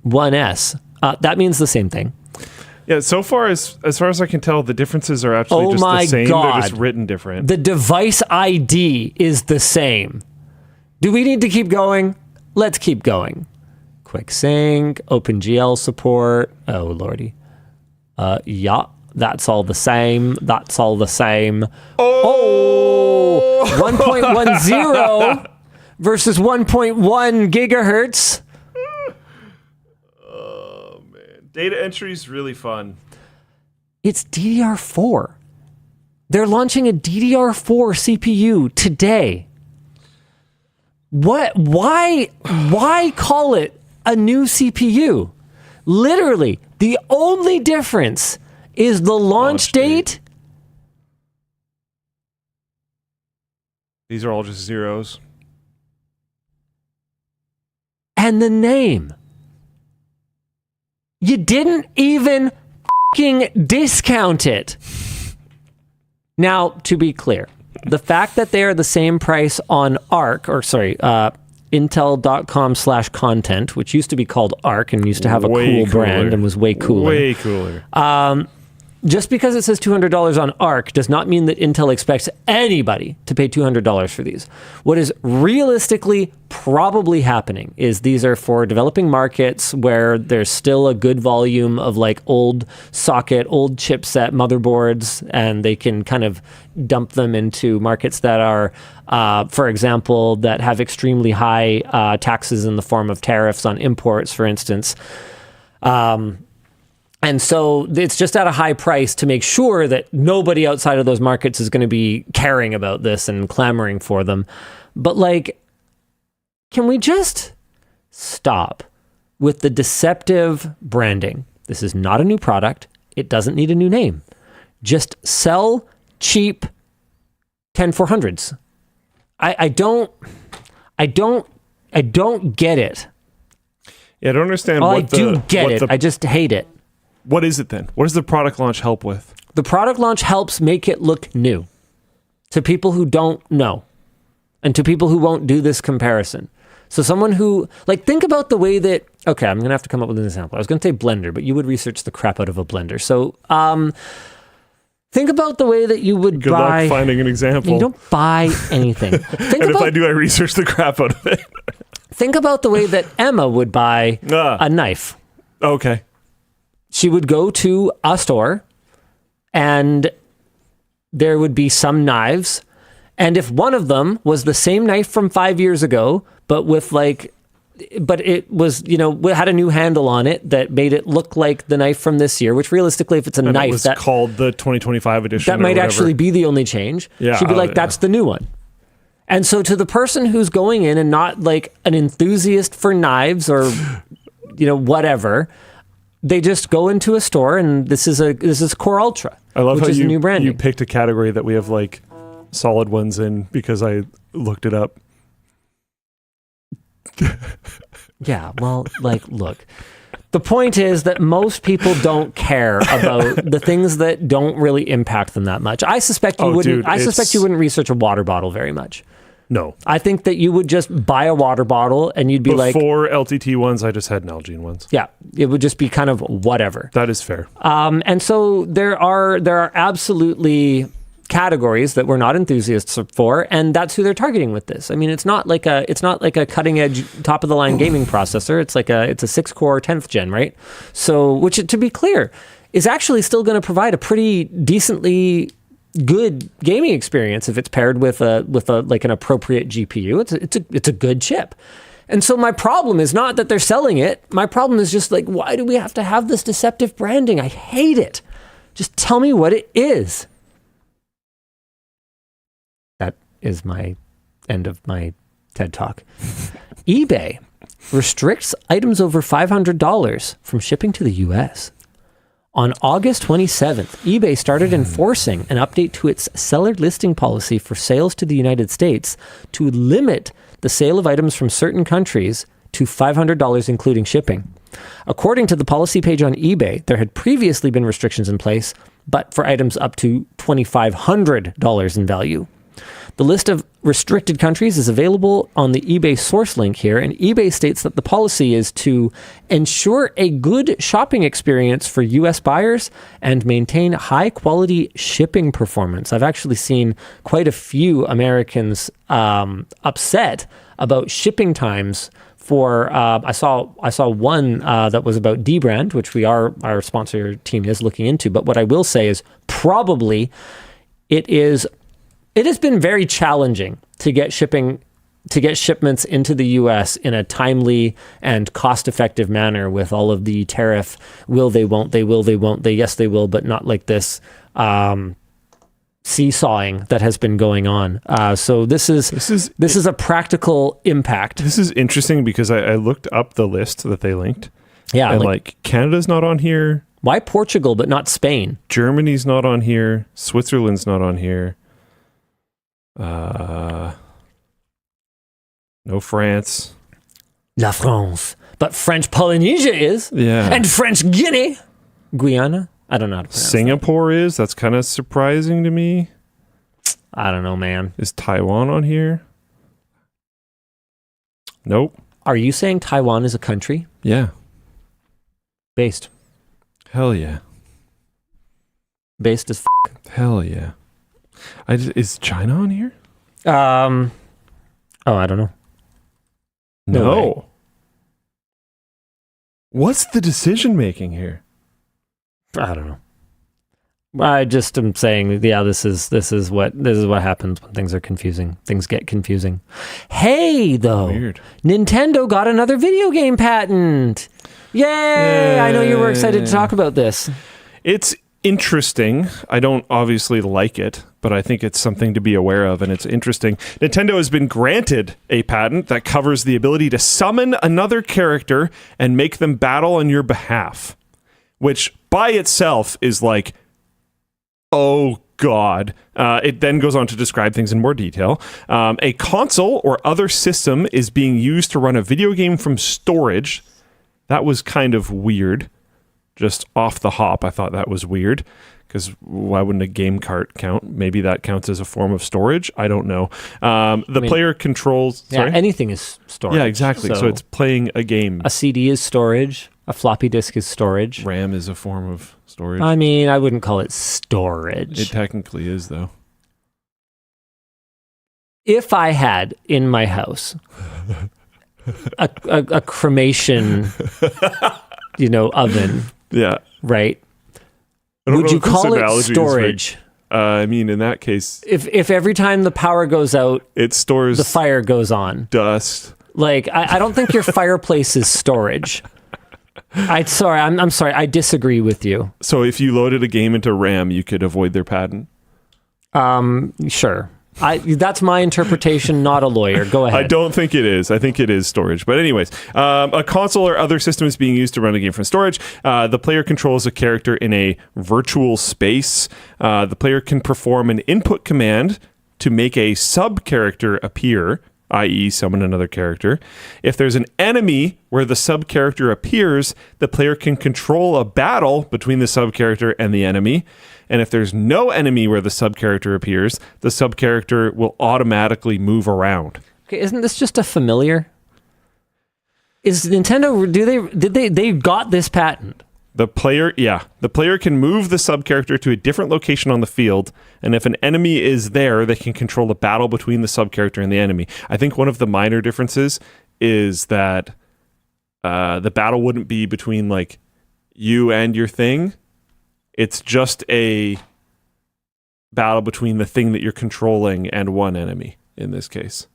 Speaker 1: 1S. That means the same thing.
Speaker 2: Yeah, so far as I can tell, the differences are actually just the same.
Speaker 1: God.
Speaker 2: They're just written different.
Speaker 1: The device ID is the same. Do we need to keep going? Let's keep going. Quick Sync, OpenGL support. Oh, lordy. Yeah, that's all the same. That's all the same. Oh! 1.10 versus 1.1 gigahertz.
Speaker 2: Oh, man. Data entry is really fun.
Speaker 1: It's DDR4. They're launching a DDR4 CPU today. What? Why call it a new CPU? Literally, the only difference is the launch date.
Speaker 2: These are all just zeros.
Speaker 1: And the name. You didn't even fucking discount it. Now, to be clear, the fact that they are the same price on Intel.com/content, which used to be called Arc and used to have a cool brand and was way cooler.
Speaker 2: Way cooler.
Speaker 1: Just because it says $200 on Arc does not mean that Intel expects anybody to pay $200 for these. What is realistically probably happening is these are for developing markets where there's still a good volume of like old socket, old chipset motherboards, and they can kind of dump them into markets that are, for example, that have extremely high taxes in the form of tariffs on imports, for instance. And so it's just at a high price to make sure that nobody outside of those markets is going to be caring about this and clamoring for them. But like, can we just stop with the deceptive branding? This is not a new product. It doesn't need a new name. Just sell cheap 10400s. I don't get it.
Speaker 2: Yeah, I don't understand
Speaker 1: I do get it. I just hate it.
Speaker 2: What is it then? What does the product launch help with?
Speaker 1: The product launch helps make it look new to people who don't know and to people who won't do this comparison. So someone who, like, think about the way that, okay, I'm going to have to come up with an example. I was going to say blender, but you would research the crap out of a blender. So think about the way that you would
Speaker 2: Good
Speaker 1: buy.
Speaker 2: luck finding an example.
Speaker 1: You don't buy anything.
Speaker 2: And if I do, I research the crap out of it.
Speaker 1: Think about the way that Emma would buy a knife.
Speaker 2: Okay.
Speaker 1: She would go to a store and there would be some knives. And if one of them was the same knife from 5 years ago, but it was, had a new handle on it that made it look like the knife from this year, which realistically, if it's a knife,
Speaker 2: it was called the 2025 edition.
Speaker 1: That might actually be the only change.
Speaker 2: Yeah,
Speaker 1: she'd be like, that's the new one. And so to the person who's going in and not like an enthusiast for knives or, whatever, they just go into a store and this is Core Ultra.
Speaker 2: I love
Speaker 1: which
Speaker 2: how
Speaker 1: is new branding.
Speaker 2: You picked a category that we have like solid ones in because I looked it up.
Speaker 1: Yeah, well, look. The point is that most people don't care about the things that don't really impact them that much. I suspect you wouldn't. I suspect you wouldn't research a water bottle very much.
Speaker 2: No,
Speaker 1: I think that you would just buy a water bottle and you'd be
Speaker 2: before LTT ones, I just had Nalgene ones.
Speaker 1: Yeah, it would just be kind of whatever.
Speaker 2: That is fair.
Speaker 1: And so there are absolutely categories that we're not enthusiasts for, and that's who they're targeting with this. I mean, it's not like a cutting edge top of the line gaming processor. It's a 6-core 10th gen, right? So, which to be clear, is actually still going to provide a pretty decently good gaming experience if it's paired with an appropriate GPU. It's a good chip. And so my problem is not that they're selling it. My problem is just like, why do we have to have this deceptive branding? I hate it. Just tell me what it is. That is my end of my TED Talk. eBay restricts items over $500 from shipping to the US. On August 27th, eBay started enforcing an update to its seller listing policy for sales to the United States to limit the sale of items from certain countries to $500, including shipping. According to the policy page on eBay, there had previously been restrictions in place, but for items up to $2,500 in value. The list of restricted countries is available on the eBay source link here, and eBay states that the policy is to ensure a good shopping experience for U.S. buyers and maintain high-quality shipping performance. I've actually seen quite a few Americans upset about shipping times for I saw one that was about dbrand, which our sponsor team is looking into. But what I will say is probably it has been very challenging to get shipments into the US in a timely and cost-effective manner with all of the tariff will they won't they will they won't they yes they will, but not like this seesawing that has been going on. So this is a practical impact.
Speaker 2: This is interesting because I looked up the list that they linked.
Speaker 1: Yeah,
Speaker 2: and like Canada's not on here.
Speaker 1: Why Portugal but not Spain?
Speaker 2: Germany's not on here. Switzerland's not on here. No France.
Speaker 1: La France. But French Polynesia is.
Speaker 2: Yeah.
Speaker 1: And French Guyana. I don't know how to pronounce
Speaker 2: Singapore is. That's kind of surprising to me.
Speaker 1: I don't know, man.
Speaker 2: Is Taiwan on here? Nope.
Speaker 1: Are you saying Taiwan is a country?
Speaker 2: Yeah.
Speaker 1: Based.
Speaker 2: Hell yeah.
Speaker 1: Based as
Speaker 2: Hell yeah. Is China on here?
Speaker 1: I don't know.
Speaker 2: No. What's the decision making here?
Speaker 1: I don't know. I just am saying, yeah, this is what happens when things are confusing. Things get confusing. Hey, though,
Speaker 2: Weird.
Speaker 1: Nintendo got another video game patent. Yay! I know you were excited to talk about this.
Speaker 2: It's interesting. I don't obviously like it, but I think it's something to be aware of, and it's interesting. Nintendo has been granted a patent that covers the ability to summon another character and make them battle on your behalf, which by itself is like, oh God. It then goes on to describe things in more detail. A console or other system is being used to run a video game from storage. That was kind of weird. Just off the hop, I thought that was weird, because why wouldn't a game cart count? Maybe that counts as a form of storage. I don't know. Player controls...
Speaker 1: Yeah,
Speaker 2: sorry?
Speaker 1: anything is storage.
Speaker 2: Yeah, exactly. So it's playing a game.
Speaker 1: A CD is storage. A floppy disk is storage.
Speaker 2: RAM is a form of storage.
Speaker 1: I mean, I wouldn't call it storage.
Speaker 2: It technically is, though.
Speaker 1: If I had in my house a cremation, oven...
Speaker 2: Yeah.
Speaker 1: Right.
Speaker 2: Would
Speaker 1: you call it storage?
Speaker 2: I mean, in that case...
Speaker 1: If every time the power goes out...
Speaker 2: It stores...
Speaker 1: The fire goes on.
Speaker 2: Dust.
Speaker 1: Like, I don't think your fireplace is storage. I'm sorry. I disagree with you.
Speaker 2: So if you loaded a game into RAM, you could avoid their patent?
Speaker 1: Sure. That's my interpretation, not a lawyer. Go ahead.
Speaker 2: I don't think it is. I think it is storage. But anyways, a console or other system is being used to run a game from storage. The player controls a character in a virtual space. The player can perform an input command to make a sub-character appear, i.e. summon another character. If there's an enemy where the sub-character appears, the player can control a battle between the sub-character and the enemy. And if there's no enemy where the sub-character appears, the sub-character will automatically move around.
Speaker 1: Okay, isn't this just a familiar? Is Nintendo, they got this patent?
Speaker 2: The player can move the sub-character to a different location on the field, and if an enemy is there, they can control a battle between the sub-character and the enemy. I think one of the minor differences is that the battle wouldn't be between, like, you and your thing. It's just a battle between the thing that you're controlling and one enemy, in this case.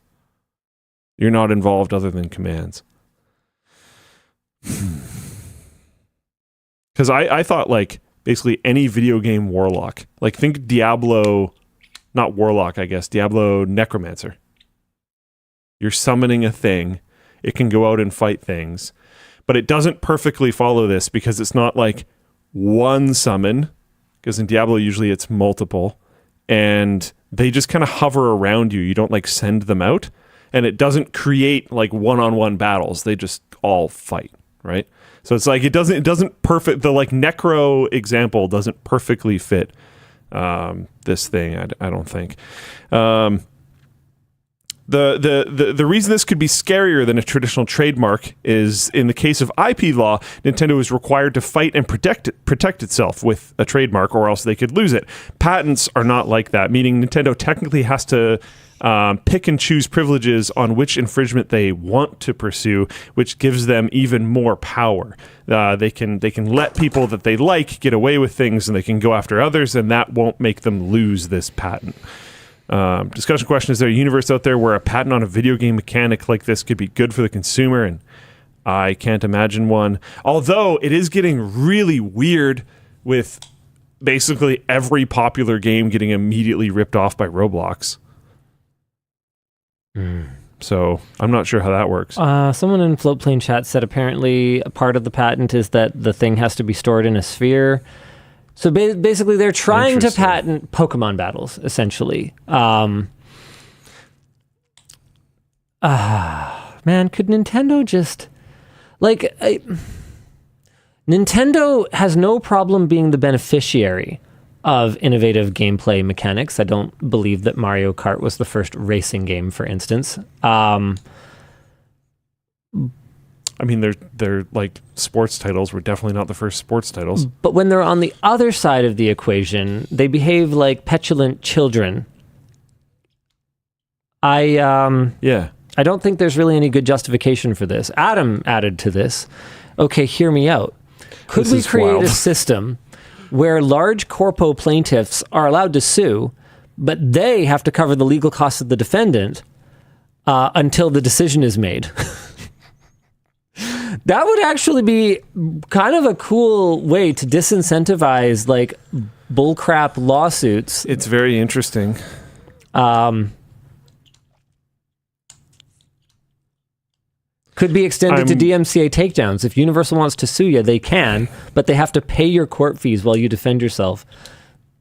Speaker 2: You're not involved other than commands. Because I thought, like, basically any video game warlock. Like, think Diablo... Not warlock, I guess. Diablo Necromancer. You're summoning a thing. It can go out and fight things. But it doesn't perfectly follow this because it's not, like, one summon, because in Diablo usually it's multiple, and they just kind of hover around you. You don't like send them out, and it doesn't create like one-on-one battles. They just all fight, right? So it's like it doesn't perfect, the like Necro example doesn't perfectly fit this thing. I don't think. The reason this could be scarier than a traditional trademark is in the case of IP law, Nintendo is required to fight and protect itself with a trademark, or else they could lose it. Patents are not like that, meaning Nintendo technically has to pick and choose privileges on which infringement they want to pursue, which gives them even more power. They can let people that they like get away with things, and they can go after others, and that won't make them lose this patent. Discussion question: is there a universe out there where a patent on a video game mechanic like this could be good for the consumer? And I can't imagine one. Although it is getting really weird with basically every popular game getting immediately ripped off by Roblox. So I'm not sure how that works.
Speaker 1: Someone in Floatplane chat said apparently a part of the patent is that the thing has to be stored in a sphere. So basically, they're trying to patent Pokemon battles, essentially. Man, could Nintendo just... Nintendo has no problem being the beneficiary of innovative gameplay mechanics. I don't believe that Mario Kart was the first racing game, for instance.
Speaker 2: I mean, they're like sports titles were definitely not the first sports titles.
Speaker 1: But when they're on the other side of the equation, they behave like petulant children. I don't think there's really any good justification for this. Adam added to this. Okay, hear me out. Could we create a system where large corpo plaintiffs are allowed to sue, but they have to cover the legal costs of the defendant until the decision is made? That would actually be kind of a cool way to disincentivize like bullcrap lawsuits.
Speaker 2: It's very interesting.
Speaker 1: Could be extended to DMCA takedowns. If Universal wants to sue you, they can, but they have to pay your court fees while you defend yourself.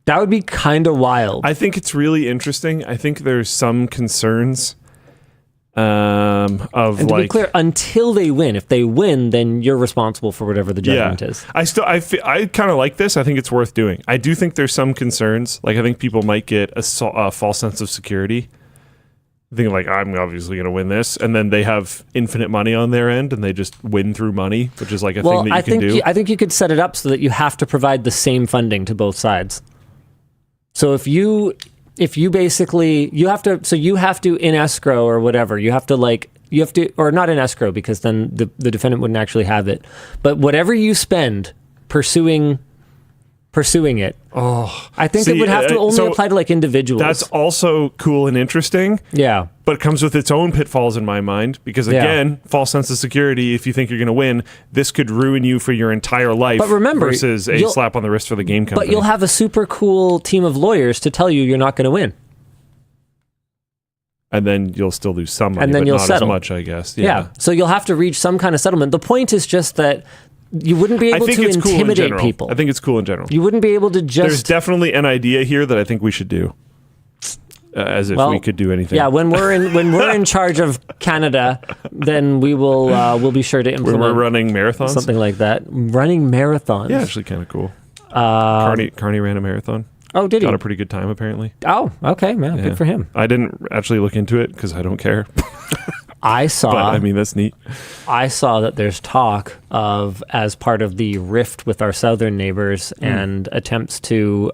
Speaker 1: That would be kind of wild.
Speaker 2: I think it's really interesting. I think there's some concerns
Speaker 1: and to be clear, until they win. If they win, then you're responsible for whatever the judgment is.
Speaker 2: I kind of like this. I think it's worth doing. I do think there's some concerns. Like, I think people might get a false sense of security. Think like, I'm obviously going to win this, and then they have infinite money on their end, and they just win through money, which is like a thing that you can do.
Speaker 1: I think you could set it up so that you have to provide the same funding to both sides. So if you basically, you have to in escrow or whatever, or not in escrow, because then the defendant wouldn't actually have it. But whatever you spend pursuing it, I think it would have to only apply to like individuals.
Speaker 2: That's also cool and interesting.
Speaker 1: Yeah.
Speaker 2: But it comes with its own pitfalls in my mind, because again, false sense of security. If you think you're going to win, this could ruin you for your entire life. But remember, versus a slap on the wrist for the game company.
Speaker 1: But you'll have a super cool team of lawyers to tell you you're not going to win.
Speaker 2: And then you'll still lose some money, but not as much, I guess.
Speaker 1: Yeah. So you'll have to reach some kind of settlement. The point is just that you wouldn't be able to intimidate people.
Speaker 2: I think it's cool in general.
Speaker 1: You wouldn't be able to just...
Speaker 2: There's definitely an idea here that I think we should do. As if we could do anything.
Speaker 1: Yeah, when we're in charge of Canada, then we'll be sure to implement.
Speaker 2: When we're running marathons,
Speaker 1: something like that. Running marathons.
Speaker 2: Yeah, actually, kind of cool. Carney ran a marathon.
Speaker 1: Oh, did he?
Speaker 2: Got a pretty good time, apparently.
Speaker 1: Oh, okay, man, good for him.
Speaker 2: I didn't actually look into it because I don't care. But I mean, that's neat.
Speaker 1: I saw that there's talk of, as part of the rift with our southern neighbors and attempts to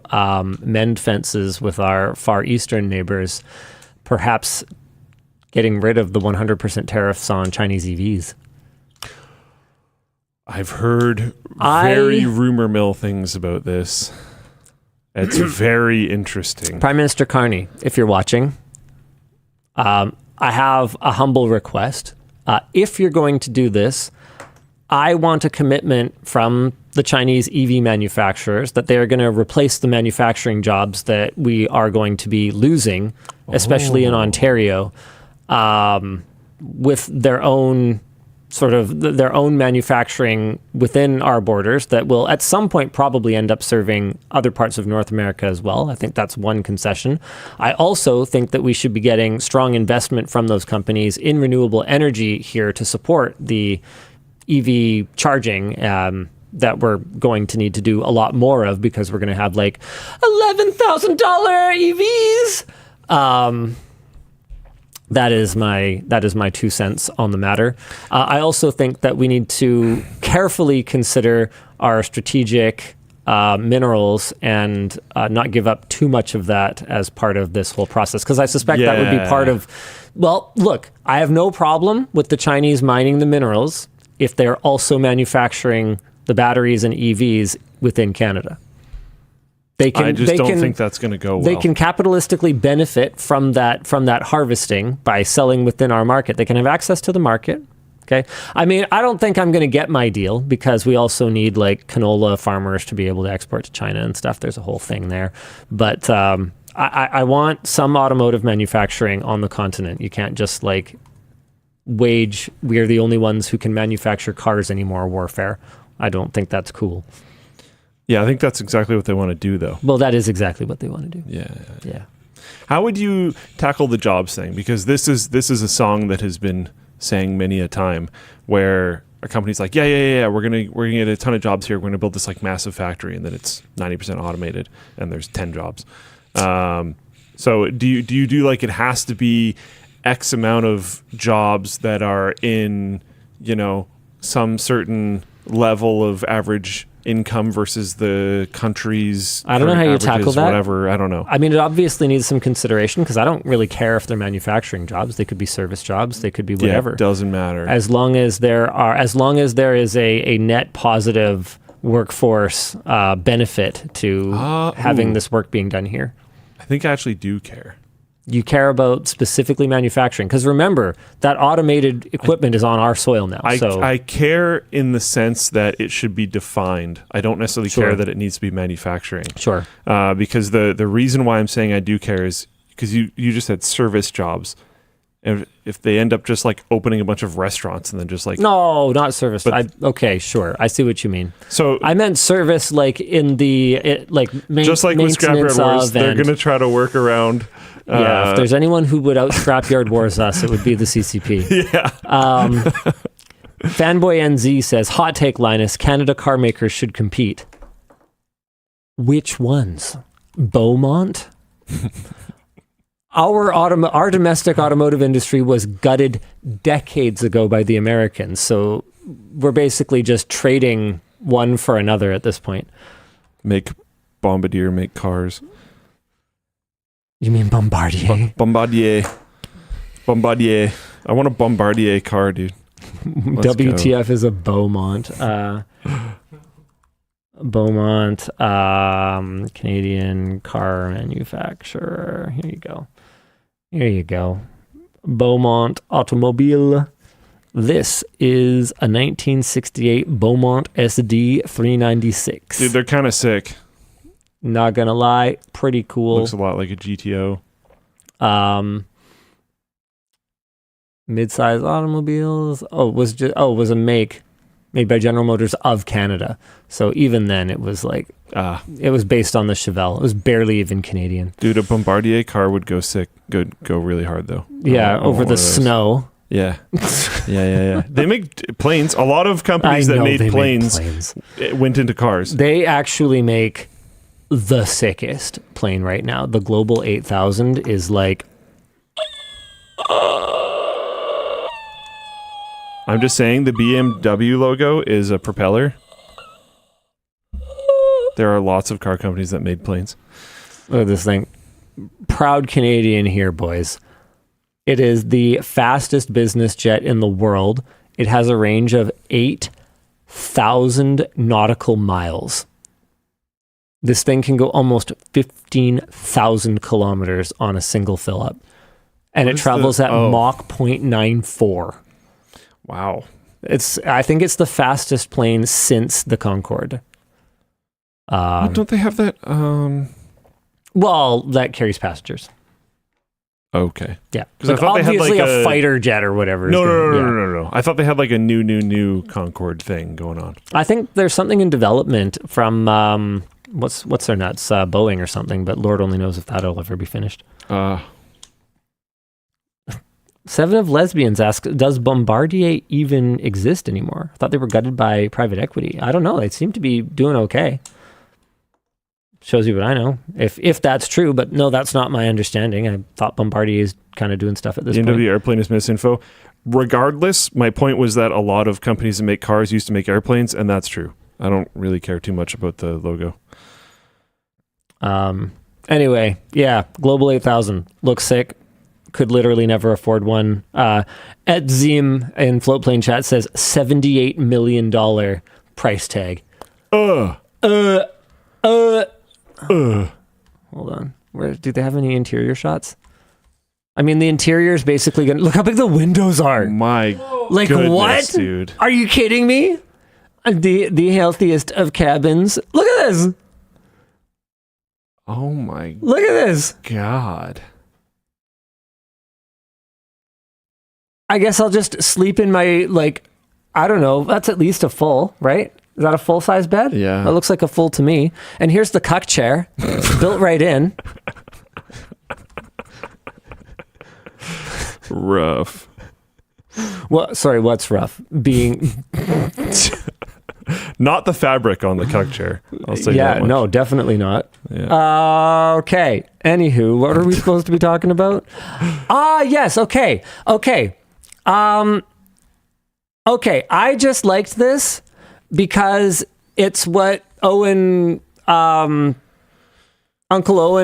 Speaker 1: mend fences with our far eastern neighbors, perhaps getting rid of the 100% tariffs on Chinese EVs.
Speaker 2: I've heard very rumor mill things about this. It's very interesting.
Speaker 1: Prime Minister Carney, if you're watching, I have a humble request. If you're going to do this, I want a commitment from the Chinese EV manufacturers that they are going to replace the manufacturing jobs that we are going to be losing, especially in Ontario, with their own their own manufacturing within our borders that will at some point probably end up serving other parts of North America as well. I think that's one concession. I also think that we should be getting strong investment from those companies in renewable energy here to support the EV charging that we're going to need to do a lot more of because we're going to have like $11,000 EVs. That is my 2 cents on the matter. I also think that we need to carefully consider our strategic minerals and not give up too much of that as part of this whole process, because I suspect that would be part of. Well, look, I have no problem with the Chinese mining the minerals if they're also manufacturing the batteries and EVs within Canada.
Speaker 2: I just don't think that's going to go well.
Speaker 1: They can capitalistically benefit from that harvesting by selling within our market. They can have access to the market. Okay. I mean, I don't think I'm going to get my deal because we also need like canola farmers to be able to export to China and stuff. There's a whole thing there. But I want some automotive manufacturing on the continent. You can't just like wage, we are the only ones who can manufacture cars anymore warfare. I don't think that's cool.
Speaker 2: Yeah, I think that's exactly what they want to do, though.
Speaker 1: Well, that is exactly what they want to do.
Speaker 2: Yeah. How would you tackle the jobs thing? Because this is a song that has been sang many a time, where a company's like, yeah, we're gonna get a ton of jobs here. We're gonna build this like massive factory, and then it's 90% automated, and there's 10 jobs. So do you do like it has to be X amount of jobs that are in, some certain level of average income versus the country's
Speaker 1: I don't know how you tackle that.
Speaker 2: Whatever, I don't know.
Speaker 1: I mean, it obviously needs some consideration because I don't really care if they're manufacturing jobs. They could be service jobs. They could be whatever.
Speaker 2: Yeah, it doesn't matter.
Speaker 1: As long as there is a net positive workforce benefit to having this work being done here.
Speaker 2: I think I actually do care.
Speaker 1: You care about specifically manufacturing because remember that automated equipment is on our soil now.
Speaker 2: I care in the sense that it should be defined. I don't necessarily care that it needs to be manufacturing.
Speaker 1: Sure.
Speaker 2: Because the reason why I'm saying I do care is because you just said service jobs. If they end up just like opening a bunch of restaurants and then just like
Speaker 1: no, not service. Okay, sure, I see what you mean.
Speaker 2: So
Speaker 1: I meant service, like in the
Speaker 2: just like with Scrapyard Wars, they're going to try to work around.
Speaker 1: Yeah, if there's anyone who would out Scrapyard Wars us, it would be the CCP.
Speaker 2: Yeah.
Speaker 1: Fanboy NZ says, hot take, Linus, Canada car makers should compete. Which ones? Beaumont? Our domestic automotive industry was gutted decades ago by the Americans, so we're basically just trading one for another at this point.
Speaker 2: Make Bombardier make cars.
Speaker 1: You mean Bombardier?
Speaker 2: Bombardier. I want a Bombardier car, dude.
Speaker 1: WTF is a Beaumont. Beaumont, Canadian car manufacturer. Here you go. Beaumont Automobile. This is a 1968 Beaumont SD 396.
Speaker 2: Dude, they're kind of sick.
Speaker 1: Not gonna lie, pretty cool.
Speaker 2: Looks a lot like a GTO.
Speaker 1: Mid-size automobiles. Was a make made by General Motors of Canada. So even then, it was like it was based on the Chevelle. It was barely even Canadian.
Speaker 2: Dude, a Bombardier car would go really hard though.
Speaker 1: Yeah, over the snow.
Speaker 2: Yeah. Yeah. They make planes. A lot of companies that made planes went into cars.
Speaker 1: They actually make the sickest plane right now. The Global 8000 is like...
Speaker 2: I'm just saying the BMW logo is a propeller. There are lots of car companies that made planes.
Speaker 1: Look at this thing. Proud Canadian here, boys. It is the fastest business jet in the world. It has a range of 8,000 nautical miles. This thing can go almost 15,000 kilometers on a single fill-up. And it travels at Mach 0.94.
Speaker 2: Wow.
Speaker 1: I think it's the fastest plane since the Concorde.
Speaker 2: Don't they have that?
Speaker 1: Well, that carries passengers.
Speaker 2: Okay.
Speaker 1: Yeah.
Speaker 2: Because I thought
Speaker 1: obviously
Speaker 2: they had like
Speaker 1: a fighter jet or whatever.
Speaker 2: No. I thought they had like a new Concorde thing going on.
Speaker 1: I think there's something in development from what's their nuts, Boeing or something, but Lord only knows if that'll ever be finished. Seven of Lesbians asks, does Bombardier even exist anymore? I thought they were gutted by private equity. I don't know. They seem to be doing okay. Shows you what I know. If that's true, but no, that's not my understanding. I thought Bombardier is kind of doing stuff at this point.
Speaker 2: The airplane is misinfo. Regardless, my point was that a lot of companies that make cars used to make airplanes, and that's true. I don't really care too much about the logo.
Speaker 1: Anyway, yeah, Global 8000 looks sick. Could literally never afford one. Zim in Floatplane chat says $78 million price tag. Hold on. Where do they have any interior shots? I mean, the interior is basically gonna look how big the windows are.
Speaker 2: My
Speaker 1: like
Speaker 2: goodness,
Speaker 1: what,
Speaker 2: dude?
Speaker 1: Are you kidding me? The healthiest of cabins. Look at this.
Speaker 2: Oh my!
Speaker 1: Look at this.
Speaker 2: God.
Speaker 1: I guess I'll just sleep in my, like, I don't know. That's at least a full, right? Is that a full-size bed?
Speaker 2: Yeah.
Speaker 1: That looks like a full to me. And here's the cuck chair. Built right in.
Speaker 2: Rough.
Speaker 1: What? Sorry, what's rough? Being...
Speaker 2: Not the fabric on the cuck chair. I'll say that much.
Speaker 1: No, definitely not.
Speaker 2: Yeah.
Speaker 1: Okay. Anywho, what are we supposed to be talking about? Yes. Okay. Okay, I just liked this because it's what Uncle Owen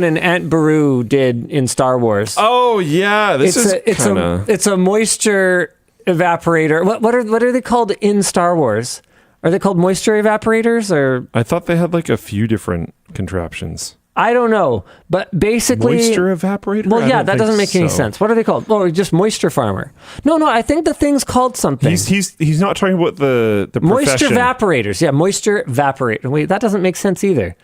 Speaker 1: and Aunt Beru did in Star Wars.
Speaker 2: Oh yeah,
Speaker 1: it's a moisture evaporator. What are they called in Star Wars? Are they called moisture evaporators or?
Speaker 2: I thought they had like a few different contraptions.
Speaker 1: I don't know, but basically...
Speaker 2: Moisture evaporator?
Speaker 1: Well, yeah, that doesn't make any sense. What are they called? Oh, just moisture farmer. No, I think the thing's called something.
Speaker 2: He's not talking about the
Speaker 1: moisture
Speaker 2: profession.
Speaker 1: evaporators. Yeah, moisture evaporator. Wait, that doesn't make sense either.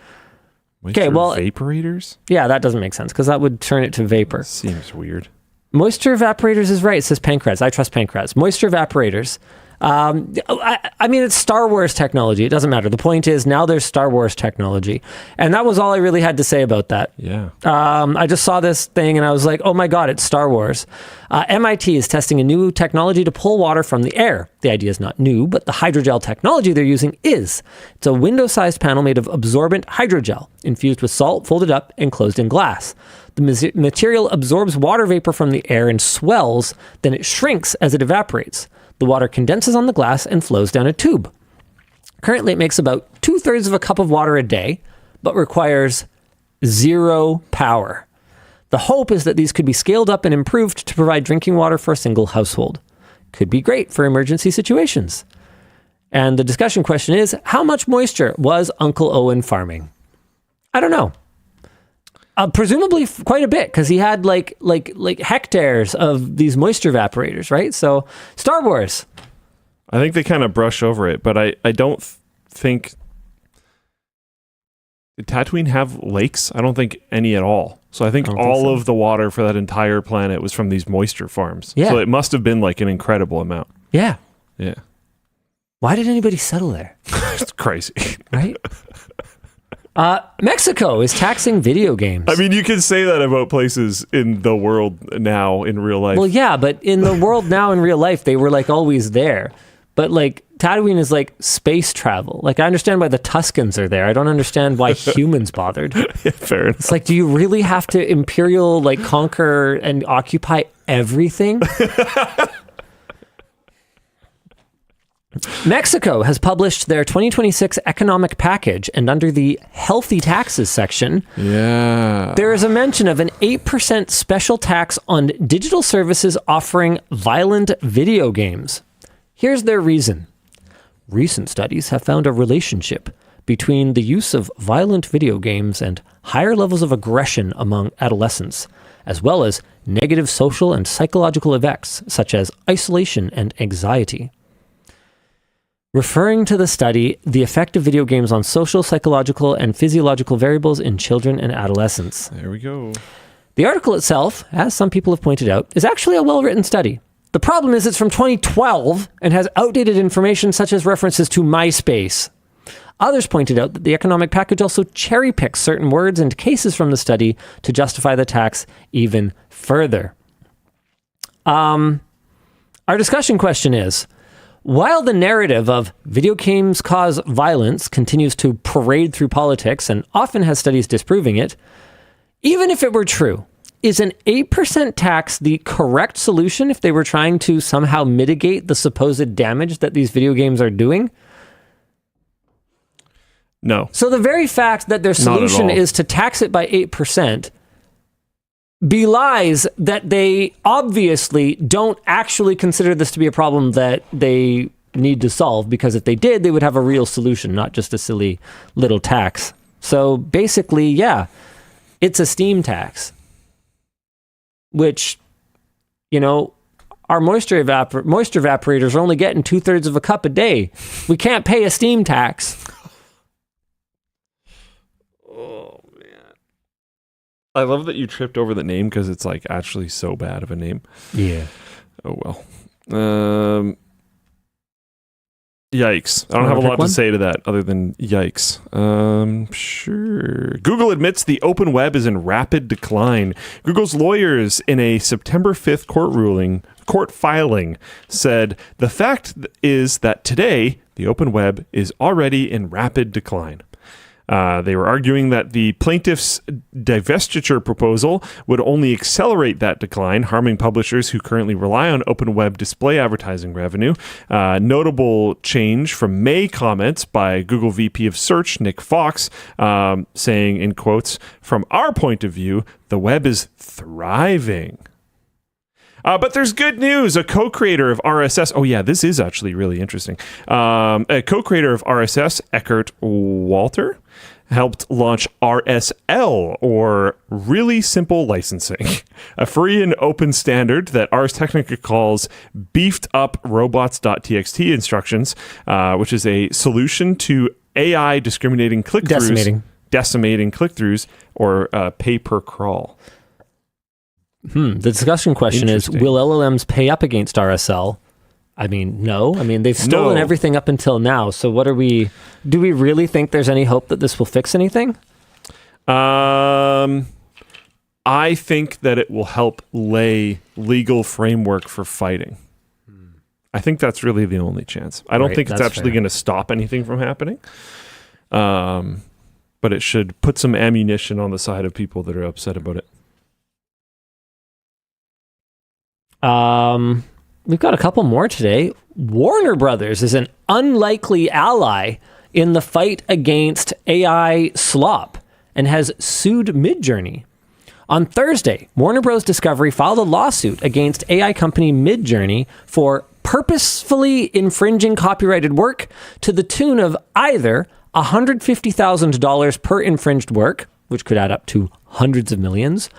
Speaker 2: Moisture vaporators?
Speaker 1: Yeah, that doesn't make sense because that would turn it to vapor.
Speaker 2: Seems weird.
Speaker 1: Moisture evaporators is right. It says Pancreds. I trust Pancreds. Moisture evaporators. I mean, it's Star Wars technology. It doesn't matter. The point is now there's Star Wars technology. And that was all I really had to say about that.
Speaker 2: Yeah.
Speaker 1: I just saw this thing and I was like, oh my God, it's Star Wars. MIT is testing a new technology to pull water from the air. The idea is not new, but the hydrogel technology they're using is. It's a window-sized panel made of absorbent hydrogel, infused with salt, folded up, and closed in glass. The material absorbs water vapor from the air and swells, then it shrinks as it evaporates. The water condenses on the glass and flows down a tube. Currently, it makes about 2/3 of a cup of water a day, but requires zero power. The hope is that these could be scaled up and improved to provide drinking water for a single household. Could be great for emergency situations. And the discussion question is, how much moisture was Uncle Owen farming? I don't know. Presumably quite a bit, because he had like hectares of these moisture evaporators, right? So Star Wars.
Speaker 2: I think they kind of brush over it, but I don't think... Did Tatooine have lakes? I don't think any at all. So I think all of the water for that entire planet was from these moisture farms.
Speaker 1: Yeah.
Speaker 2: So it must have been like an incredible amount.
Speaker 1: Yeah.
Speaker 2: Yeah.
Speaker 1: Why did anybody settle there?
Speaker 2: It's crazy.
Speaker 1: Right? Mexico is taxing video games.
Speaker 2: I mean, you can say that about places in the world now in real life.
Speaker 1: Well, yeah, but in the world now in real life, they were like always there. But like Tatooine is like space travel. Like I understand why the Tuscans are there. I don't understand why humans bothered.
Speaker 2: Yeah, fair enough.
Speaker 1: It's like, do you really have to imperial like conquer and occupy everything? Mexico has published their 2026 economic package, and under the healthy taxes section, there is a mention of an 8% special tax on digital services offering violent video games. Here's their reason. Recent studies have found a relationship between the use of violent video games and higher levels of aggression among adolescents, as well as negative social and psychological effects such as isolation and anxiety. Referring to the study, the effect of video games on social, psychological, and physiological variables in children and adolescents.
Speaker 2: There we go.
Speaker 1: The article itself, as some people have pointed out, is actually a well-written study. The problem is it's from 2012 and has outdated information such as references to MySpace. Others pointed out that the economic package also cherry-picks certain words and cases from the study to justify the tax even further. Our discussion question is, while the narrative of video games cause violence continues to parade through politics and often has studies disproving it, even if it were true, is an 8% tax the correct solution if they were trying to somehow mitigate the supposed damage that these video games are doing?
Speaker 2: No.
Speaker 1: So the very fact that their solution is to tax it by 8% belies that they obviously don't actually consider this to be a problem that they need to solve, because if they did, they would have a real solution, not just a silly little tax. So basically, yeah, it's a Steam tax, which, our moisture evaporators are only getting 2/3 of a cup a day. We can't pay a Steam tax.
Speaker 2: I love that you tripped over the name because it's like actually so bad of a name.
Speaker 1: Yeah.
Speaker 2: Oh, well. Yikes. I don't have a lot to say to that other than yikes. Sure. Google admits the open web is in rapid decline. Google's lawyers in a September 5th court filing said the fact is that today the open web is already in rapid decline. They were arguing that the plaintiff's divestiture proposal would only accelerate that decline, harming publishers who currently rely on open web display advertising revenue. Notable change from May comments by Google VP of Search, Nick Fox, saying, in quotes, "From our point of view, the web is thriving." But there's good news. A co-creator of RSS... Oh, yeah, this is actually really interesting. A co-creator of RSS, Eckert Walter, helped launch RSL, or Really Simple Licensing, a free and open standard that Ars Technica calls beefed up robots.txt instructions, which is a solution to AI decimating click-throughs, or pay per crawl.
Speaker 1: The discussion question is, will LLMs pay up against RSL? I mean, no. I mean, they've stolen everything up until now. So do we really think there's any hope that this will fix anything?
Speaker 2: I think that it will help lay legal framework for fighting. I think that's really the only chance. I don't think it's actually going to stop anything from happening. But it should put some ammunition on the side of people that are upset about it.
Speaker 1: We've got a couple more today. Warner Brothers is an unlikely ally in the fight against AI slop and has sued Midjourney. On Thursday, Warner Bros. Discovery filed a lawsuit against AI company Midjourney for purposefully infringing copyrighted work to the tune of either $150,000 per infringed work, which could add up to hundreds of millions,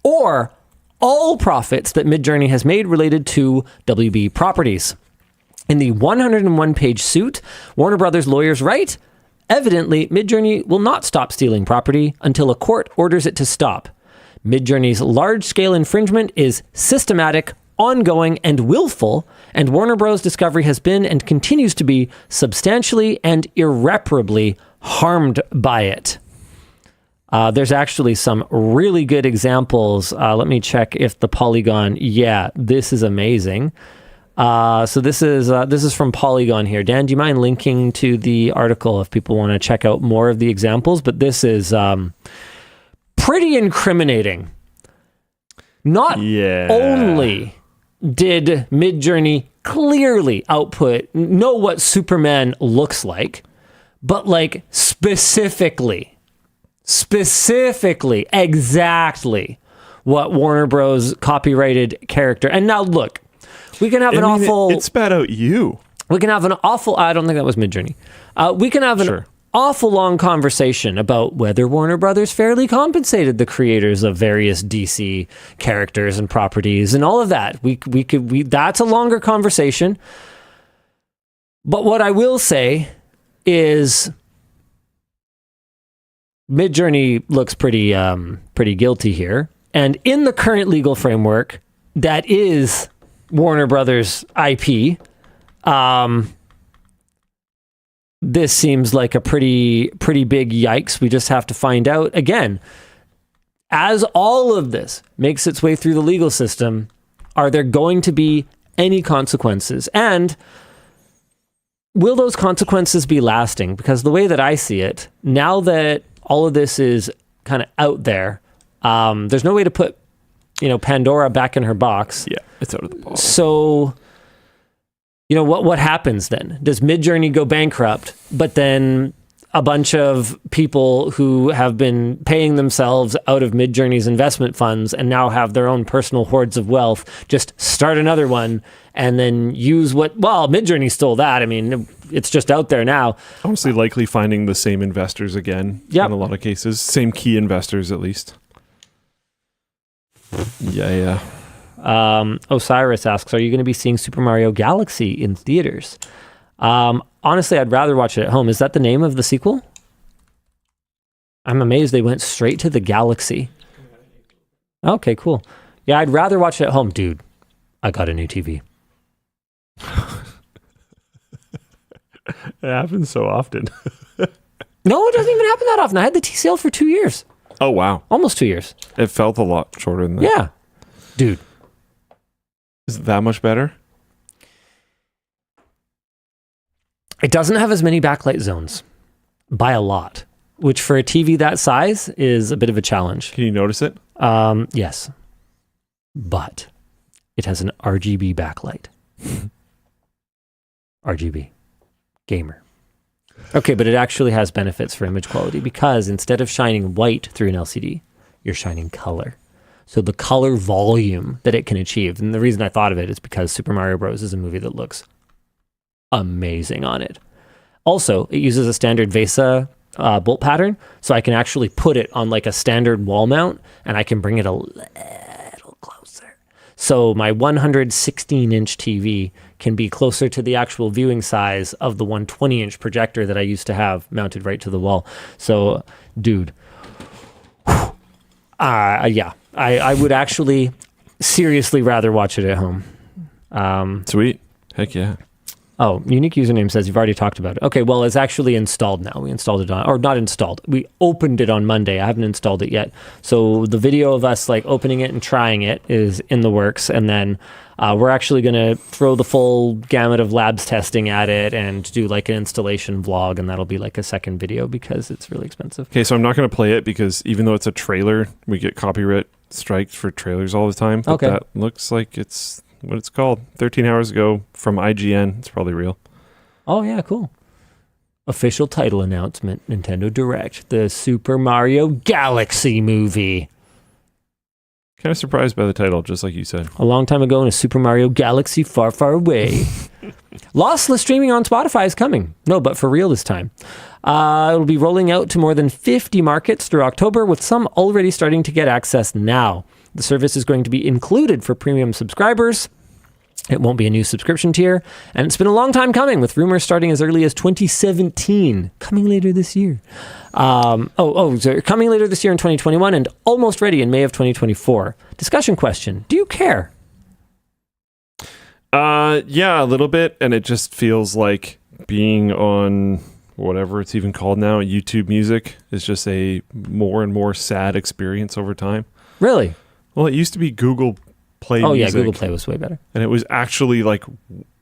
Speaker 1: or all profits that Midjourney has made related to WB properties. In the 101-page suit, Warner Brothers lawyers write, evidently, Midjourney will not stop stealing property until a court orders it to stop. Midjourney's large-scale infringement is systematic, ongoing, and willful, and Warner Bros. Discovery has been and continues to be substantially and irreparably harmed by it. There's actually some really good examples. Let me check if the Polygon. Yeah, this is amazing. So this is from Polygon here. Dan, do you mind linking to the article if people want to check out more of the examples? But this is pretty incriminating. Not only did Midjourney clearly know what Superman looks like, but like specifically, exactly what Warner Bros. Copyrighted character. And now look, we can have it
Speaker 2: spat out you.
Speaker 1: We can have an awful, I don't think that was Midjourney. We can have an awful long conversation about whether Warner Brothers fairly compensated the creators of various DC characters and properties and all of that. We that's a longer conversation. But what I will say is Midjourney looks pretty guilty here. And in the current legal framework that is Warner Brothers IP, this seems like a pretty big yikes. We just have to find out. Again, as all of this makes its way through the legal system, Are there going to be any consequences? And will those consequences be lasting? Because the way that I see it, now that all of this is kind of out there, there's no way to put, Pandora back in her box.
Speaker 2: Yeah, it's out of the box.
Speaker 1: So, what happens then? Does Midjourney go bankrupt, but then a bunch of people who have been paying themselves out of Midjourney's investment funds and now have their own personal hoards of wealth just start another one and then use Midjourney stole that. I mean, it's just out there now.
Speaker 2: Honestly, likely finding the same investors again in a lot of cases. Same key investors, at least. Yeah.
Speaker 1: Osiris asks, are you going to be seeing Super Mario Galaxy in theaters? Honestly, I'd rather watch it at home. Is that the name of the sequel? I'm amazed they went straight to the Galaxy. Okay, cool. Yeah, I'd rather watch it at home. Dude, I got a new TV.
Speaker 2: It happens so often.
Speaker 1: No, it doesn't even happen that often. I had the TCL for 2 years.
Speaker 2: Oh, wow.
Speaker 1: Almost 2 years.
Speaker 2: It felt a lot shorter than that.
Speaker 1: Yeah. Dude.
Speaker 2: Is it that much better?
Speaker 1: It doesn't have as many backlight zones by a lot, which for a TV that size is a bit of a challenge.
Speaker 2: Can you notice it?
Speaker 1: Yes. But it has an RGB backlight. RGB. Gamer. Okay, but it actually has benefits for image quality because instead of shining white through an LCD, you're shining color. So the color volume that it can achieve, and the reason I thought of it is because Super Mario Bros. Is a movie that looks amazing on it. Also, it uses a standard VESA bolt pattern, so I can actually put it on like a standard wall mount, and I can bring it a little closer. So my 116-inch TV can be closer to the actual viewing size of the 120-inch projector that I used to have mounted right to the wall. So, dude, yeah, I would actually seriously rather watch it at home.
Speaker 2: Sweet. Heck yeah.
Speaker 1: Oh, unique username says you've already talked about it. Okay, well, it's actually installed now. We installed it or not installed. We opened it on Monday. I haven't installed it yet. So the video of us like opening it and trying it is in the works. And then we're actually going to throw the full gamut of labs testing at it and do like an installation vlog. And that'll be like a second video because it's really expensive.
Speaker 2: Okay, so I'm not going to play it because even though it's a trailer, we get copyright strikes for trailers all the time. But that looks like it's what it's called. 13 hours ago from IGN. It's probably real.
Speaker 1: Oh, yeah, cool. Official title announcement, Nintendo Direct, the Super Mario Galaxy movie.
Speaker 2: Kind of surprised by the title, just like you said.
Speaker 1: A long time ago in a Super Mario Galaxy far, far away. Lossless streaming on Spotify is coming. No, but for real this time. It'll be rolling out to more than 50 markets through October, with some already starting to get access now. The service is going to be included for premium subscribers. It won't be a new subscription tier, and it's been a long time coming, with rumors starting as early as 2017, coming later this year. So coming later this year in 2021, and almost ready in May of 2024. Discussion question: do you care?
Speaker 2: Yeah, a little bit, and it just feels like being on whatever it's even called now, YouTube Music, is just a more and more sad experience over time.
Speaker 1: Really?
Speaker 2: Well, it used to be Google Play Music.
Speaker 1: Yeah, Google Play was way better.
Speaker 2: And it was actually like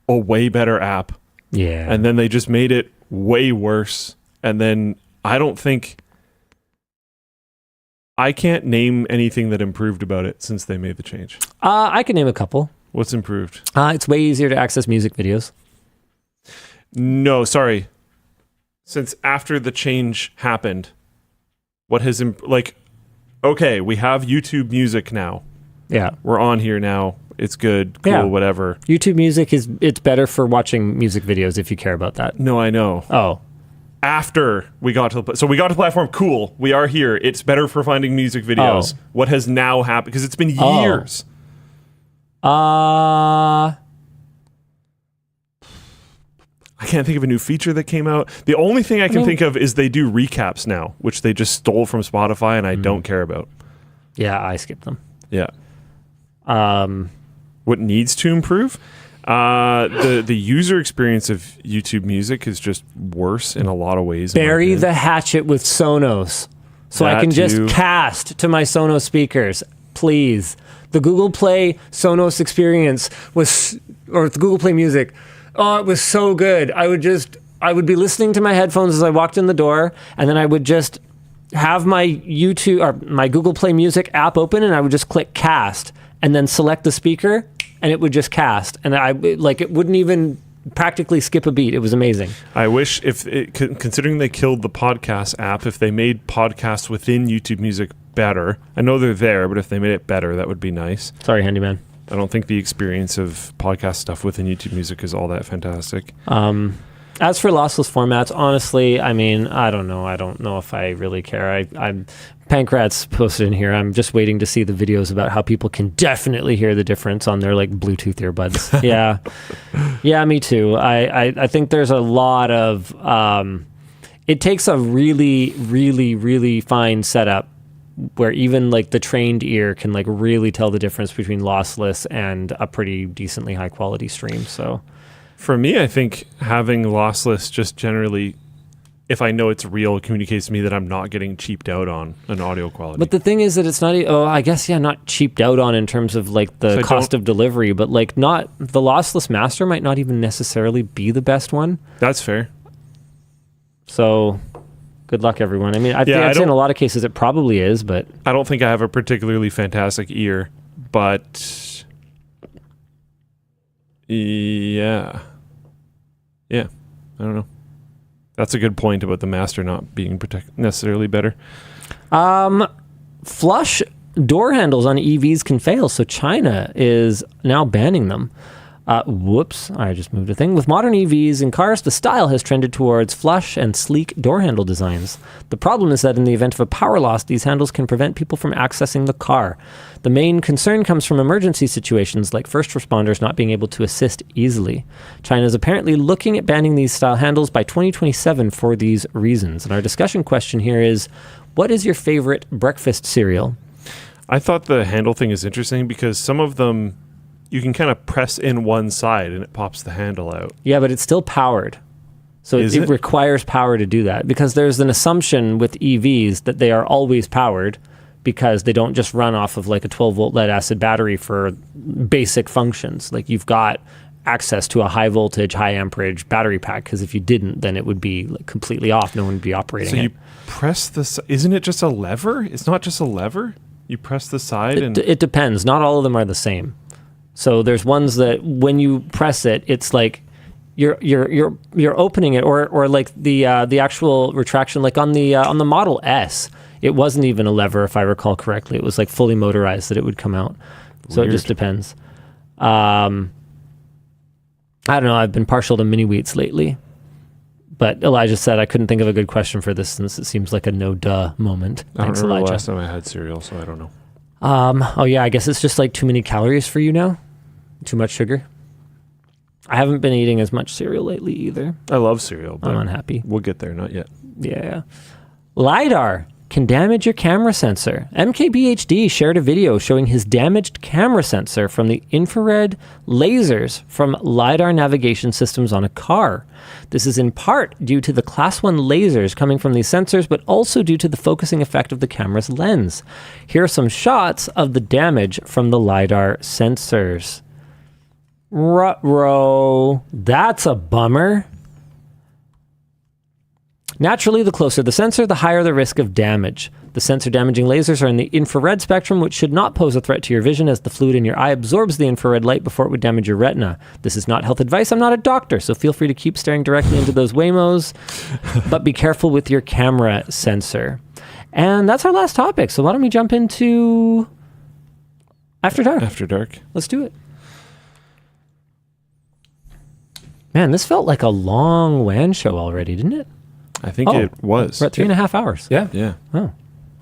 Speaker 2: a way better app.
Speaker 1: Yeah.
Speaker 2: And then they just made it way worse. And then I can't name anything that improved about it since they made the change.
Speaker 1: I can name a couple.
Speaker 2: What's improved?
Speaker 1: It's way easier to access music videos.
Speaker 2: No, sorry. Since after the change happened, what has okay, we have YouTube Music now.
Speaker 1: Yeah.
Speaker 2: We're on here now. It's good, cool, whatever.
Speaker 1: YouTube Music it's better for watching music videos if you care about that.
Speaker 2: No, I know.
Speaker 1: Oh.
Speaker 2: After we got to the platform, cool. We are here. It's better for finding music videos.
Speaker 1: Oh.
Speaker 2: What has now happened? Because it's been years.
Speaker 1: I
Speaker 2: can't think of a new feature that came out. The only thing I can think of is they do recaps now, which they just stole from Spotify, and I don't care about.
Speaker 1: Yeah, I skipped them.
Speaker 2: Yeah. What needs to improve? The user experience of YouTube Music is just worse in a lot of ways.
Speaker 1: Bury the hatchet with Sonos, so I can just cast to my Sonos speakers. please. The Google Play Sonos experience or the Google Play Music, oh, it was so good. I would be listening to my headphones as I walked in the door, and then I would just have my YouTube or my Google Play Music app open, and I would just click cast and then select the speaker, and it would just cast. And it wouldn't even practically skip a beat. It was amazing.
Speaker 2: I wish considering they killed the podcast app, if they made podcasts within YouTube Music better. I know they're there, but if they made it better, that would be nice.
Speaker 1: Sorry, handyman.
Speaker 2: I don't think the experience of podcast stuff within YouTube Music is all that fantastic.
Speaker 1: As for lossless formats, honestly, I mean, I don't know. I don't know if I really care. I'm Pankrat's posted in here. I'm just waiting to see the videos about how people can definitely hear the difference on their like Bluetooth earbuds. Yeah, me too. I think there's a lot of. It takes a really, really, really fine setup where even like the trained ear can like really tell the difference between lossless and a pretty decently high quality stream. So.
Speaker 2: For me, I think having lossless just generally, if I know it's real, communicates to me that I'm not getting cheaped out on an audio quality.
Speaker 1: But the thing is that it's not, I guess, not cheaped out on in terms of like the cost of delivery, but like not, the lossless master might not even necessarily be the best one.
Speaker 2: That's fair.
Speaker 1: So good luck, everyone. I mean, I'd say in a lot of cases it probably is, but.
Speaker 2: I don't think I have a particularly fantastic ear, but. Yeah, I don't know. That's a good point about the master not being necessarily better.
Speaker 1: Flush door handles on EVs can fail, so China is now banning them. Whoops, I just moved a thing. With modern EVs in cars, the style has trended towards flush and sleek door handle designs. The problem is that in the event of a power loss, these handles can prevent people from accessing the car. The main concern comes from emergency situations like first responders not being able to assist easily. China is apparently looking at banning these style handles by 2027 for these reasons. And our discussion question here is, what is your favorite breakfast cereal?
Speaker 2: I thought the handle thing is interesting because some of them you can kind of press in one side and it pops the handle out.
Speaker 1: Yeah, but it's still powered. So it requires power to do that because there's an assumption with EVs that they are always powered because they don't just run off of like a 12-volt lead acid battery for basic functions. Like you've got access to a high voltage, high amperage battery pack because if you didn't, then it would be like completely off. No one would be operating it.
Speaker 2: So you press this. Isn't it just a lever? It's not just a lever? You press the side and...
Speaker 1: It depends. Not all of them are the same. So there's ones that when you press it, it's like you're opening it, or like the actual retraction, like on the Model S, it wasn't even a lever if I recall correctly. It was like fully motorized that it would come out. So Weird. It just depends. I don't know. I've been partial to mini wheats lately, but Elijah said I couldn't think of a good question for this since it seems like a no duh moment.
Speaker 2: Thanks, Elijah. The last time I had cereal, so I don't know.
Speaker 1: Oh yeah, I guess it's just like too many calories for you now. Too much sugar. I haven't been eating as much cereal lately either.
Speaker 2: I love cereal, but
Speaker 1: I'm unhappy.
Speaker 2: We'll get there, not yet.
Speaker 1: Yeah. LiDAR can damage your camera sensor. MKBHD shared a video showing his damaged camera sensor from the infrared lasers from LiDAR navigation systems on a car. This is in part due to the Class 1 lasers coming from these sensors, but also due to the focusing effect of the camera's lens. Here are some shots of the damage from the LiDAR sensors. Ruh-roh. That's a bummer. Naturally, the closer the sensor, the higher the risk of damage. The sensor-damaging lasers are in the infrared spectrum, which should not pose a threat to your vision as the fluid in your eye absorbs the infrared light before it would damage your retina. This is not health advice. I'm not a doctor, so feel free to keep staring directly into those Waymos, but be careful with your camera sensor. And that's our last topic, so why don't we jump into After Dark?
Speaker 2: After Dark.
Speaker 1: Let's do it. Man, this felt like a long WAN show already, didn't it?
Speaker 2: I think it was.
Speaker 1: We're at 3.5 hours.
Speaker 3: Yeah.
Speaker 2: Yeah.
Speaker 1: Oh,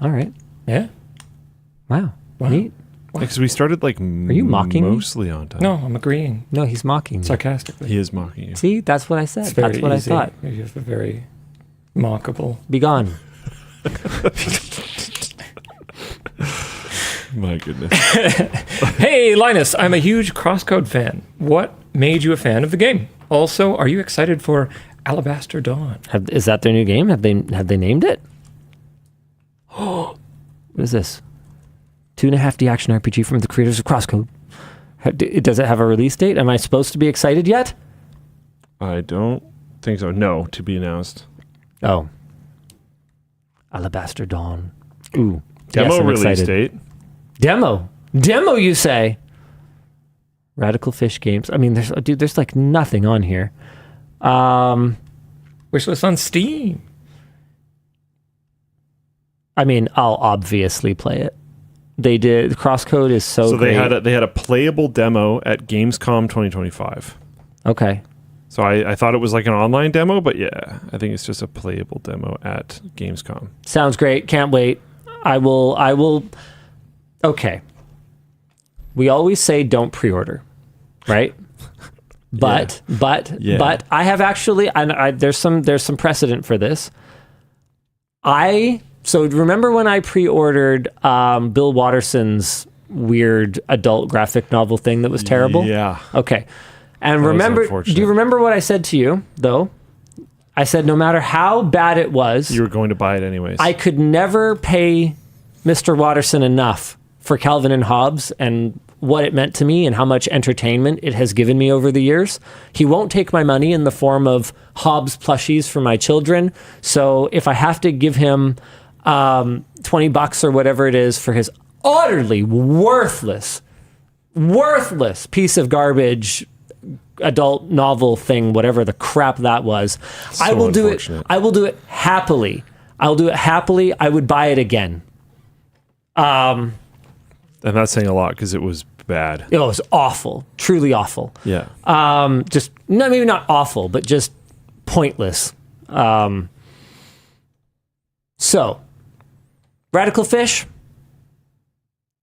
Speaker 1: all right.
Speaker 3: Yeah.
Speaker 1: Wow. Neat.
Speaker 2: Because we started like
Speaker 1: Are you mocking me?
Speaker 2: mostly on time.
Speaker 3: No, I'm agreeing.
Speaker 1: No, he's mocking me.
Speaker 3: Sarcastically.
Speaker 2: He is mocking you.
Speaker 1: See, that's what I said.
Speaker 3: It's very
Speaker 1: That's what
Speaker 3: easy.
Speaker 1: I thought.
Speaker 3: You have a very mockable.
Speaker 1: Be gone.
Speaker 2: My goodness.
Speaker 3: Hey, Linus, I'm a huge Crosscode fan. What made you a fan of the game? Also, are you excited for Alabaster Dawn?
Speaker 1: Is that their new game? Have they named it? Oh, what is this? 2.5D action RPG from the creators of Crosscode. Does it have a release date? Am I supposed to be excited yet?
Speaker 2: I don't think so. No, to be announced.
Speaker 1: Oh. Alabaster Dawn. Ooh.
Speaker 2: Demo
Speaker 1: yes, I'm
Speaker 2: release
Speaker 1: excited.
Speaker 2: date.
Speaker 1: Demo, you say? Radical Fish Games. I mean, there's like nothing on here.
Speaker 3: Wishlist on Steam.
Speaker 1: I mean, I'll obviously play it. They did. Crosscode is so great.
Speaker 2: They had a playable demo at Gamescom 2025.
Speaker 1: Okay.
Speaker 2: So I thought it was like an online demo, but yeah, I think it's just a playable demo at Gamescom.
Speaker 1: Sounds great. Can't wait. I will. Okay. We always say don't pre-order, right? But I have actually, there's some precedent for this. So remember when I pre-ordered Bill Watterson's weird adult graphic novel thing that was terrible?
Speaker 2: Yeah.
Speaker 1: Okay. And
Speaker 2: That was
Speaker 1: remember,
Speaker 2: unfortunate.
Speaker 1: do you remember what I said to you, though? I said no matter how bad it was,
Speaker 2: You were going to buy it anyways.
Speaker 1: I could never pay Mr. Watterson enough for Calvin and Hobbes and what it meant to me and how much entertainment it has given me over the years. He won't take my money in the form of Hobbes plushies for my children. So if I have to give him $20 or whatever it is for his utterly worthless piece of garbage adult novel thing, whatever the crap that was, I will do it. I will do it happily. I'll do it happily. I would buy it again.
Speaker 2: I'm not saying a lot because it was bad.
Speaker 1: It was awful, truly awful.
Speaker 2: Yeah.
Speaker 1: Just maybe not awful, but just pointless. So, Radical Fish,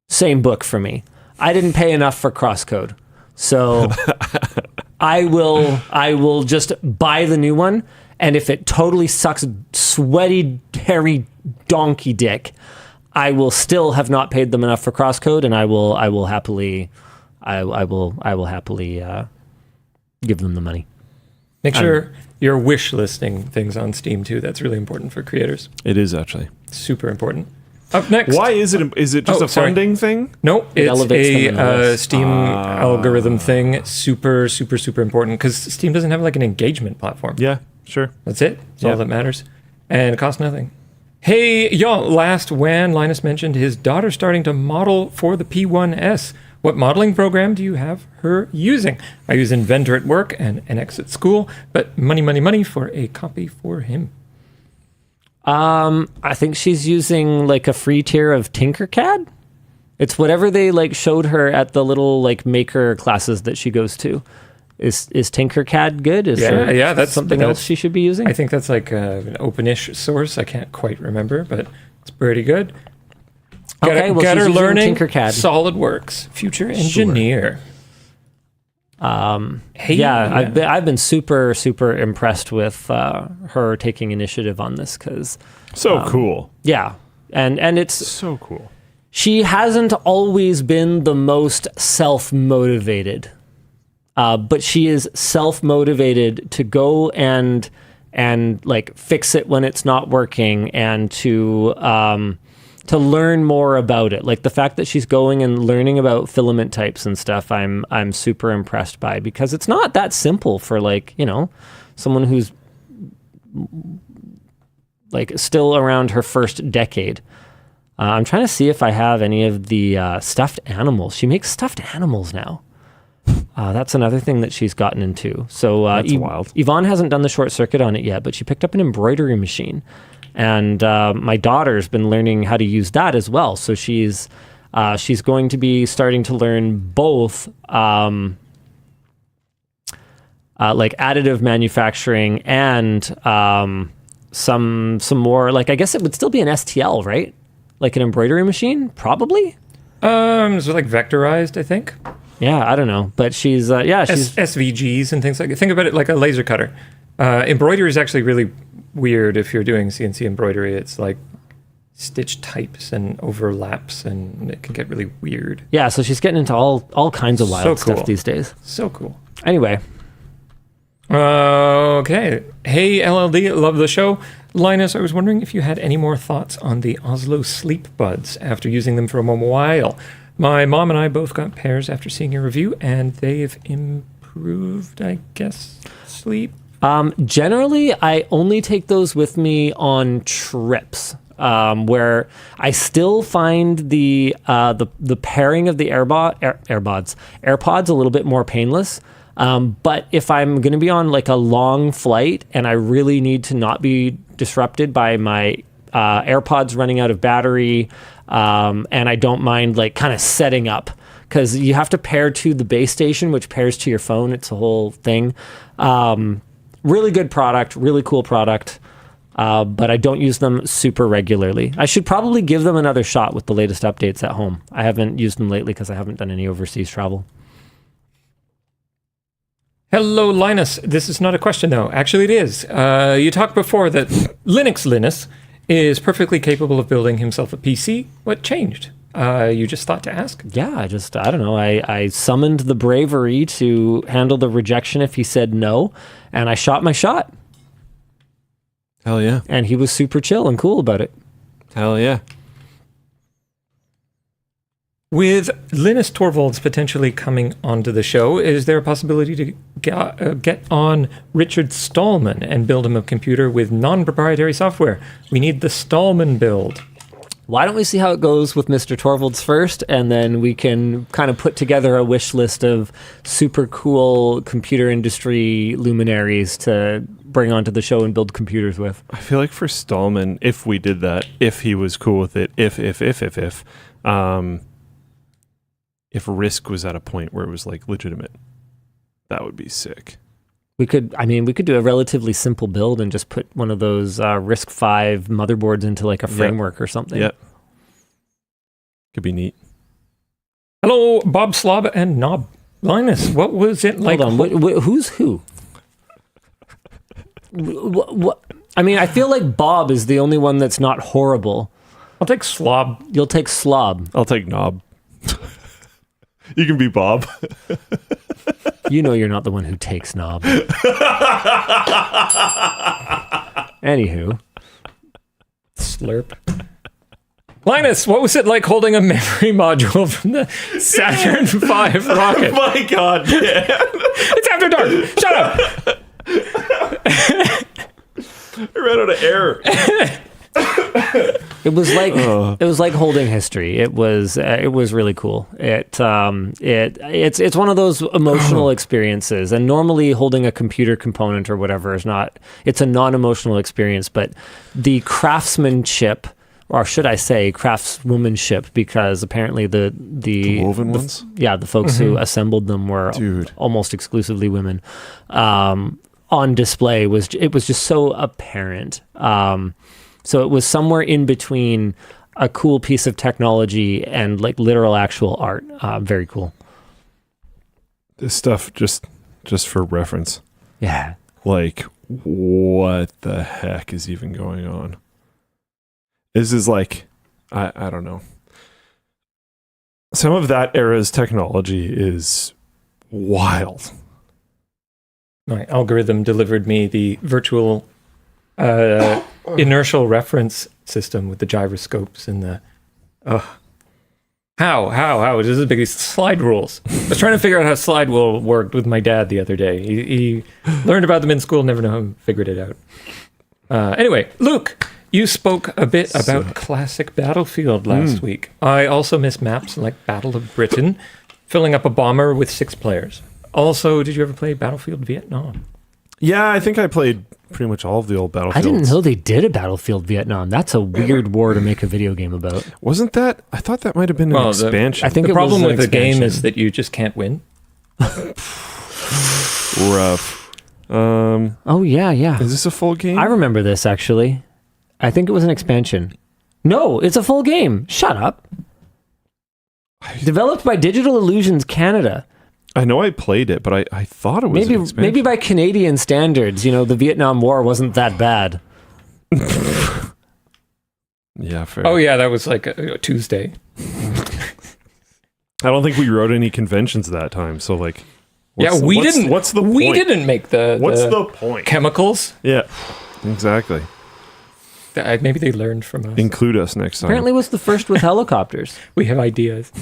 Speaker 1: same book for me. I didn't pay enough for Crosscode, so I will just buy the new one. And if it totally sucks sweaty, hairy donkey dick, I will still have not paid them enough for Crosscode, and I will happily give them the money.
Speaker 3: Make sure you're wish listing things on Steam too. That's really important for creators.
Speaker 2: It is actually.
Speaker 3: Super important. Up next.
Speaker 2: Why is it? Is it just a funding thing?
Speaker 3: No, it's
Speaker 1: elevates them in the
Speaker 3: a
Speaker 1: list.
Speaker 3: Steam algorithm thing. Super, super, super important because Steam doesn't have like an engagement platform.
Speaker 2: Yeah, sure.
Speaker 3: That's it. That's all that matters. And it costs nothing. Hey, y'all, last WAN, Linus mentioned his daughter starting to model for the P1S. What modeling program do you have her using? I use Inventor at work and NX at school, but money for a copy for him.
Speaker 1: I think she's using like a free tier of Tinkercad. It's whatever they like showed her at the little like maker classes that she goes to. Is Tinkercad good? Is there
Speaker 3: that's
Speaker 1: something else she should be using?
Speaker 3: I think that's like an open-ish source. I can't quite remember, but it's pretty good.
Speaker 1: Okay, well,
Speaker 3: Getter
Speaker 1: she's using
Speaker 3: Learning,
Speaker 1: Tinkercad.
Speaker 3: SolidWorks, Future Engineer. Hey,
Speaker 1: yeah, I've been super impressed with her taking initiative on this because
Speaker 2: Cool.
Speaker 1: Yeah, and it's
Speaker 2: So cool.
Speaker 1: she hasn't always been the most self-motivated, but she is self-motivated to go and like fix it when it's not working and to learn more about it. Like the fact that she's going and learning about filament types and stuff, I'm super impressed by, because it's not that simple for like, you know, someone who's like still around her first decade. I'm trying to see if I have any of the stuffed animals. She makes stuffed animals now. That's another thing that she's gotten into. So
Speaker 2: That's wild.
Speaker 1: Yvonne hasn't done the short circuit on it yet, but she picked up an embroidery machine. And my daughter's been learning how to use that as well. So she's going to be starting to learn both like additive manufacturing and some more, like, I guess it would still be an STL, right? Like an embroidery machine, probably.
Speaker 3: So like vectorized, I think.
Speaker 1: Yeah, I don't know, but she's she's
Speaker 3: SVGs and things like that. Think about it like a laser cutter. Embroidery is actually really weird if you're doing CNC embroidery. It's like stitch types and overlaps, and it can get really weird.
Speaker 1: Yeah, so she's getting into all kinds of wild
Speaker 3: So cool.
Speaker 1: stuff these days.
Speaker 3: So cool.
Speaker 1: Anyway,
Speaker 3: Okay. Hey, LLD, love the show. Linus, I was wondering if you had any more thoughts on the Oslo Sleep Buds after using them for a while. My mom and I both got pairs after seeing your review, and they've improved, I guess, sleep.
Speaker 1: Generally, I only take those with me on trips, where I still find the pairing of the AirPods a little bit more painless. But if I'm going to be on like a long flight and I really need to not be disrupted by my AirPods running out of battery, and I don't mind like kind of setting up, because you have to pair to the base station, which pairs to your phone. It's a whole thing. Really good product, really cool product, but I don't use them super regularly. I should probably give them another shot with the latest updates at home. I haven't used them lately because I haven't done any overseas travel.
Speaker 3: Hello, Linus. This is not a question, though. Actually, it is. You talked before that Linus is perfectly capable of building himself a PC. What changed? You just thought to ask?
Speaker 1: Yeah, I don't know. I summoned the bravery to handle the rejection if he said no, and I shot my shot.
Speaker 2: Hell yeah.
Speaker 1: And he was super chill and cool about it.
Speaker 2: Hell yeah.
Speaker 3: With Linus Torvalds potentially coming onto the show, is there a possibility to get on Richard Stallman and build him a computer with non-proprietary software? We need the Stallman build.
Speaker 1: Why don't we see how it goes with Mr. Torvalds first, and then we can kind of put together a wish list of super cool computer industry luminaries to bring onto the show and build computers with.
Speaker 2: I feel like for Stallman, if we did that, if he was cool with it, if Risk was at a point where it was like legitimate, that would be sick.
Speaker 1: We could do a relatively simple build and just put one of those Risk 5 motherboards into like a framework or something.
Speaker 2: Yep. Could be neat.
Speaker 3: Hello, Bob Slob and Knob. Linus, what was it like?
Speaker 1: Hold on, who's who? What? I mean, I feel like Bob is the only one that's not horrible.
Speaker 3: I'll take Slob.
Speaker 1: You'll take Slob.
Speaker 2: I'll take Knob. You can be Bob.
Speaker 1: You know you're not the one who takes Knob. Anywho.
Speaker 3: Slurp. Linus, what was it like holding a memory module from the Saturn V rocket?
Speaker 2: Oh my God, man.
Speaker 3: It's after dark. Shut up.
Speaker 2: I ran out of air.
Speaker 1: It was like holding history. It was really cool. It's one of those emotional experiences, and normally holding a computer component or whatever it's a non-emotional experience, but the craftsmanship, or should I say craftswomanship, because apparently the
Speaker 2: woven ones?
Speaker 1: Yeah, the folks who assembled them were almost exclusively women. On display was just so apparent. So it was somewhere in between a cool piece of technology and like literal actual art. Very cool.
Speaker 2: This stuff, just for reference.
Speaker 1: Yeah.
Speaker 2: Like, what the heck is even going on? This is like, I don't know. Some of that era's technology is wild.
Speaker 3: My algorithm delivered me the virtual inertial reference system with the gyroscopes and the how this is the biggest slide rules. I was trying to figure out how slide rule worked with my dad the other day. He learned about them in school, never know how figured it out. Anyway, Luke, you spoke a bit about classic Battlefield last week. I also miss maps like Battle of Britain, filling up a bomber with 6 players. Also, did you ever play Battlefield Vietnam?
Speaker 2: Yeah, I think I played pretty much all of the old Battlefields.
Speaker 1: I didn't know they did a Battlefield Vietnam. That's a weird war to make a video game about.
Speaker 2: Wasn't that? I thought that might have been an expansion.
Speaker 1: I think
Speaker 3: the problem with the
Speaker 1: expansion.
Speaker 3: game is that you just can't win.
Speaker 2: Rough.
Speaker 1: Oh, yeah.
Speaker 2: Is this a full game?
Speaker 1: I remember this, actually. I think it was an expansion. No, it's a full game. Shut up. Developed by Digital Illusions Canada.
Speaker 2: I know I played it, but I thought it was an expansion.
Speaker 1: Maybe by Canadian standards, the Vietnam War wasn't that bad.
Speaker 2: Yeah, fair.
Speaker 3: Oh yeah, that was like a Tuesday.
Speaker 2: I don't think we wrote any conventions that time, so like...
Speaker 3: What's the point?
Speaker 2: We
Speaker 3: didn't make the
Speaker 2: What's the point?
Speaker 3: Chemicals?
Speaker 2: Yeah, exactly.
Speaker 3: Maybe they learned from us.
Speaker 2: Include us next time.
Speaker 1: Apparently was the first with helicopters.
Speaker 3: We have ideas.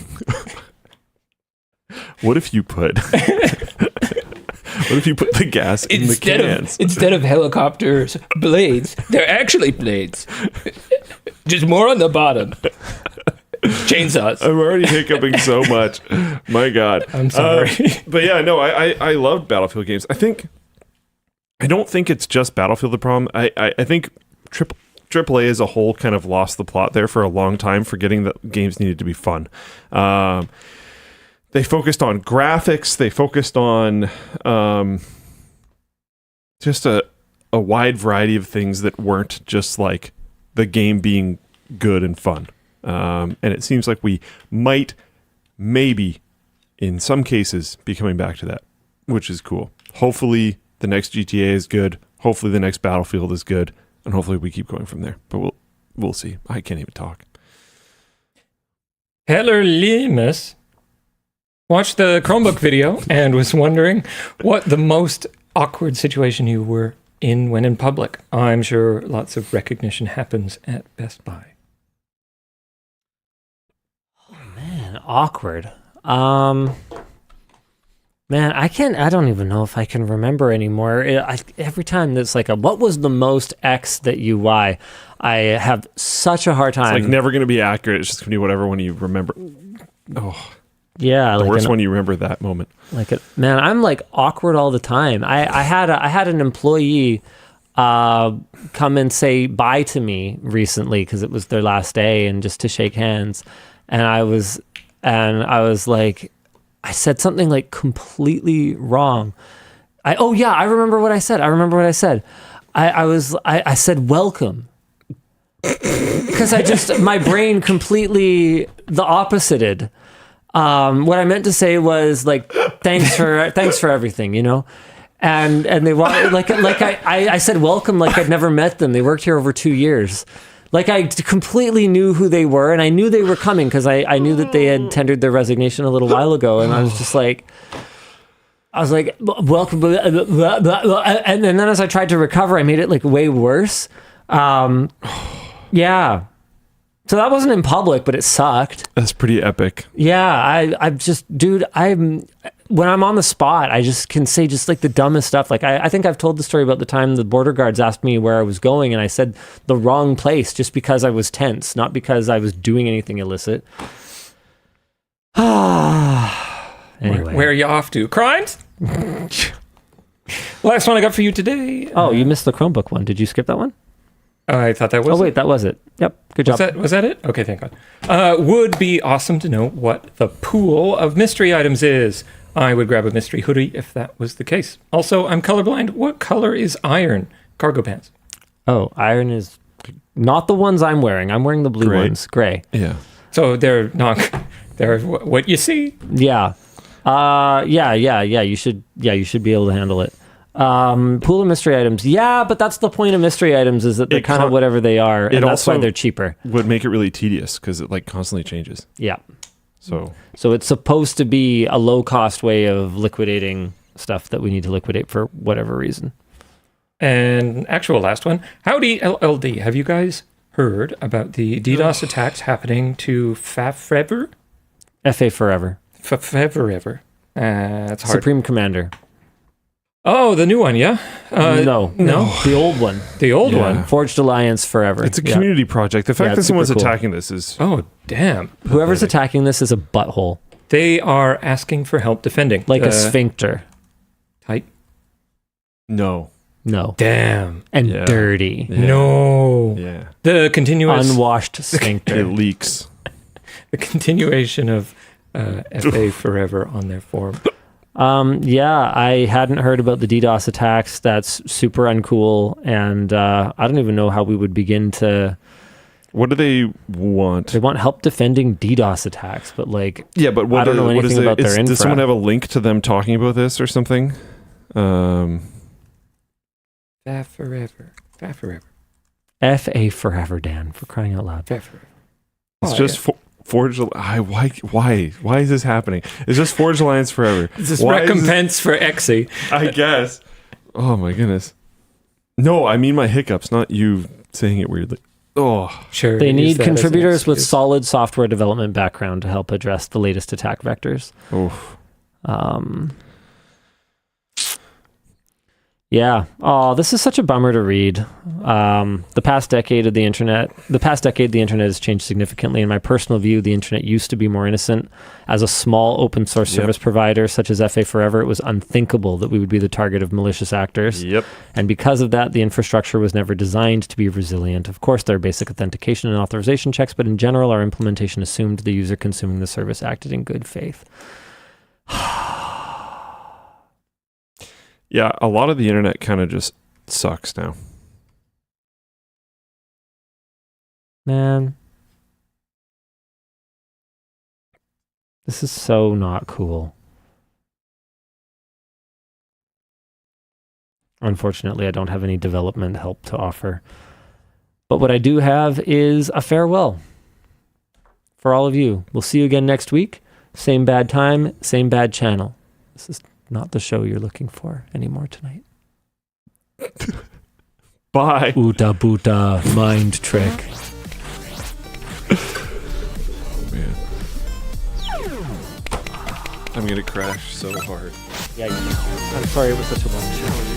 Speaker 2: What if you put the gas in the cans?
Speaker 3: Instead of helicopters, blades. They're actually blades. Just more on the bottom. Chainsaws.
Speaker 2: I'm already hiccuping so much. My God.
Speaker 3: I'm sorry.
Speaker 2: But yeah, no, I love Battlefield games. I don't think it's just Battlefield the problem. I think AAA as a whole kind of lost the plot there for a long time, forgetting that games needed to be fun. They focused on graphics. They focused on just a wide variety of things that weren't just like the game being good and fun. And it seems like we might, maybe, in some cases, be coming back to that, which is cool. Hopefully, the next GTA is good. Hopefully, the next Battlefield is good. And hopefully, we keep going from there. But we'll see. I can't even talk.
Speaker 3: Heller Linus watched the Chromebook video and was wondering what the most awkward situation you were in when in public. I'm sure lots of recognition happens at Best Buy.
Speaker 1: Man, awkward. Man, I don't even know if I can remember anymore. Every time that's like what was the most X that you Y, I have such a hard time.
Speaker 2: It's like never going to be accurate. It's just going to be whatever one you remember. Oh,
Speaker 1: yeah.
Speaker 2: The worst one you remember that moment.
Speaker 1: Man, I'm like awkward all the time. I had an employee come and say bye to me recently because it was their last day and just to shake hands. And I was like, I said something like completely wrong. I remember what I said. I said welcome. Because my brain completely the opposited. What I meant to say was like, thanks for everything, you know? And they want I said welcome like I'd never met them. They worked here over 2 years. Like I completely knew who they were, and I knew they were coming because I knew that they had tendered their resignation a little while ago, and I was like, welcome, and then as I tried to recover, I made it like way worse. Yeah. So that wasn't in public, but it sucked.
Speaker 2: That's pretty epic.
Speaker 1: Yeah, when I'm on the spot, I just can say just like the dumbest stuff. Like I think I've told the story about the time the border guards asked me where I was going, and I said the wrong place just because I was tense, not because I was doing anything illicit. Anyway.
Speaker 3: Where are you off to? Crimes? Last one I got for you today.
Speaker 1: Oh, you missed the Chromebook one. Did you skip that one?
Speaker 3: I thought that was
Speaker 1: Oh, wait, that was it. Yep, good job.
Speaker 3: Was that it? Okay, thank God. Would be awesome to know what the pool of mystery items is. I would grab a mystery hoodie if that was the case. Also, I'm colorblind. What color is iron? Cargo pants.
Speaker 1: Oh, iron is not the ones I'm wearing. I'm wearing the blue ones. Gray.
Speaker 2: Yeah.
Speaker 3: So they're not... They're what you see?
Speaker 1: Yeah. Yeah. You should be able to handle it. Pool of mystery items. Yeah, but that's the point of mystery items is that they're kind of whatever they are, and that's why they're cheaper.
Speaker 2: Would make it really tedious because it like constantly changes.
Speaker 1: Yeah.
Speaker 2: So
Speaker 1: it's supposed to be a low-cost way of liquidating stuff that we need to liquidate for whatever reason.
Speaker 3: And actual last one. Howdy, LLD. Have you guys heard about the DDoS attacks happening to Forever?
Speaker 1: FA Forever.
Speaker 3: Forever. That's hard.
Speaker 1: Supreme Commander.
Speaker 3: Oh, the new one, yeah?
Speaker 1: No. The old one.
Speaker 3: The old one?
Speaker 1: Forged Alliance Forever.
Speaker 2: It's a community project. The fact that someone's
Speaker 1: cool.
Speaker 2: attacking this is...
Speaker 3: Oh, damn.
Speaker 1: Whoever's attacking this is a butthole.
Speaker 3: They are asking for help defending.
Speaker 1: Like a sphincter.
Speaker 3: Tight.
Speaker 2: No.
Speaker 3: Damn.
Speaker 1: And dirty.
Speaker 2: Yeah.
Speaker 3: No.
Speaker 2: Yeah.
Speaker 3: The continuous...
Speaker 1: Unwashed sphincter.
Speaker 2: It leaks.
Speaker 3: The continuation of FA Forever on their forum.
Speaker 1: I hadn't heard about the DDoS attacks. That's super uncool, and I don't even know how we would begin to...
Speaker 2: What do they want?
Speaker 1: They want help defending DDoS attacks, but like...
Speaker 2: Yeah, but
Speaker 1: I don't know anything about their infra.
Speaker 2: Does someone have a link to them talking about this or something?
Speaker 3: FA Forever.
Speaker 1: FA Forever, Dan, for crying out loud.
Speaker 3: FA Forever.
Speaker 2: It's just... Forge why is this happening? It's just Forge Alliance Forever.
Speaker 3: Is this recompense for Exy?
Speaker 2: I guess. Oh my goodness. No, I mean my hiccups, not you saying it weirdly. Oh,
Speaker 3: Sure.
Speaker 1: They
Speaker 3: use
Speaker 1: need
Speaker 3: that as an
Speaker 1: contributors with
Speaker 3: excuse.
Speaker 1: solid software development background to help address the latest attack vectors.
Speaker 2: oof.
Speaker 1: Yeah. Oh, this is such a bummer to read. The past decade, the internet has changed significantly. In my personal view, the internet used to be more innocent. As a small open source service provider, such as FA Forever, it was unthinkable that we would be the target of malicious actors.
Speaker 2: Yep.
Speaker 1: And because of that, the infrastructure was never designed to be resilient. Of course, there are basic authentication and authorization checks, but in general, our implementation assumed the user consuming the service acted in good faith.
Speaker 2: Yeah, a lot of the internet kind of just sucks now.
Speaker 1: Man. This is so not cool. Unfortunately, I don't have any development help to offer. But what I do have is a farewell for all of you. We'll see you again next week. Same bad time, same bad channel. This is not the show you're looking for anymore tonight.
Speaker 2: Bye.
Speaker 1: Oota boota, mind trick.
Speaker 2: Man. I'm going to crash so hard.
Speaker 1: Yeah, I'm sorry it was such a long show.